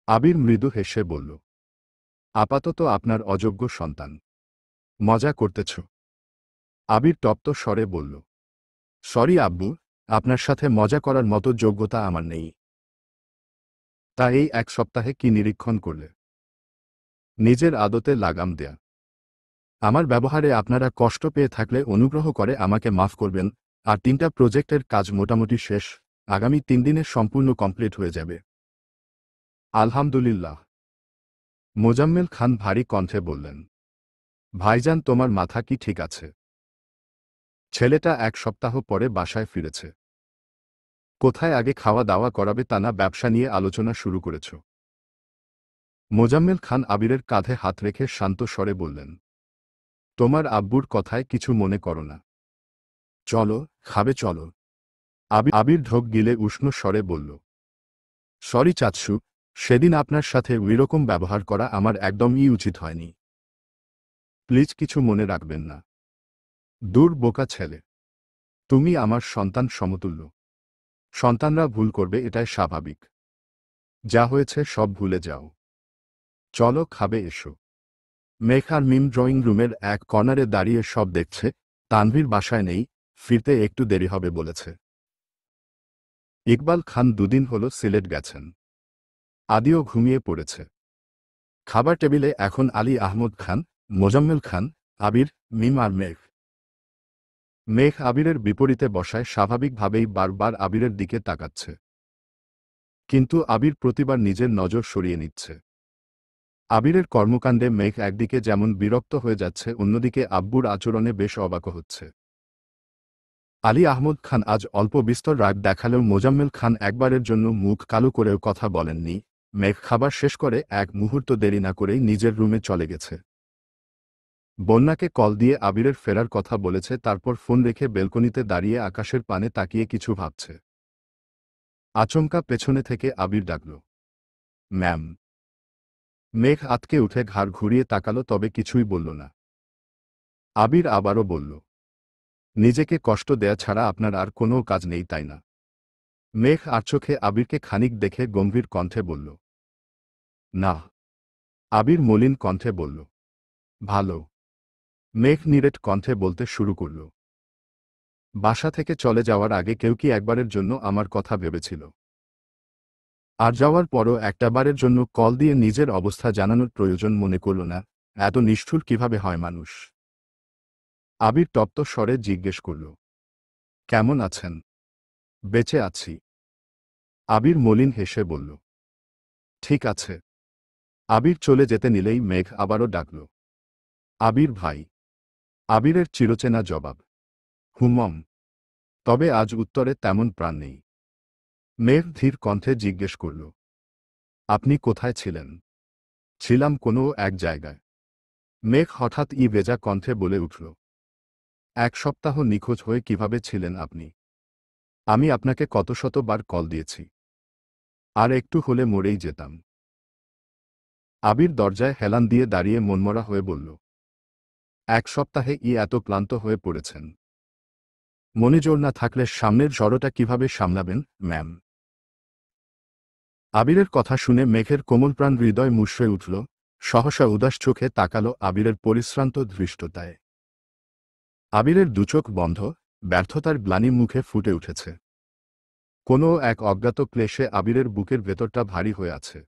আবির মৃদু হেসে বলল, আপাতত আপনার অযোগ্য সন্তান। মজা করতেছ? আবির তপ্ত স্বরে বলল, সরি আব্বু, আপনার সাথে মজা করার মতো যোগ্যতা আমার নেই। তা এই এক সপ্তাহে কি নিরীক্ষণ করলে? নিজের আদতে লাগাম দেয়া। আমার ব্যবহারে আপনারা কষ্ট পেয়ে থাকলে অনুগ্রহ করে আমাকে মাফ করবেন। আর 3টা প্রজেক্টের কাজ মোটামুটি শেষ, আগামী 3 দিনে সম্পূর্ণ কমপ্লিট হয়ে যাবে। আলহামদুলিল্লাহ। মোজাম্মেল খান ভারী কণ্ঠে বললেন, ভাইজান তোমার মাথা কি ঠিক আছে? ছেলেটা 1 সপ্তাহ পরে বাসায় ফিরেছে। কোথায় আগে খাওয়া দাওয়া করাবে তা না ব্যবসা নিয়ে আলোচনা শুরু করেছ? মোজাম্মেল খান আবিরের কাঁধে হাত রেখে শান্ত স্বরে বললেন, তোমার আব্বুর কথায় কিছু মনে করো না। চলো, খাবে চলো। আবির ঢোক গিলে উষ্ণ স্বরে বলল, সরি চাচ্ছু, সেদিন আপনার সাথে ওইরকম ব্যবহার করা আমার একদমই উচিত হয়নি। প্লিজ কিছু মনে রাখবেন না। দূর বোকা ছেলে, তুমি আমার সন্তান সমতুল্য। সন্তানরা ভুল করবে, এটাই স্বাভাবিক। যা হয়েছে সব ভুলে যাও। চলো খাবে এসো। মেঘ আর মিম ড্রয়িং রুমের এক কর্নারে দাঁড়িয়ে সব দেখছে। তানভীর বাসায় নেই, ফিরতে একটু দেরি হবে বলেছে। ইকবাল খান 2 দিন হল সিলেট গেছেন। আদিও ঘুমিয়ে পড়েছে। খাবার টেবিলে এখন আলী আহমদ খান, মোজাম্মেল খান, আবির, মিম আর মেঘ। মেঘ আবিরের বিপরীতে বসায় স্বাভাবিকভাবেই বারবার আবিরের দিকে তাকাচ্ছে। কিন্তু আবির প্রতিবার নিজের নজর সরিয়ে নিচ্ছে। আবিরের কর্মকাণ্ডে মেঘ একদিকে যেমন বিরক্ত হয়ে যাচ্ছে, অন্যদিকে আব্বুর আচরণে বেশ অবাক হচ্ছে। আলী আহমদ খান আজ অল্প বিস্তর রাগ দেখালেও মোজাম্মেল খান একবারের জন্য মুখ কালো করেও কথা বলেননি। মেঘ খাবার শেষ করে এক মুহূর্ত দেরি না করেই নিজের রুমে চলে গেছে। বন্যাকে কল দিয়ে আবিরের ফেরার কথা বলেছে, তারপর ফোন রেখে বেলকনিতে দাঁড়িয়ে আকাশের পানে তাকিয়ে কিছু ভাবছে। আচমকা পেছনে থেকে আবির ডাকল, ম্যাম। মেঘ আতকে উঠে ঘাড় ঘুরিয়ে তাকালো, তবে কিছুই বলল না। আবির আবারও বলল, নিজেকে কষ্ট দেয়া ছাড়া আপনার আর কোনো কাজ নেই তাই না? মেঘ আর চোখে আবিরকে খানিক দেখে গম্ভীর কণ্ঠে বলল, না। আবির মলিন কণ্ঠে বলল, ভালো। মেঘ নিরেট কণ্ঠে বলতে শুরু করল, বাসা থেকে চলে যাওয়ার আগে কেউ কি একবারের জন্য আমার কথা ভেবেছিল? আর যাওয়ার পরও একটাবারের জন্য কল দিয়ে নিজের অবস্থা জানানোর প্রয়োজন মনে করল না? এত নিষ্ঠুর কিভাবে হয় মানুষ? আবির তপ্ত স্বরে জিজ্ঞেস করল, কেমন আছেন? বেঁচে আছি। আবির মলিন হেসে বলল, ঠিক আছে। আবির চলে যেতে নিলেই মেঘ আবারও ডাকল, আবির ভাই। আবিরের চিরচেনা জবাব, হুমম। তবে আজ উত্তরে তেমন প্রাণ নেই। মেঘ ধীর কণ্ঠে জিজ্ঞেস করল, আপনি কোথায় ছিলেন? ছিলাম কোনো এক জায়গায়। মেঘ হঠাৎ ভেজা কণ্ঠে বলে উঠল, 1 সপ্তাহ নিখোঁজ হয়ে কিভাবে ছিলেন আপনি? আমি আপনাকে কত শতবার কল দিয়েছি। আর একটু হলে মরেই যেতাম। আবির দরজায় হেলান দিয়ে দাঁড়িয়ে মনমরা হয়ে বলল, 1 সপ্তাহে এত ক্লান্ত হয়ে পড়েছেন? মনে জোর না থাকলে সামনের ঝড়টা কিভাবে সামলাবেন, ম্যাম? আবিরের কথা শুনে মেঘের কোমলপ্রাণ হৃদয় মুষড়ে উঠল। সহসা উদাস চোখে তাকালো আবিরের পরিশ্রান্ত ধৃষ্টতায়। আবিরের দুচোখ বন্ধ, ব্যর্থতার গ্লানি মুখে ফুটে উঠেছে। কোনো এক অজ্ঞাত ক্লেশে আবিরের বুকের ভেতরটা ভারী হয়ে আছে।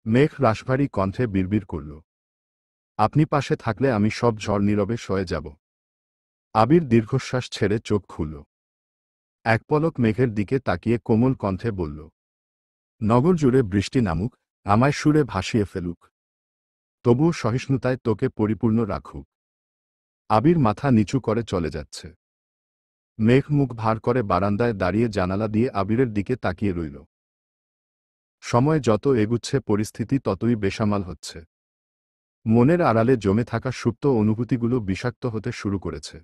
মেঘ রাশভারী কণ্ঠে বিড়বিড় করল, আপনি পাশে থাকলে আমি সব ঝড় নীরবে সয়ে যাব। আবির দীর্ঘশ্বাস ছেড়ে চোখ খুলল। এক পলক মেঘের দিকে তাকিয়ে কোমল কণ্ঠে বলল, নগর জুড়ে বৃষ্টি নামুক, আমায় সুরে ভাসিয়ে ফেলুক, তবুও সহিষ্ণুতায় তোকে পরিপূর্ণ রাখুক। আবির মাথা নিচু করে চলে যাচ্ছে। মেঘ মুখ ভার করে বারান্দায় দাঁড়িয়ে জানালা দিয়ে আবিরের দিকে তাকিয়ে রইল। সময় যত এগুচ্ছে পরিস্থিতি ততই বেসামাল হচ্ছে। মনের আড়ালে জমে থাকা সুপ্ত অনুভূতিগুলো বিষাক্ত হতে শুরু করেছে।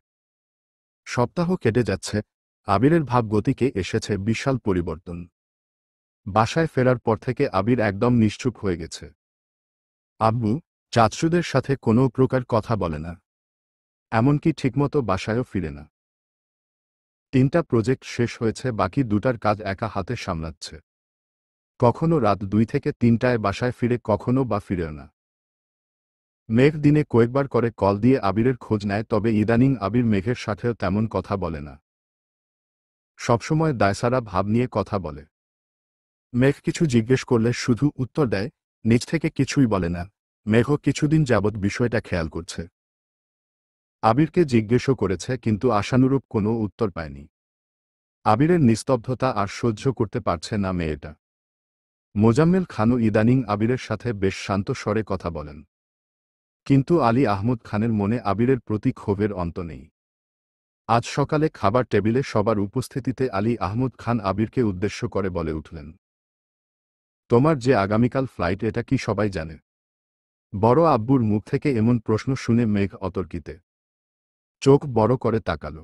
সপ্তাহ কেটে যাচ্ছে, আবিরের ভাবগতিকে এসেছে বিশাল পরিবর্তন। বাসায় ফেরার পর থেকে আবির একদম নিশ্চুপ হয়ে গেছে। আব্বু, চাচুদের সাথে কোনো প্রকার কথা বলে না, এমনকি ঠিকমতো বাসায়ও ফিরে না। 3টা প্রজেক্ট শেষ হয়েছে, বাকি 2টার কাজ একা হাতে সামলাচ্ছে। কখনো রাত 2 থেকে 3টায় বাসায় ফিরে, কখনো বা ফিরেও না। মেঘ দিনে কয়েকবার করে কল দিয়ে আবিরের খোঁজ নেয়, তবে ইদানিং আবির মেঘের সাথেও তেমন কথা বলে না। সবসময় দায়সারা ভাব নিয়ে কথা বলে। মেঘ কিছু জিজ্ঞেস করলে শুধু উত্তর দেয়, নিজ থেকে কিছুই বলে না। মেঘও কিছুদিন যাবৎ বিষয়টা খেয়াল করছে। আবিরকে জিজ্ঞেসও করেছে, কিন্তু আশানুরূপ কোনো উত্তর পায়নি। আবিরের নিস্তব্ধতা আর সহ্য করতে পারছে না মেয়েটা। মোজাম্মেল খানও ইদানিং আবিরের সাথে বেশ শান্ত স্বরে কথা বলেন। কিন্তু আলী আহমদ খানের মনে আবিরের প্রতি ক্ষোভের অন্ত নেই। আজ সকালে খাবার টেবিলে সবার উপস্থিতিতে আলী আহমদ খান আবিরকে উদ্দেশ্য করে বলে উঠলেন, তোমার যে আগামীকাল ফ্লাইট, এটা কি সবাই জানে? বড় আব্বুর মুখ থেকে এমন প্রশ্ন শুনে মেঘ অতর্কিতে চোখ বড় করে তাকাল।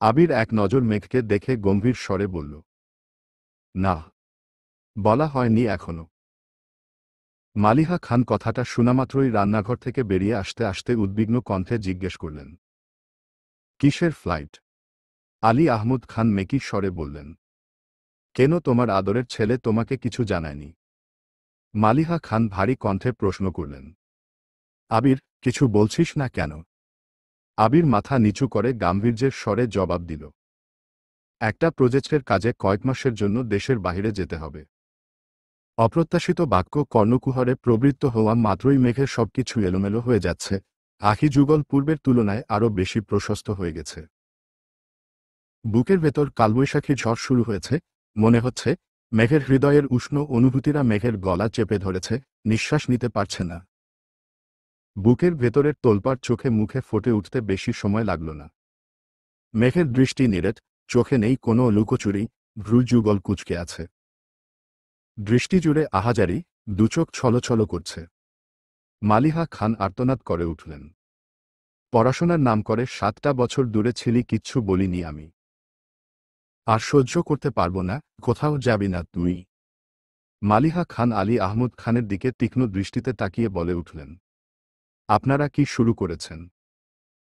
আবির এক নজর মেঘকে দেখে গম্ভীর স্বরে বলল, না, বলা হয়নি এখনো। মালিহা খান কথাটা শোনামাত্রই রান্নাঘর থেকে বেরিয়ে আসতে আসতে উদ্বিগ্ন কণ্ঠে জিজ্ঞেস করলেন, কিসের ফ্লাইট? আলী আহমদ খান মেকি স্বরে বললেন, কেন, তোমার আদরের ছেলে তোমাকে কিছু জানায়নি? মালিহা খান ভারী কণ্ঠে প্রশ্ন করলেন। আবির, কিছু বলছিস না কেন? আবির মাথা নিচু করে গাম্ভীর্যের স্বরে জবাব দিল, একটা প্রজেক্টের কাজে কয়েক মাসের জন্য দেশের বাইরে যেতে হবে। অপ্রত্যাশিত বাক্য কর্ণকুহরে প্রবৃত্ত হওয়া মাত্রই মেঘের সবকিছু এলোমেলো হয়ে যাচ্ছে। আখি যুগল পূর্বের তুলনায় আরও বেশি প্রশস্ত হয়ে গেছে। বুকের ভেতর কালবৈশাখী ঝড় শুরু হয়েছে। মনে হচ্ছে মেঘের হৃদয়ের উষ্ণ অনুভূতিরা মেঘের গলা চেপে ধরেছে, নিঃশ্বাস নিতে পারছে না। বুকের ভেতরের তোলপাড় চোখে মুখে ফুটে উঠতে বেশি সময় লাগল না। মেঘের দৃষ্টি নিরেট, চোখে নেই কোনো লুকোচুরি, ভ্রু যুগল কুঁচকে আছে। দৃষ্টি জুড়ে আহাজারি, দুচোখ ছলছল করছে। মালিহা খান আর্তনাদ করে উঠলেন, পড়াশোনার নাম করে 7টা বছর দূরে ছিলি, কিচ্ছু বলিনি আমি। আর সহ্য করতে পারব না, কোথাও যাবি না তুই। মালিহা খান আলী আহমদ খানের দিকে তীক্ষ্ণ দৃষ্টিতে তাকিয়ে বলে উঠলেন, আপনারা কি শুরু করেছেন?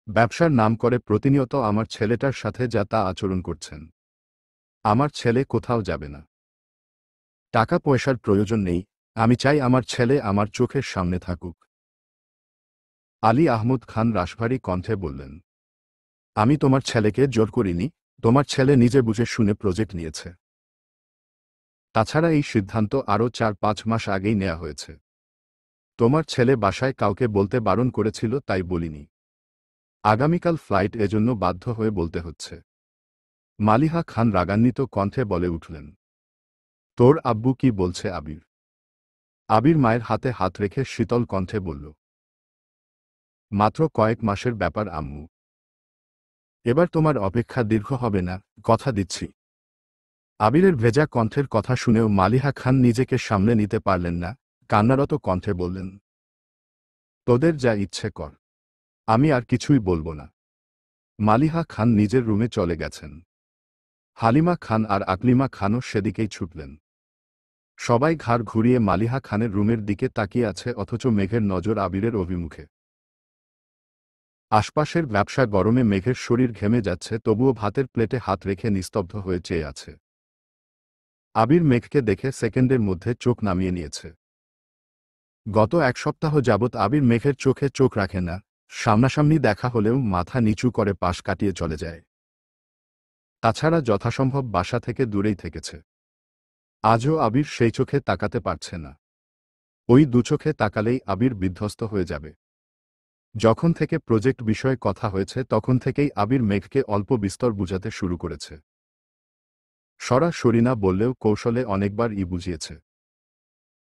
ব্যবসার নাম করে প্রতিনিয়ত আমার ছেলেটার সাথে যা তা আচরণ করছেন। আমার ছেলে কোথাও যাবে না। টাকা পয়সার প্রয়োজন নেই, আমি চাই আমার ছেলে আমার চোখের সামনে থাকুক। আলী আহমদ খান রাশভারী কণ্ঠে বললেন, আমি তোমার ছেলেকে জোর করিনি, তোমার ছেলে নিজে বুঝে শুনে প্রজেক্ট নিয়েছে। তাছাড়া এই সিদ্ধান্ত আরও 4-5 মাস আগেই নেওয়া হয়েছে। তোমার ছেলে বাসায় কাউকে বলতে বারণ করেছিল, তাই বলিনি। আগামীকাল ফ্লাইট, এজন্য বাধ্য হয়ে বলতে হচ্ছে। মালিহা খান রাগান্বিত কণ্ঠে বলে উঠলেন, তোর আব্বু কি বলছে? আবির আবির মায়ের হাতে হাত রেখে শীতল কণ্ঠে বলল, মাত্র কয়েক মাসের ব্যাপার আম্মু। এবার তোমার অপেক্ষা দীর্ঘ হবে না, কথা দিচ্ছি। আবিরের ভেজা কণ্ঠের কথা শুনেও মালিহা খান নিজেকে সামলে নিতে পারলেন না, কান্নারত কণ্ঠে বললেন, তোদের যা ইচ্ছে কর, আমি আর কিছুই বলবো না। মালিহা খান নিজের রুমে চলে গেছেন। হালিমা খান আর আকলিমা খানও সেদিকেই ছুটলেন। সবাই ঘাড় ঘুরিয়ে মালিহা খানের রুমের দিকে তাকিয়ে আছে, অথচ মেঘের নজর আবিরের অভিমুখে। আশপাশের ব্যবসা গরমে মেঘের শরীর ঘেমে যাচ্ছে, তবুও ভাতের প্লেটে হাত রেখে নিস্তব্ধ হয়ে চেয়ে আছে। আবির মেঘকে দেখে সেকেন্ডের মধ্যে চোখ নামিয়ে নিয়েছে। গত 1 সপ্তাহ যাবৎ আবির মেঘের চোখে চোখ রাখে না, সামনাসামনি দেখা হলেও মাথা নিচু করে পাশ কাটিয়ে চলে যায়। তাছাড়া যথাসম্ভব বাসা থেকে দূরেই থেকেছে। আজও আবির সেই চোখে তাকাতে পারছে না। ওই দুচোখে তাকালেই আবির বিধ্বস্ত হয়ে যাবে। যখন থেকে প্রজেক্ট বিষয়ে কথা হয়েছে তখন থেকেই আবির মেঘকে অল্প বিস্তর বুঝাতে শুরু করেছে। সরাসরি না বললেও কৌশলে অনেকবার বুঝিয়েছে।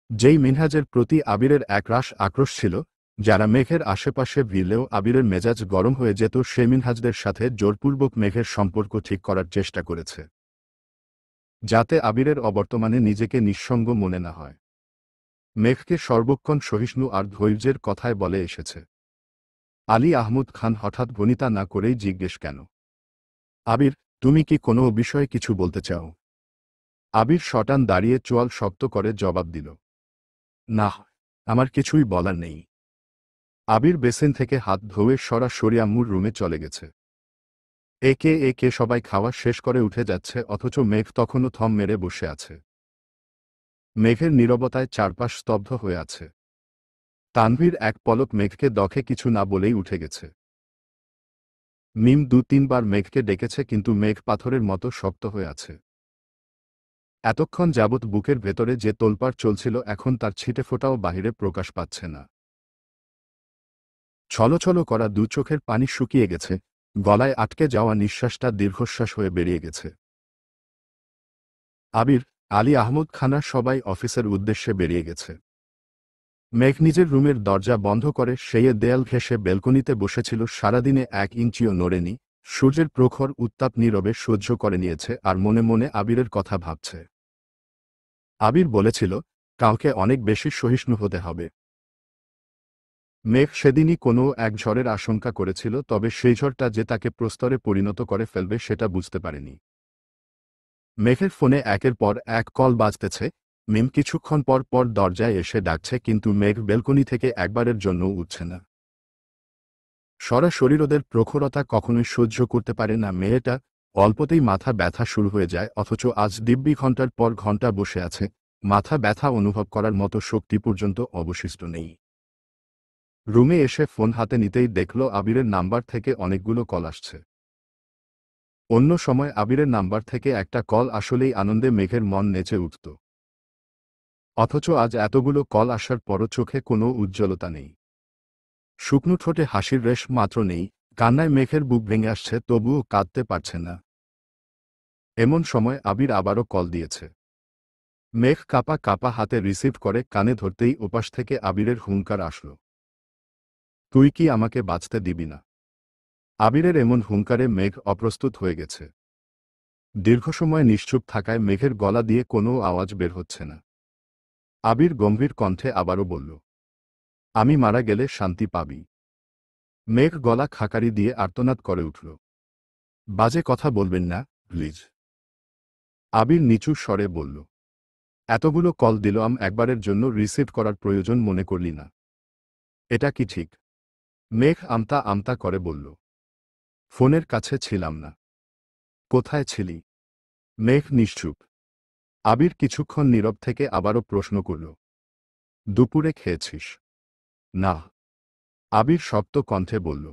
যেই মিনহাজের প্রতি আবিরের একরাশ আক্রোশ ছিল, যারা মেঘের আশেপাশে ভিড়লেও আবিরের মেজাজ গরম হয়ে যেত, সে মিনহাজদের সাথে জোরপূর্বক মেঘের সম্পর্ক ঠিক করার চেষ্টা করেছে, যাতে আবিরের অবর্তমানে নিজেকে নিঃসঙ্গ মনে না হয়। মেঘকে সর্বক্ষণ সহিষ্ণু আর ধৈর্যের কথায় বলে এসেছে। আলী আহমদ খান হঠাৎ ভনিতা না করেই জিজ্ঞেস, কেন আবির, তুমি কি কোনো বিষয়ে কিছু বলতে চাও? আবির শটান দাঁড়িয়ে চোয়াল শক্ত করে জবাব দিল, না, আমার কিছুই বলার নেই। আবির বেসিন থেকে হাত ধুয়ে সরাসরি আম্মুর রুমে চলে গেছে। একে একে সবাই খাওয়া শেষ করে উঠে যাচ্ছে, অথচ মেঘ তখনও থম মেরে বসে আছে। মেঘের নীরবতায় চারপাশ স্তব্ধ হয়ে আছে। তানভীর এক পলক মেঘকে দেখে কিছু না বলেই উঠে গেছে। মিম ২-৩ বার মেঘকে ডেকেছে, কিন্তু মেঘ পাথরের মতো শক্ত হয়ে আছে। এতক্ষণ যাবৎ বুকের ভেতরে যে তোলপাড় চলছিল, এখন তার ছিটেফোঁটাও বাহিরে প্রকাশ পাচ্ছে না। ছলছল করা দু চোখের পানি শুকিয়ে গেছে, গলায় আটকে যাওয়া নিঃশ্বাসটা দীর্ঘশ্বাস হয়ে বেরিয়ে গেছে। আবির, আলী আহমদ খানা সবাই অফিসের উদ্দেশ্যে বেরিয়ে গেছে। মেঘ নিজের রুমের দরজা বন্ধ করে সেই দেয়াল ঘেঁষে বেলকনিতে বসেছিল। সারাদিনে ১ ইঞ্চিও নড়েনি, সূর্যের প্রখর উত্তাপ নীরবে সহ্য করে নিয়েছে, আর মনে মনে আবিরের কথা ভাবছে। আবির বলেছিল, কাউকে অনেক বেশি সহিষ্ণু হতে হবে। মেঘ সেদিনই কোনো এক ঝড়ের আশঙ্কা করেছিল, তবে সেই ঝড়টা যে তাকে প্রস্তরে পরিণত করে ফেলবে সেটা বুঝতে পারেনি। মেঘের ফোনে একের পর এক কল বাজতেছে। মিম কিছুক্ষণ পর পর দরজায় এসে ডাকছে, কিন্তু মেঘ বেলকনি থেকে একবারের জন্যও উঠছে না। সরাসরি রোদের প্রখরতা কখনোই সহ্য করতে পারে না মেয়েটা। অল্পতেই মাথা ব্যথা শুরু হয়ে যায়, অথচ আজ দিব্যি ঘন্টার পর ঘন্টা বসে আছে, মাথা ব্যথা অনুভব করার মতো শক্তি পর্যন্ত অবশিষ্ট নেই। রুমে এসে ফোন হাতে নিতেই দেখল আবিরের নাম্বার থেকে অনেকগুলো কল আসছে। অন্য সময় আবিরের নাম্বার থেকে একটা কল আসলেই আনন্দে মেঘের মন নেচে উঠত। অথচ আজ এতগুলো কল আসার পরও চোখে কোনো উজ্জ্বলতা নেই। শুকনো ঠোঁটে হাসির রেশ মাত্র নেই, কান্নায় মেঘের বুক ভেঙে আসছে, তবুও কাঁদতে পারছে না। এমন সময় আবির আবারও কল দিয়েছে। মেঘ কাঁপা কাঁপা হাতে রিসিভ করে, কানে ধরতেই ওপাশ থেকে আবিরের হুঙ্কার আসল, তুই কি আমাকে বাঁচতে দিবি না? আবিরের এমন হুঙ্কারে মেঘ অপ্রস্তুত হয়ে গেছে। দীর্ঘ সময় নিশ্চুপ থাকায় মেঘের গলা দিয়ে কোনো আওয়াজ বের হচ্ছে না। আবির গম্ভীর কণ্ঠে আবারও বলল, আমি মারা গেলে শান্তি পাবি? মেঘ গলা খাকারি দিয়ে আর্তনাদ করে উঠল, বাজে কথা বলবেন না প্লিজ। আবির নিচু স্বরে বলল, এতগুলো কল দিলাম, একবারের জন্য রিসিভ করার প্রয়োজন মনে করলি না? এটা কি ঠিক? মেঘ আমতা আমতা করে বলল, ফোনের কাছে ছিলাম না। কোথায় ছিলি? মেঘ নিশ্চুপ। আবির কিছুক্ষণ নীরব থেকে আবারও প্রশ্ন করল, দুপুরে খেয়েছিস? না। আবির শক্ত কণ্ঠে বলল,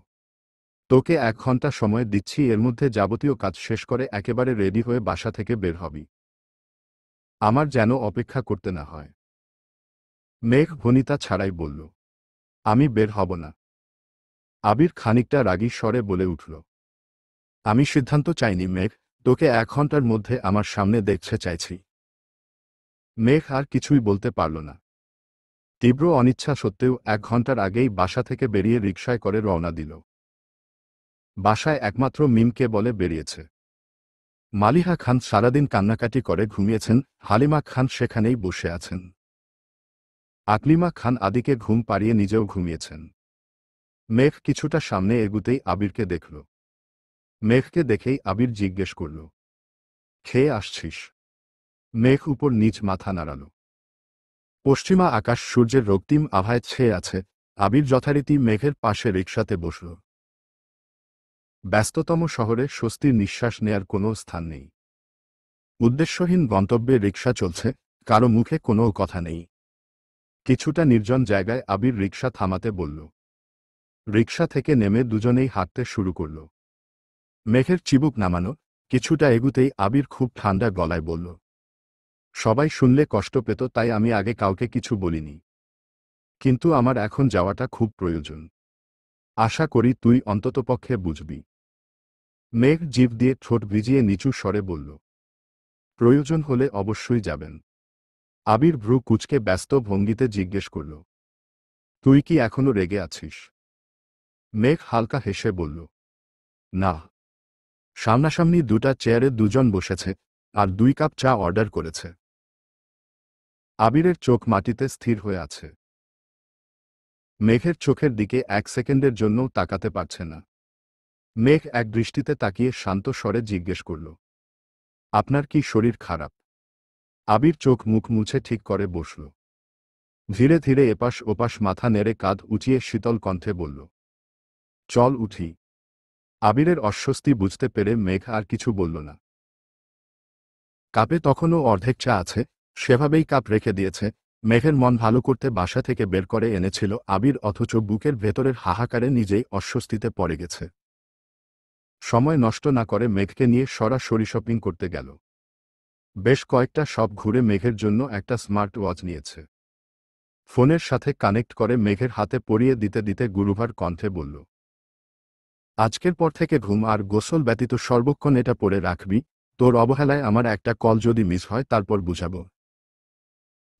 তোকে ১ ঘন্টা সময় দিচ্ছি, এর মধ্যে যাবতীয় কাজ শেষ করে একেবারে রেডি হয়ে বাসা থেকে বের হবি। আমার যেন অপেক্ষা করতে না হয়। মেঘ ভনিতা ছাড়াই বলল, আমি বের হব না। আবির খানিকটা রাগী স্বরে বলে উঠল, আমি সিদ্ধান্ত চাইনি মেঘ, তোকে ১ ঘন্টার মধ্যে আমার সামনে দেখতে চাইছি। মেঘ আর কিছুই বলতে পারল না। তীব্র অনিচ্ছা সত্ত্বেও ১ ঘন্টার আগেই বাসা থেকে বেরিয়ে রিকশায় করে রওনা দিল। বাসায় একমাত্র মিমকে বলে বেরিয়েছে। মালিহা খান সারাদিন কান্নাকাটি করে ঘুমিয়েছেন, হালিমা খান সেখানেই বসে আছেন। আকলিমা খান আদিকে ঘুম পাড়িয়ে নিজেও ঘুমিয়েছেন। মেঘ কিছুটা সামনে এগুতেই আবিরকে দেখল। মেঘকে দেখেই আবির জিজ্ঞেস করল, খেয়ে আসছিস? মেঘ উপর নিচ মাথা নাড়াল। পশ্চিমা আকাশ সূর্যের রক্তিম আভায় ছেয়ে আছে। আবির যথারীতি মেঘের পাশে রিকশাতে বসল। ব্যস্ততম শহরে স্বস্তির নিঃশ্বাস নেয়ার কোনো স্থান নেই। উদ্দেশ্যহীন গন্তব্যে রিকশা চলছে, কারো মুখে কোনো কথা নেই। কিছুটা নির্জন জায়গায় আবির রিকশা থামাতে বলল। রিকশা থেকে নেমে দুজনেই হাঁটতে শুরু করল। মেঘের চিবুক নামানো। কিছুটা এগুতেই আবির খুব ঠান্ডা গলায় বলল, সবাই শুনলে কষ্ট পেত, তাই আমি আগে কাউকে কিছু বলিনি। কিন্তু আমার এখন যাওয়াটা খুব প্রয়োজন। আশা করি তুই অন্ততপক্ষে বুঝবি। মেঘ জিভ দিয়ে ঠোঁট ভিজিয়ে নিচু স্বরে বলল, প্রয়োজন হলে অবশ্যই যাবেন। আবির ভ্রু কুঁচকে ব্যস্ত ভঙ্গিতে জিজ্ঞেস করল, তুই কি এখনো রেগে আছিস? মেঘ হালকা হেসে বলল, না। সামনাসামনি দুটা চেয়ারে দুজন বসেছে, আর ২ কাপ চা অর্ডার করেছে। আবিরের চোখ মাটিতে স্থির হয়ে আছে। মেঘের চোখের দিকে ১ সেকেন্ডের জন্যও তাকাতে পারছে না। মেঘ এক দৃষ্টিতে তাকিয়ে শান্ত স্বরে জিজ্ঞেস করল, আপনার কি শরীর খারাপ? আবির চোখ মুখ মুছে ঠিক করে বসল। ধীরে ধীরে এপাশ ওপাশ মাথা নেড়ে কাঁধ উঁচিয়ে শীতল কণ্ঠে বলল, চল উঠি। আবিরের অস্বস্তি বুঝতে পেরে মেঘ আর কিছু বলল না। কাপে তখনও অর্ধেক চা আছে, সেভাবেই কাপ রেখে দিয়েছে। মেঘের মন ভালো করতে বাসা থেকে বের করে এনেছিল আবির, অথচ বুকের ভেতরের হাহাকারে নিজেই অস্বস্তিতে পড়ে গেছে। সময় নষ্ট না করে মেঘকে নিয়ে সরাসরি শপিং করতে গেল। বেশ কয়েকটা শপ ঘুরে মেঘের জন্য একটা স্মার্ট ওয়াচ নিয়েছে। ফোনের সাথে কানেক্ট করে মেঘের হাতে পরিয়ে দিতে দিতে গুরুভার কণ্ঠে বলল, আজকের পর থেকে ঘুম আর গোসল ব্যতীত সর্বক্ষণ এটা পরে রাখবি। তোর অবহেলায় আমার একটা কল যদি মিস হয় তারপর বুঝাবো।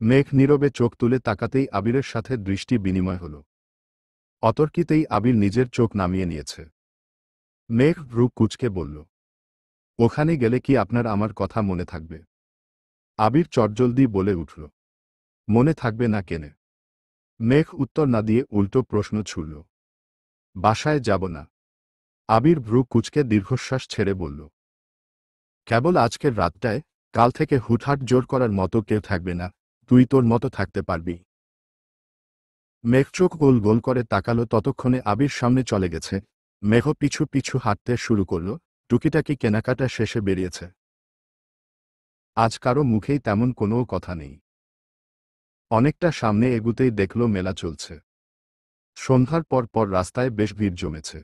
মেঘ নীরবে চোখ তুলে তাকাতেই আবিরের সাথে দৃষ্টি বিনিময় হল। অতর্কিতেই আবির নিজের চোখ নামিয়ে নিয়েছে। মেঘ ভ্রু কুঁচকে বলল, ওখানে গেলে কি আপনার আমার কথা মনে থাকবে? আবির চটজলদি বলে উঠল, মনে থাকবে না কেনে? মেঘ উত্তর না দিয়ে উল্টো প্রশ্ন ছুড়ল, বাসায় যাব না। আবির ভ্রু কুঁচকে দীর্ঘশ্বাস ছেড়ে বলল, কেবল আজকের রাতটায়, কাল থেকে হুটহাট জোর করার মতো কেউ থাকবে না, তুই তোর মতো থাকতে পারবি। মেঘ চোখ গোল গোল করে তাকালো, ততক্ষণে আবির সামনে চলে গেছে। মেঘ পিছু পিছু হাঁটতে শুরু করল, টুকিটাকি কেনাকাটা শেষে বেরিয়েছে। আজ কারো মুখেই তেমন কোনো কথা নেই। অনেকটা সামনে এগুতেই দেখল মেলা চলছে। সন্ধ্যার পর পর রাস্তায় বেশ ভিড় জমেছে।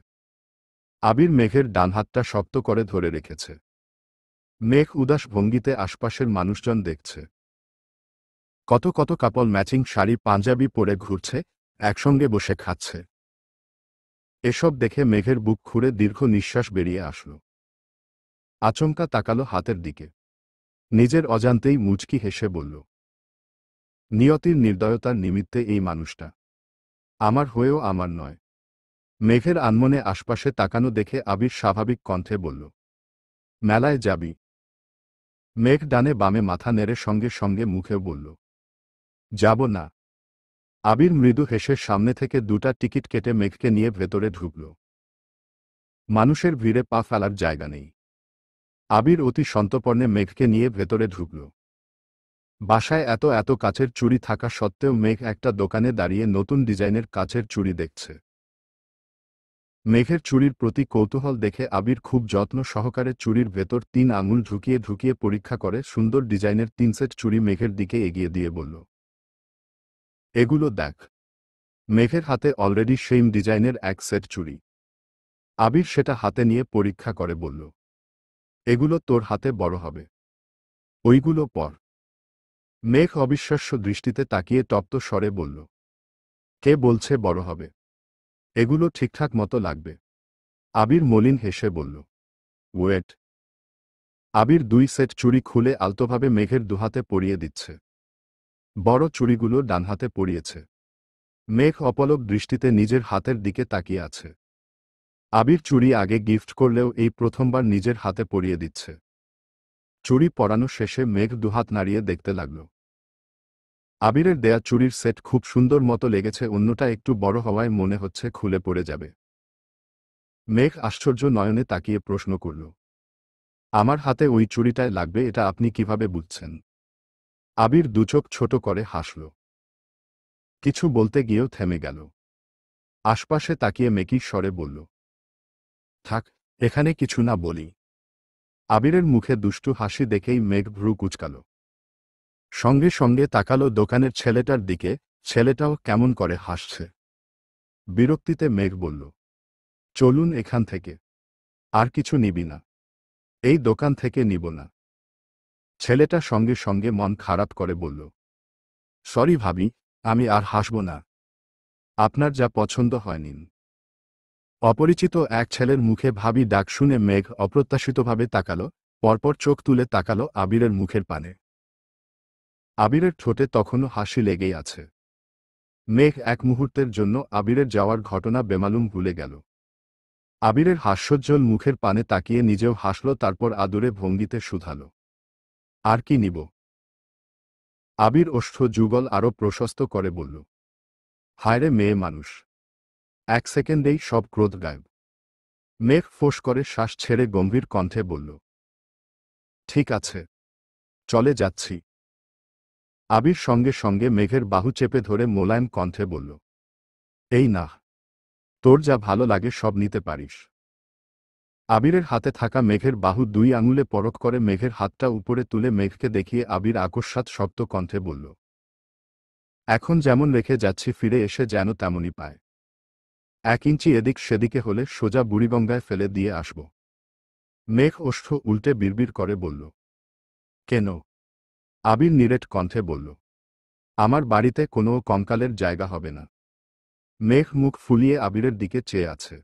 আবির মেঘের ডান হাতটা শক্ত করে ধরে রেখেছে। মেঘ উদাস ভঙ্গিতে আশপাশের মানুষজন দেখছে। কত কত কাপল ম্যাচিং শাড়ি পাঞ্জাবি পরে ঘুরছে, একসঙ্গে বসে খাচ্ছে। এসব দেখে মেঘের বুক খুঁড়ে দীর্ঘ নিঃশ্বাস বেরিয়ে আসল। আচমকা তাকালো হাতের দিকে। নিজের অজান্তেই মুচকি হেসে বলল, নিয়তির নির্দয়তার নিমিত্তে এই মানুষটা আমার হয়েও আমার নয়। মেঘের আনমনে আশপাশে তাকানো দেখে আবির স্বাভাবিক কণ্ঠে বলল, মেলায় যাবি? মেঘ ডানে বামে মাথা নেড়ে সঙ্গে সঙ্গে মুখেও বলল, যাব না। আবির মৃদু হেসে সামনে থেকে দুটা টিকিট কেটে মেঘকে নিয়ে ভেতরে ঢুকল। মানুষের ভিড়ে পা ফেলার জায়গা নেই। আবির অতি সন্তর্পণে মেঘকে নিয়ে ভেতরে ঢুকল। বাসায় এত এত কাচের চুড়ি থাকা সত্ত্বেও মেঘ একটা দোকানে দাঁড়িয়ে নতুন ডিজাইনের কাচের চুড়ি দেখছে। মেঘের চুড়ির প্রতি কৌতূহল দেখে আবির খুব যত্ন সহকারে চুড়ির ভেতর 3 আঙুল ঢুকিয়ে ঢুকিয়ে পরীক্ষা করে সুন্দর ডিজাইনের 3 সেট চুড়ি মেঘের দিকে এগিয়ে দিয়ে বলল, এগুলো দেখ। মেঘের হাতে অলরেডি সেম ডিজাইনের এক সেট চুড়ি। আবির সেটা হাতে নিয়ে পরীক্ষা করে বলল, এগুলো তোর হাতে বড় হবে। ওইগুলো পর। মেঘ অবিশ্বাস্য দৃষ্টিতে তাকিয়ে তপ্ত স্বরে বলল, কে বলছে বড় হবে? এগুলো ঠিকঠাক মতো লাগবে। আবির মলিন হেসে বলল, ওয়েট। আবির 2 সেট চুড়ি খুলে আলতোভাবে মেঘের দুহাতে পরিয়ে দিচ্ছে। বড় চুড়িগুলো ডান হাতে পরিয়েছে। মেঘ অপলক দৃষ্টিতে নিজের হাতের দিকে তাকিয়ে আছে। আবির চুড়ি আগে গিফট করলেও এই প্রথমবার নিজের হাতে পরিয়ে দিচ্ছে। চুড়ি পরানো শেষে মেঘ দুহাত নাড়িয়ে দেখতে লাগল। আবিরের দেয়া চুড়ির সেট খুব সুন্দর মতো লেগেছে, অন্যটা একটু বড় হওয়ায় মনে হচ্ছে খুলে পড়ে যাবে। মেঘ আশ্চর্য নয়নে তাকিয়ে প্রশ্ন করল, আমার হাতে ওই চুড়িটায় লাগবে এটা আপনি কিভাবে বুঝছেন? আবির দুচোখ ছোট করে হাসল। কিছু বলতে গিয়েও থেমে গেল। আশপাশে তাকিয়ে মেকি স্বরে বলল, থাক, এখানে কিছু না বলি। আবিরের মুখে দুষ্টু হাসি দেখেই মেঘ ভ্রু কুঁচকাল। সঙ্গে সঙ্গে তাকালো দোকানের ছেলেটার দিকে, ছেলেটাও কেমন করে হাসছে। বিরক্তিতে মেঘ বলল, চলুন এখান থেকে। আর কিছু নিবি না? এই দোকান থেকে নিব না। ছেলেটা সঙ্গে সঙ্গে মন খারাপ করে বলল, সরি ভাবি, আমি আর হাসব না। আপনার যা পছন্দ হয় নিন। অপরিচিত এক ছেলের মুখে ভাবি ডাক শুনে মেঘ অপ্রত্যাশিতভাবে তাকালো, পরপর চোখ তুলে তাকালো আবিরের মুখের পানে। আবিরের ঠোঁটে তখনও হাসি লেগেই আছে। মেঘ এক মুহূর্তের জন্য আবিরের যাওয়ার ঘটনা বেমালুম ভুলে গেল। আবিরের হাস্যোজ্জ্বল মুখের পানে তাকিয়ে নিজেও হাসল, তারপর আদুরে ভঙ্গিতে শুধাল, আর কি নিব? আবির ওষ্ঠ যুগল আরও প্রশস্ত করে বলল, হায়রে মেয়ে মানুষ! 1 সেকেন্ডেই সব ক্রোধ গায়েব। মেঘ ফোঁস করে শ্বাস ছেড়ে গম্ভীর কণ্ঠে বলল, ঠিক আছে, চলে যাচ্ছি। আবির সঙ্গে সঙ্গে মেঘের বাহু চেপে ধরে মোলায়েম কণ্ঠে বলল, এই না, তোর যা ভালো লাগে সব নিতে পারিস। আবিরের হাতে থাকা মেঘের বাহু 2 আঙুলে পরখ করে মেঘের হাতটা উপরে তুলে মেঘকে দেখিয়ে আবির আকস্মাৎ শক্ত কণ্ঠে বলল, এখন যেমন রেখে যাচ্ছি ফিরে এসে যেন তেমনই পায়। 1 ইঞ্চি এদিক সেদিকে হলে সোজা বুড়িগঙ্গায় ফেলে দিয়ে আসব। মেঘ ওষ্ঠ উল্টে বিড়বিড় করে বলল, কেন? আবির নিরেট কণ্ঠে বলল, আমার বাড়িতে কোনো কঙ্কালের জায়গা হবে না। মেঘ মুখ ফুলিয়ে আবিরের দিকে চেয়ে আছে।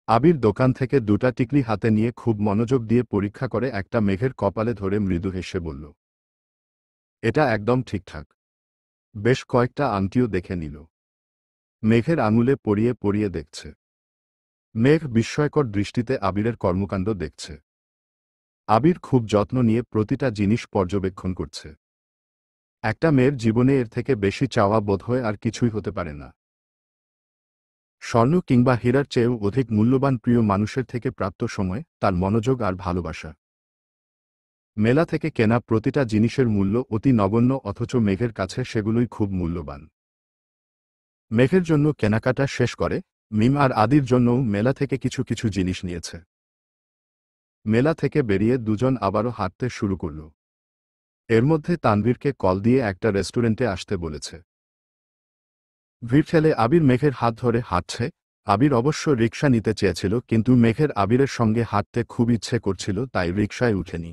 আবির দোকান থেকে 2টা টিকলি হাতে নিয়ে খুব মনোযোগ দিয়ে পরীক্ষা করে একটা মেঘের কপালে ধরে মৃদু হেসে বলল, এটা একদম ঠিকঠাক। বেশ কয়েকটা আংটিও দেখে নিল। মেঘের আঙুলে পরিয়ে পরিয়ে দেখছে। মেঘ বিস্ময়কর দৃষ্টিতে আবিরের কর্মকাণ্ড দেখছে। আবির খুব যত্ন নিয়ে প্রতিটা জিনিস পর্যবেক্ষণ করছে। একটা মেয়ের জীবনে এর থেকে বেশি চাওয়া বোধহয় আর কিছুই হতে পারে না। স্বর্ণ কিংবা হীরার চেয়েও অধিক মূল্যবান প্রিয় মানুষের থেকে প্রাপ্ত সময়, তার মনোযোগ আর ভালোবাসা। মেলা থেকে কেনা প্রতিটা জিনিসের মূল্য অতি নগণ্য, অথচ মেঘের কাছে সেগুলোই খুব মূল্যবান। মেঘের জন্য কেনাকাটা শেষ করে মিম আর আদির জন্যও মেলা থেকে কিছু কিছু জিনিস নিয়েছে। মেলা থেকে বেরিয়ে দুজন আবারও হাঁটতে শুরু করল। এর মধ্যে তানভীরকে কল দিয়ে একটা রেস্টুরেন্টে আসতে বলেছে। ভিড় ঠেলে আবির মেঘের হাত ধরে হাঁটছে। আবির অবশ্য রিকশা নিতে চেয়েছিল, কিন্তু মেঘের আবিরের সঙ্গে হাঁটতে খুব ইচ্ছে করছিল, তাই রিকশায় উঠেনি।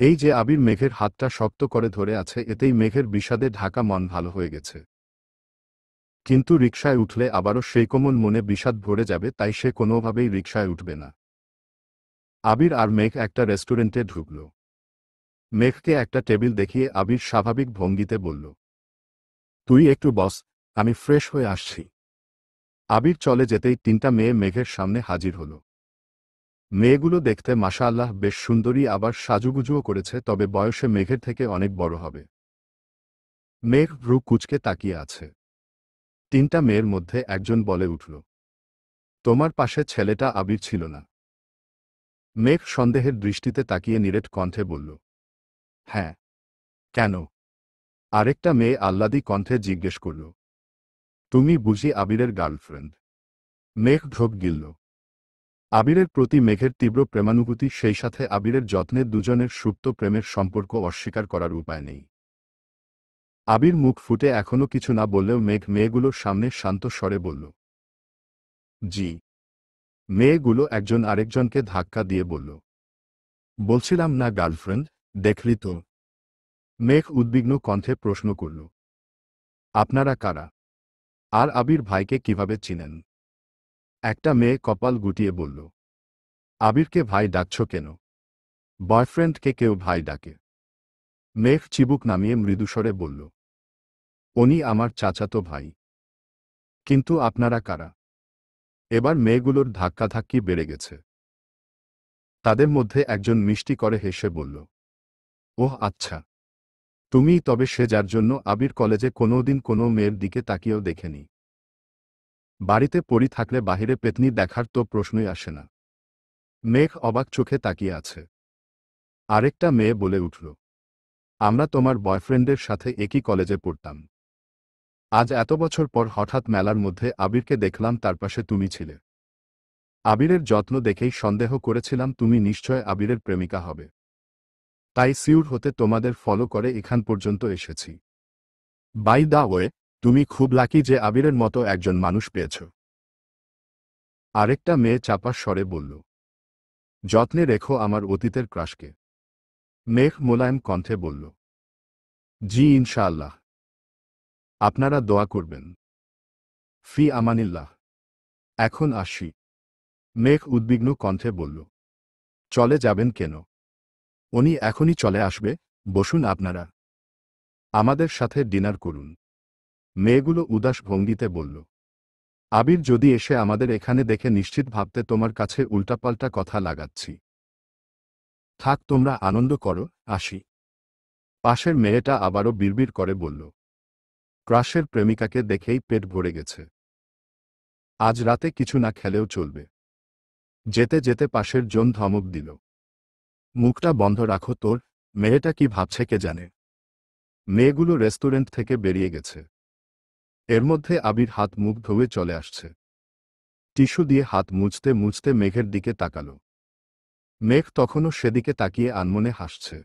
এই যে আবির মেঘের হাতটা শক্ত করে ধরে আছে, এতেই মেঘের বিষাদে ঢাকা মন ভালো হয়ে গেছে। কিন্তু রিকশায় উঠলে আবারও সেই কোমল মনে বিষাদ ভরে যাবে, তাই সে কোনোভাবেই রিকশায় উঠবে না। আবির আর মেঘ একটা রেস্টুরেন্টে ঢুকল। মেঘকে একটা টেবিল দেখিয়ে আবির স্বাভাবিক ভঙ্গিতে বলল, তুই একটু বস, আমি ফ্রেশ হয়ে আসছি। আবির চলে যেতেই 3টা মেয়ে মেঘের সামনে হাজির হল। মেয়েগুলো দেখতে মাশাআল্লাহ বেশ সুন্দরী, আবার সাজুগুজুও করেছে, তবে বয়সে মেঘের থেকে অনেক বড় হবে। মেঘ ভ্রু কুঁচকে তাকিয়ে আছে। 3টা মেয়ের মধ্যে একজন বলে উঠল, তোমার পাশে ছেলেটা আবির ছিল না? মেঘ সন্দেহের দৃষ্টিতে তাকিয়ে নিরেট কণ্ঠে বলল, হ্যাঁ। কেন? আরেকটা মেয়ে আহ্লাদী কণ্ঠে জিজ্ঞেস করল, তুমি বুঝি আবিরের গার্লফ্রেন্ড? মেঘ ঢোক গিলল। আবিরের প্রতি মেঘের তীব্র প্রেমানুভূতি, সেই সাথে আবিরের যত্নে দুজনের সুপ্ত প্রেমের সম্পর্ক অস্বীকার করার উপায় নেই। আবির মুখ ফুটে এখনো কিছু না বললেও মেঘ মেয়েগুলোর সামনে শান্ত স্বরে বলল, জি। মেয়েগুলো একজন আরেকজনকে ধাক্কা দিয়ে বলল, বলছিলাম না গার্লফ্রেন্ড, দেখলি তো? মেঘ উদ্বিগ্ন কণ্ঠে প্রশ্ন করল, আপনারা কারা? আর আবির ভাইকে কিভাবে চিনেন? একটা মেয়ে কপাল গুটিয়ে বলল, আবিরকে ভাই ডাকছ কেন? বয়ফ্রেন্ডকে কেউ ভাই ডাকে? মেঘ চিবুক নামিয়ে মৃদুস্বরে বলল, উনি আমার চাচাতো ভাই। কিন্তু আপনারা কারা? এবার মেয়েগুলোর ধাক্কাধাক্কি বেড়ে গেছে। তাদের মধ্যে একজন মিষ্টি করে হেসে বলল, ওহ আচ্ছা, তুমিই তবে সে যার জন্য আবির কলেজে কোনোদিন কোনো মেয়ের দিকে তাকিয়েও দেখেনি। বাড়িতে পড়ি থাকলে বাহিরে পেতনি দেখার তো প্রশ্নই আসে না। মেঘ অবাক চোখে তাকিয়ে আছে। আরেকটা মেয়ে বলে উঠল, আমরা তোমার বয়ফ্রেন্ডের সাথে একই কলেজে পড়তাম। আজ এত বছর পর হঠাৎ মেলার মধ্যে আবিরকে দেখলাম, তার পাশে তুমি ছিলে। আবিরের যত্ন দেখেই সন্দেহ করেছিলাম তুমি নিশ্চয় আবিরের প্রেমিকা হবে। তাই সিউর হতে তোমাদের ফলো করে এখান পর্যন্ত এসেছি। বাই দা ওয়ে, তুমি খুব লাকি যে আবিরের মতো একজন মানুষ পেয়েছ। আরেকটা মেয়ে চাপা স্বরে বলল, যত্নে রেখো আমার অতীতের ক্রাশকে। মেঘ মোলায়েম কণ্ঠে বলল, জি ইনশাআল্লাহ। আপনারা দোয়া করবেন। ফি আমানিল্লাহ। এখন আসি। মেঘ উদ্বিগ্ন কণ্ঠে বলল, চলে যাবেন কেন? উনি এখনই চলে আসবে, বসুন আপনারা। আমাদের সাথে ডিনার করুন। মেয়েগুলো উদাস ভঙ্গিতে বলল, আবির যদি এসে আমাদের এখানে দেখে নিশ্চিত ভাবতে তোমার কাছে উল্টাপাল্টা কথা লাগাচ্ছি। থাক, তোমরা আনন্দ করো, আসি। পাশের মেয়েটা আবারও বিড়বিড় করে বলল, ক্রাশের প্রেমিকাকে দেখেই পেট ভরে গেছে। আজ রাতে কিছু না খেলেও চলবে। যেতে যেতে পাশের জন ধমক দিল, মুখটা বন্ধ রাখো তোর, মেয়েটা কি ভাবছে কে জানে। মেয়েগুলো রেস্টুরেন্ট থেকে বেরিয়ে গেছে। এর মধ্যে আবির হাত মুখ ধুয়ে চলে আসছে। টিস্যু দিয়ে হাত মুছতে মুছতে মেঘের দিকে তাকালো। মেঘ তখনও সেদিকে তাকিয়ে আনমনে হাসছে।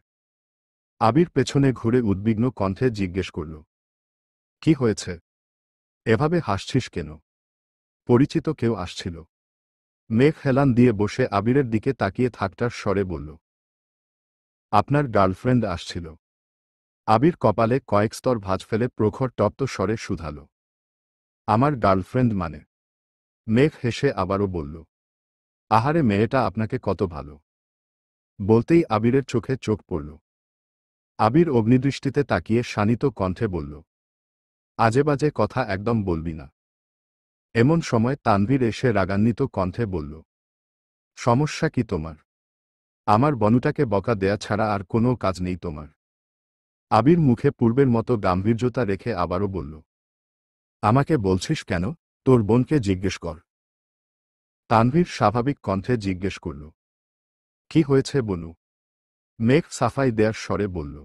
আবির পেছনে ঘুরে উদ্বিগ্ন কণ্ঠে জিজ্ঞেস করল, কি হয়েছে? এভাবে হাসছিস কেন? পরিচিত কেউ আসছিল। মেঘ হেলান দিয়ে বসে আবিরের দিকে তাকিয়ে ঠাট্টার স্বরে বলল, আপনার গার্লফ্রেন্ড আসছিল। আবির কপালে কয়েক স্তর ভাঁজ ফেলে প্রখর তপ্ত স্বরে শুধাল, আমার গার্লফ্রেন্ড মানে? মেঘ হেসে আবারও বলল, আহারে মেয়েটা আপনাকে কত ভালো। বলতেই আবিরের চোখে চোখ পড়ল। আবির অগ্নিদৃষ্টিতে তাকিয়ে শানিত কণ্ঠে বলল, আজেবাজে কথা একদম বলবি না। এমন সময় তানভীর এসে রাগান্বিত কণ্ঠে বলল, সমস্যা কি তোমার? আমার বনুটাকে বকা দেয়া ছাড়া আর কোনো কাজ নেই তোমার। আবির মুখে পূর্বের মতো গাম্ভীর্যতা রেখে আবারও বলল, আমাকে বলছিস কেন? তোর বোনকে জিজ্ঞেস কর। তানভীর স্বাভাবিক কণ্ঠে জিজ্ঞেস করল, কি হয়েছে বনু? মেঘ সাফাই দেয়ার স্বরে বলল,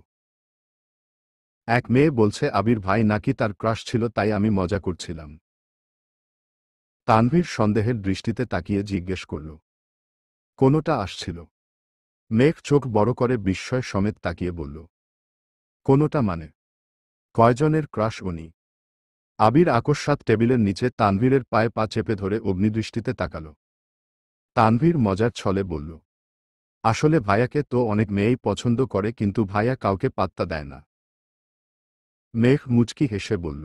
এক মেয়ে বলছে আবির ভাই নাকি তার ক্রাশ ছিল, তাই আমি মজা করছিলাম। তানভীর সন্দেহের দৃষ্টিতে তাকিয়ে জিজ্ঞেস করল, কোনোটা আসছিল? মেঘ চোখ বড় করে বিস্ময় সমেত তাকিয়ে বলল, কোনোটা মানে? কয়জনের ক্রাশ উনি? আবির আকস্মাৎ টেবিলের নিচে তানভীরের পায়ে পা চেপে ধরে অগ্নিদৃষ্টিতে তাকাল। তানভীর মজার ছলে বলল, আসলে ভাইয়াকে তো অনেক মেয়েই পছন্দ করে, কিন্তু ভাইয়া কাউকে পাত্তা দেয় না। মেঘ মুচকি হেসে বলল,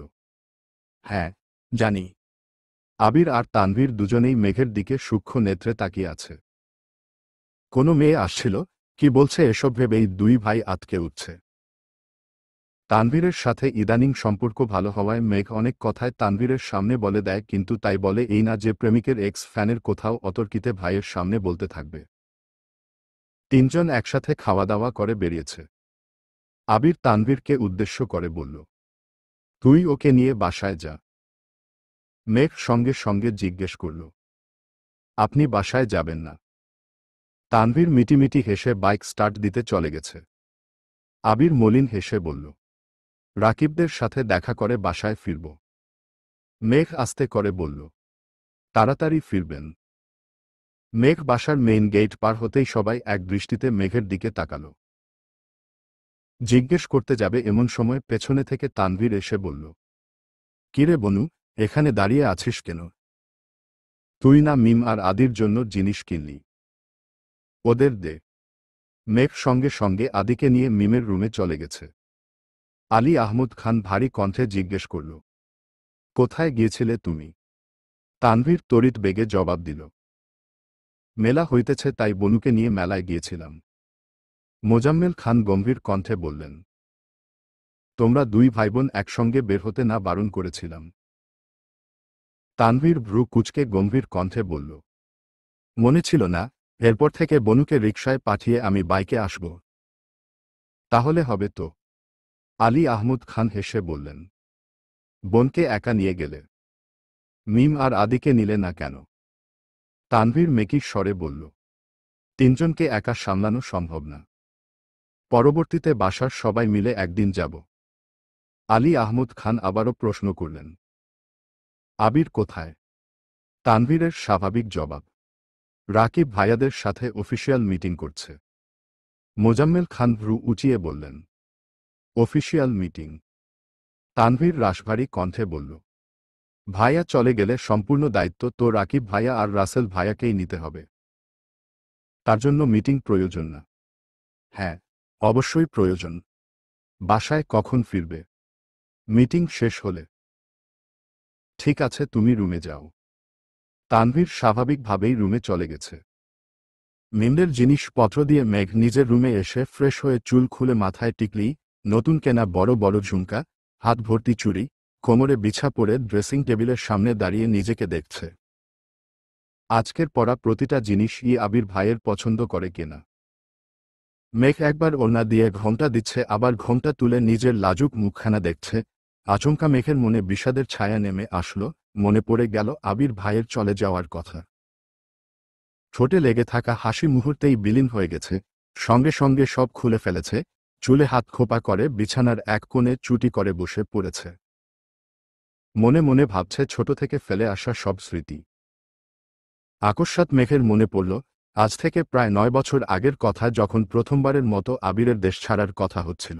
হ্যাঁ জানি। আবির আর তানভীর দুজনেই মেঘের দিকে সূক্ষ্ম নেত্রে তাকিয়ে আছে। কোনো মেয়ে আসছিল, কি বলছে এসব ভেবেই দুই ভাই আতকে উঠছে। তানভীরের সাথে ইদানিং সম্পর্ক ভালো হওয়ায় মেঘ অনেক কথায় তানভীরের সামনে বলে দেয়, কিন্তু তাই বলে এই না যে প্রেমিকের এক্স ফ্যানের কোথাও অতর্কিতে ভাইয়ের সামনে বলতে থাকবে। তিনজন একসাথে খাওয়া দাওয়া করে বেরিয়েছে। আবির তানভীরকে উদ্দেশ্য করে বলল, তুই ওকে নিয়ে বাসায় যা। মেঘ সঙ্গে সঙ্গে জিজ্ঞেস করল, আপনি বাসায় যাবেন না? তানভীর মিটিমিটি হেসে বাইক স্টার্ট দিতে চলে গেছে। আবির মলিন হেসে বলল, রাকিবদের সাথে দেখা করে বাসায় ফিরব। মেঘ আস্তে করে বলল, তাড়াতাড়ি ফিরবেন। মেঘ বাসার মেইন গেট পার হতেই সবাই এক দৃষ্টিতে মেঘের দিকে তাকাল। জিজ্ঞেস করতে যাবে এমন সময় পেছনে থেকে তানভীর এসে বলল, কিরে বনু, এখানে দাঁড়িয়ে আছিস কেন? তুই না মিম আর আদির জন্য জিনিস কিনলি? ওদের দে। মেঘ সঙ্গে সঙ্গে আদিকে নিয়ে মিমের রুমে চলে গেছে। আলী আহমদ খান ভারী কণ্ঠে জিজ্ঞেস করল, কোথায় গিয়েছিলে তুমি? তানভীর তড়িৎ বেগে জবাব দিল, মেলা হইতেছে তাই বনুকে নিয়ে মেলায় গিয়েছিলাম। মোজাম্মেল খান গম্ভীর কণ্ঠে বললেন, তোমরা দুই ভাইবোন একসঙ্গে বের হতে না বারণ করেছিলাম? তানভীর ভ্রু কুঁচকে গম্ভীর কণ্ঠে বলল, মনে ছিল না? এরপর থেকে বনুকে রিকশায় পাঠিয়ে আমি বাইকে আসব। তাহলে হবে তো। আলী আহমদ খান হেসে বললেন, বোনকে একা নিয়ে গেলে? মিম আর আদিকে নিলে না কেন? তানভীর মেকির স্বরে বলল, তিনজনকে একা সামলানো সম্ভব না। পরবর্তীতে বাসার সবাই মিলে একদিন যাব। আলী আহমদ খান আবারও প্রশ্ন করলেন, আবির কোথায়? তানভীরের স্বাভাবিক জবাব, রাকিব ভাইয়াদের সাথে অফিসিয়াল মিটিং করছে। মোজাম্মেল খান ভ্রু উঁচিয়ে বললেন, অফিসিয়াল মিটিং? তানভীর রাশভারী কণ্ঠে বলল, ভাইয়া চলে গেলে সম্পূর্ণ দায়িত্ব তো রাকিব ভাইয়া আর রাসেল ভাইয়াকেই নিতে হবে। তার জন্য মিটিং প্রয়োজন না? হ্যাঁ, অবশ্যই প্রয়োজন। বাসায় কখন ফিরবে? মিটিং শেষ হলে। ঠিক আছে, তুমি রুমে যাও। তানভীর স্বাভাবিকভাবেই রুমে চলে গেছে। মিমদের জিনিসপত্র দিয়ে মেঘ নিজের রুমে এসে ফ্রেশ হয়ে চুল খুলে মাথায় টিকলি, নতুন কেনা বড় বড় ঝুমকা, হাত ভর্তি চুড়ি, কোমরে বিছা পরে ড্রেসিং টেবিলের সামনে দাঁড়িয়ে নিজেকে দেখছে। আজকের পরা প্রতিটা জিনিসই আবির ভাইয়ের পছন্দ করে কেনা। মেঘ একবার ওড়না দিয়ে ঘোমটা দিচ্ছে, আবার ঘোমটা তুলে নিজের লাজুক মুখখানা দেখছে। আচমকা মেঘের মনে বিষাদের ছায়া নেমে আসলো, মনে পড়ে গেল আবির ভাইয়ের চলে যাওয়ার কথা। ঠোঁটে লেগে থাকা হাসি মুহূর্তেই বিলীন হয়ে গেছে, সঙ্গে সঙ্গে সব খুলে ফেলেছে। চুলে হাত খোপা করে বিছানার এক কোণে চুটি করে বসে পড়েছে। মনে মনে ভাবছে ছোট থেকে ফেলে আসা সব স্মৃতি। আকস্মাৎ মেঘের মনে পড়ল আজ থেকে প্রায় 9 বছর আগের কথা, যখন প্রথমবারের মতো আবিরের দেশ ছাড়ার কথা হচ্ছিল।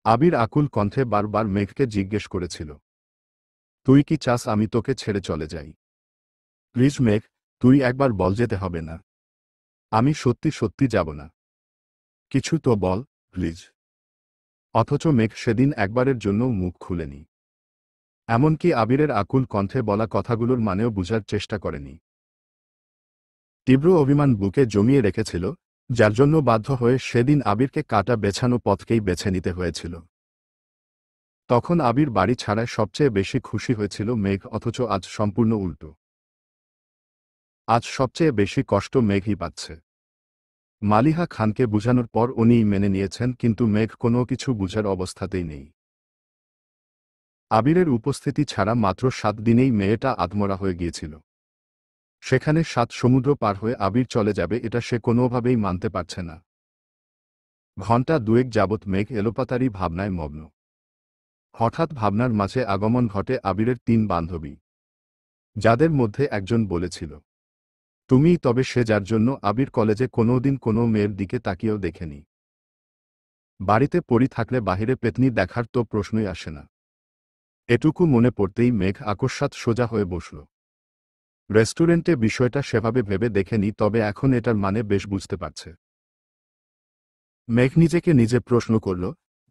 আবির আকুল কণ্ঠে বারবার মেঘকে জিজ্ঞেস করেছিল, তুই কি চাস আমি তোকে ছেড়ে চলে যাই? প্লিজ মেঘ, তুই একবার বল যেতে হবে না। আমি সত্যি সত্যি যাব না। কিছু তো বল প্লিজ। অথচ মেঘ সেদিন একবারের জন্যও মুখ খুলেনি। এমনকি আবিরের আকুল কণ্ঠে বলা কথাগুলোর মানেও বুঝার চেষ্টা করেনি। তীব্র অভিমান বুকে জমিয়ে রেখেছিল, যার জন্য বাধ্য হয়ে সেদিন আবিরকে কাটা বেছানো পথকেই বেছে নিতে হয়েছিল। তখন আবির বাড়ি ছাড়ায় সবচেয়ে বেশি খুশি হয়েছিল মেঘ, অথচ আজ সম্পূর্ণ উল্টো। আজ সবচেয়ে বেশি কষ্ট মেঘই পাচ্ছে। মালিহা খানকে বুঝানোর পর উনিই মেনে নিয়েছেন, কিন্তু মেঘ কোনো কিছু বুঝার অবস্থাতেই নেই। আবিরের উপস্থিতি ছাড়া মাত্র 7 দিনেই মেয়েটা আধমরা হয়ে গিয়েছিল। সেখানে 7 সমুদ্র পার হয়ে আবির চলে যাবে, এটা সে কোনোভাবেই মানতে পারছে না। ঘণ্টা দুয়েক যাবৎ মেঘ এলোপাতাড়ি ভাবনায় মগ্ন। হঠাৎ ভাবনার মাঝে আগমন ঘটে আবিরের 3 বান্ধবী, যাদের মধ্যে একজন বলেছিল, তুমিই তবে সে যার জন্য আবির কলেজে কোনোদিন কোনো মেয়ের দিকে তাকিয়েও দেখেনি। বাড়িতে পড়ি থাকলে বাহিরে পেতনি দেখার তো প্রশ্নই আসে না। এটুকু মনে পড়তেই মেঘ আকস্মাৎ সোজা হয়ে বসল। রেস্টুরেন্টে বিষয়টা সেভাবে ভেবে দেখেনি, তবে এখন এটার মানে বেশ বুঝতে পারছে। মেঘ নিজেকে নিজে প্রশ্ন করল,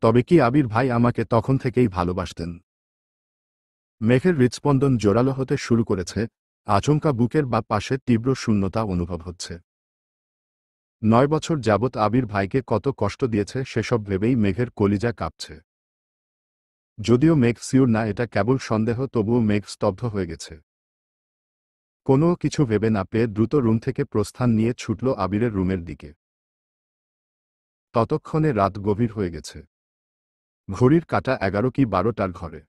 তবে কি আবির ভাই আমাকে তখন থেকেই ভালোবাসতেন? মেঘের হৃৎস্পন্দন জোরালো হতে শুরু করেছে, আচমকা বুকের বা পাশে তীব্র শূন্যতা অনুভব হচ্ছে। 9 বছর যাবৎ আবির ভাইকে কত কষ্ট দিয়েছে সেসব ভেবেই মেঘের কলিজা কাঁপছে। যদিও মেঘ সিউর না এটা কেবল সন্দেহ, তবুও মেঘ স্তব্ধ হয়ে গেছে। কোনো কিছু ভেবে না পেয়ে দ্রুত রুম থেকে প্রস্থান নিয়ে ছুটল আবিরের রুমের দিকে। ততক্ষণে রাত গভীর হয়ে গেছে। ঘড়ির কাঁটা 11 কি 12টার ঘরে।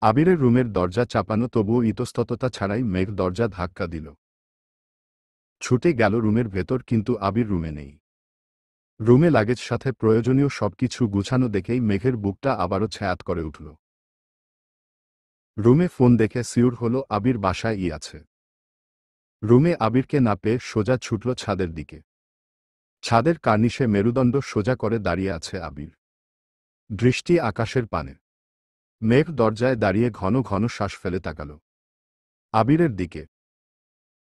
আবিরের রুমের দরজা চাপানো, তবুও ইতস্তততা ছাড়াই মেঘ দরজা ধাক্কা দিল। ছুটে গেল রুমের ভেতর, কিন্তু আবির রুমে নেই। রুমে লাগেজ সাথে প্রয়োজনীয় সবকিছু গুছানো দেখেই মেঘের বুকটা আবারও ছ্যাঁত করে উঠল। রুমে ফোন দেখে সিউর হলো আবির বাসায় আছে। রুমে আবিরকে না পেয়ে সোজা ছুটল ছাদের দিকে। ছাদের কার্নিশে মেরুদণ্ড সোজা করে দাঁড়িয়ে আছে আবির, দৃষ্টি আকাশের পানে। মেঘ দরজায় দাঁড়িয়ে ঘন ঘন শ্বাস ফেলে তাকাল আবিরের দিকে।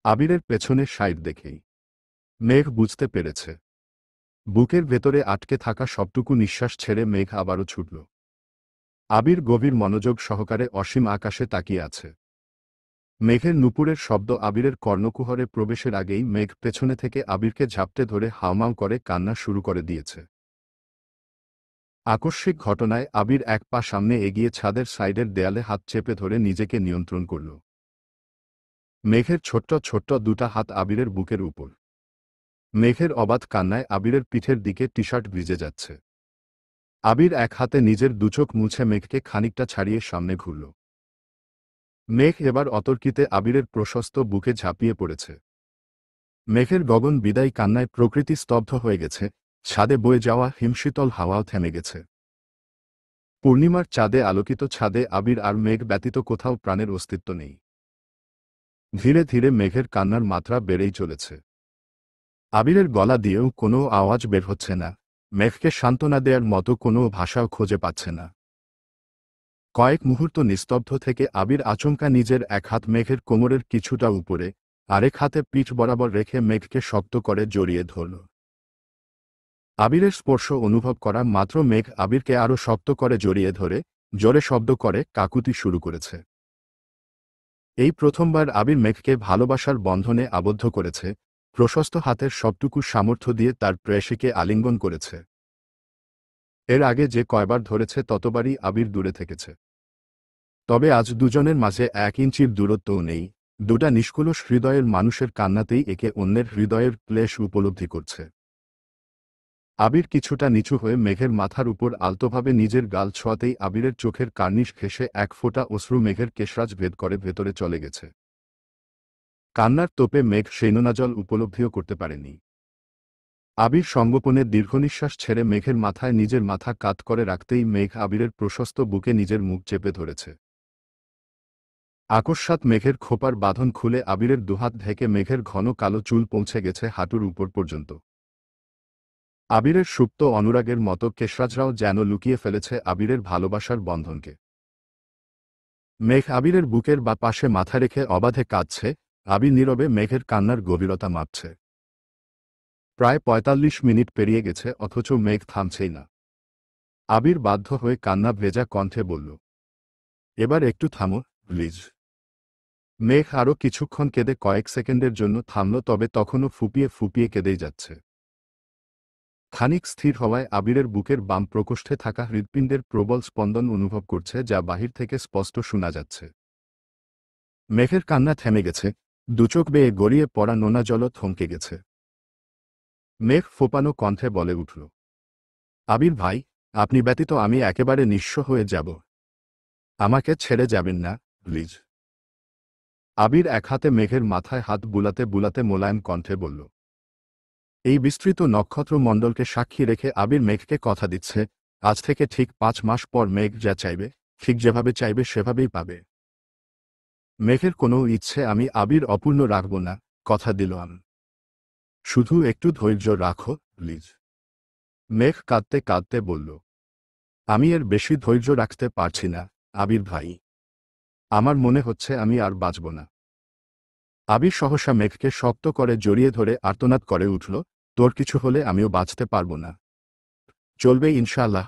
আবিরের পেছনে সাইড দেখেই মেঘ বুঝতে পেরেছে, বুকের ভেতরে আটকে থাকা সবটুকু নিঃশ্বাস ছেড়ে মেঘ আবারও ছুটল। আবির গভীর মনোযোগ সহকারে অসীম আকাশে তাকিয়ে আছে। মেঘের নুপুরের শব্দ আবিরের কর্ণকুহরে প্রবেশের আগেই মেঘ পেছনে থেকে আবিরকে ঝাপটে ধরে হাউমাউ করে কান্না শুরু করে দিয়েছে। আকস্মিক ঘটনায় আবির এক পা সামনে এগিয়ে ছাদের সাইডের দেয়ালে হাত চেপে ধরে নিজেকে নিয়ন্ত্রণ করল। মেঘের ছোট্ট ছোট্ট দুটা হাত আবিরের বুকের উপর। মেঘের অবাধ কান্নায় আবিরের পিঠের দিকে টি শার্ট ভিজে যাচ্ছে। আবির এক হাতে নিজের দুচোখ মুছে মেঘকে খানিকটা ছাড়িয়ে সামনে ঘুরল। মেঘ এবার অতর্কিতে আবিরের প্রশস্ত বুকে ঝাঁপিয়ে পড়েছে। মেঘের গগন বিদায়ী কান্নায় প্রকৃতি স্তব্ধ হয়ে গেছে, ছাদে বয়ে যাওয়া হিমশীতল হাওয়াও থেমে গেছে। পূর্ণিমার চাঁদে আলোকিত ছাদে আবির আর মেঘ ব্যতীত কোথাও প্রাণের অস্তিত্ব নেই। ধীরে ধীরে মেঘের কান্নার মাত্রা বেড়েই চলেছে। আবিরের গলা দিয়েও কোনো আওয়াজ বের হচ্ছে না, মেঘকে সান্ত্বনা দেওয়ার মতো কোনো ভাষাও খুঁজে পাচ্ছে না। কয়েক মুহূর্ত নিস্তব্ধ থেকে আবির আচমকা নিজের এক হাত মেঘের কোমরের কিছুটা উপরে, আরেক হাতে পিঠ বরাবর রেখে মেঘকে শক্ত করে জড়িয়ে ধরল। আবিরের স্পর্শ অনুভব করা মাত্র মেঘ আবিরকে আরও শক্ত করে জড়িয়ে ধরে জোরে শব্দ করে কাকুতি শুরু করেছে। এই প্রথমবার আবির মেঘকে ভালোবাসার বন্ধনে আবদ্ধ করেছে, প্রশস্ত হাতের সবটুকু সামর্থ্য দিয়ে তার প্রেয়সীকে আলিঙ্গন করেছে। এর আগে যে কয়বার ধরেছে ততবারই আবির দূরে থেকেছে। তবে আজ দুজনের মাঝে 1 ইঞ্চির দূরত্বও নেই, দুটা নিষ্কলুষ হৃদয়ের মানুষের কান্নাতেই একে অন্যের হৃদয়ের ক্লেশ উপলব্ধি করছে। আবির কিছুটা নিচু হয়ে মেঘের মাথার উপর আলতোভাবে নিজের গাল ছোঁয়াতেই আবিরের চোখের কার্নিশ ঘেঁষে এক ফোঁটা অশ্রু মেঘের কেশরাজ ভেদ করে ভেতরে চলে গেছে। কান্নার তোপে মেঘ সেই নোনা জল উপলব্ধিও করতে পারেনি। আবির সঙ্গোপনে দীর্ঘনিশ্বাস ছেড়ে মেঘের মাথায় নিজের মাথা কাত করে রাখতেই মেঘ আবিরের প্রশস্ত বুকে নিজের মুখ চেপে ধরেছে। আকস্মাৎ মেঘের খোপার বাঁধন খুলে আবিরের দুহাত ঢেকে মেঘের ঘন কালো চুল পৌঁছে গেছে হাঁটুর উপর পর্যন্ত। আবিরের সুপ্ত অনুরাগের মতো কেশরাজরাও যেন লুকিয়ে ফেলেছে আবিরের ভালোবাসার বন্ধনকে। মেঘ আবিরের বুকের বা পাশে মাথা রেখে অবাধে কাঁদছে, আবির নীরবে মেঘের কান্নার গভীরতা মাপছে। প্রায় ৪৫ মিনিট পেরিয়ে গেছে, অথচ মেঘ থামছেই না। আবির বাধ্য হয়ে কান্না ভেজা কণ্ঠে বলল, এবার একটু থামো প্লিজ। মেঘ আরও কিছুক্ষণ কেঁদে কয়েক সেকেন্ডের জন্য থামল, তবে তখনও ফুপিয়ে ফুপিয়ে কেঁদেই যাচ্ছে। খানিক স্থির হওয়ায় আবিরের বুকের বাম প্রকোষ্ঠে থাকা হৃৎপিণ্ডের প্রবল স্পন্দন অনুভব করছে, যা বাহির থেকে স্পষ্ট শোনা যাচ্ছে। মেঘের কান্না থেমে গেছে, দুচোখ বেয়ে গড়িয়ে পড়া নোনা জলও থমকে গেছে। মেঘ ফোপানো কণ্ঠে বলে উঠল, আবির ভাই, আপনি ব্যতীত আমি একেবারে নিঃস্ব হয়ে যাব। আমাকে ছেড়ে যাবেন না প্লিজ। আবির এক হাতে মেঘের মাথায় হাত বুলাতে বুলাতে মোলায়েম কণ্ঠে বলল। এই বিস্তৃত নক্ষত্রমণ্ডলকে সাক্ষী রেখে আবির মেঘকে কথা দিচ্ছে, আজ থেকে ঠিক ৫ মাস পর মেঘ যা চাইবে, ঠিক যেভাবে চাইবে সেভাবেই পাবে। মেঘের কোনো ইচ্ছে আমি আবির অপূর্ণ রাখব না, কথা দিলাম। শুধু একটু ধৈর্য রাখো প্লিজ। মেঘ কাঁদতে কাঁদতে বলল, আমি এর বেশি ধৈর্য রাখতে পারছি না আবির ভাই। আমার মনে হচ্ছে আমি আর বাঁচব না। আবির সহসা মেঘকে শক্ত করে জড়িয়ে ধরে আর্তনাদ করে উঠল, তোর কিছু হলে আমিও বাঁচতে পারব না। চলবে ইনশাআল্লাহ।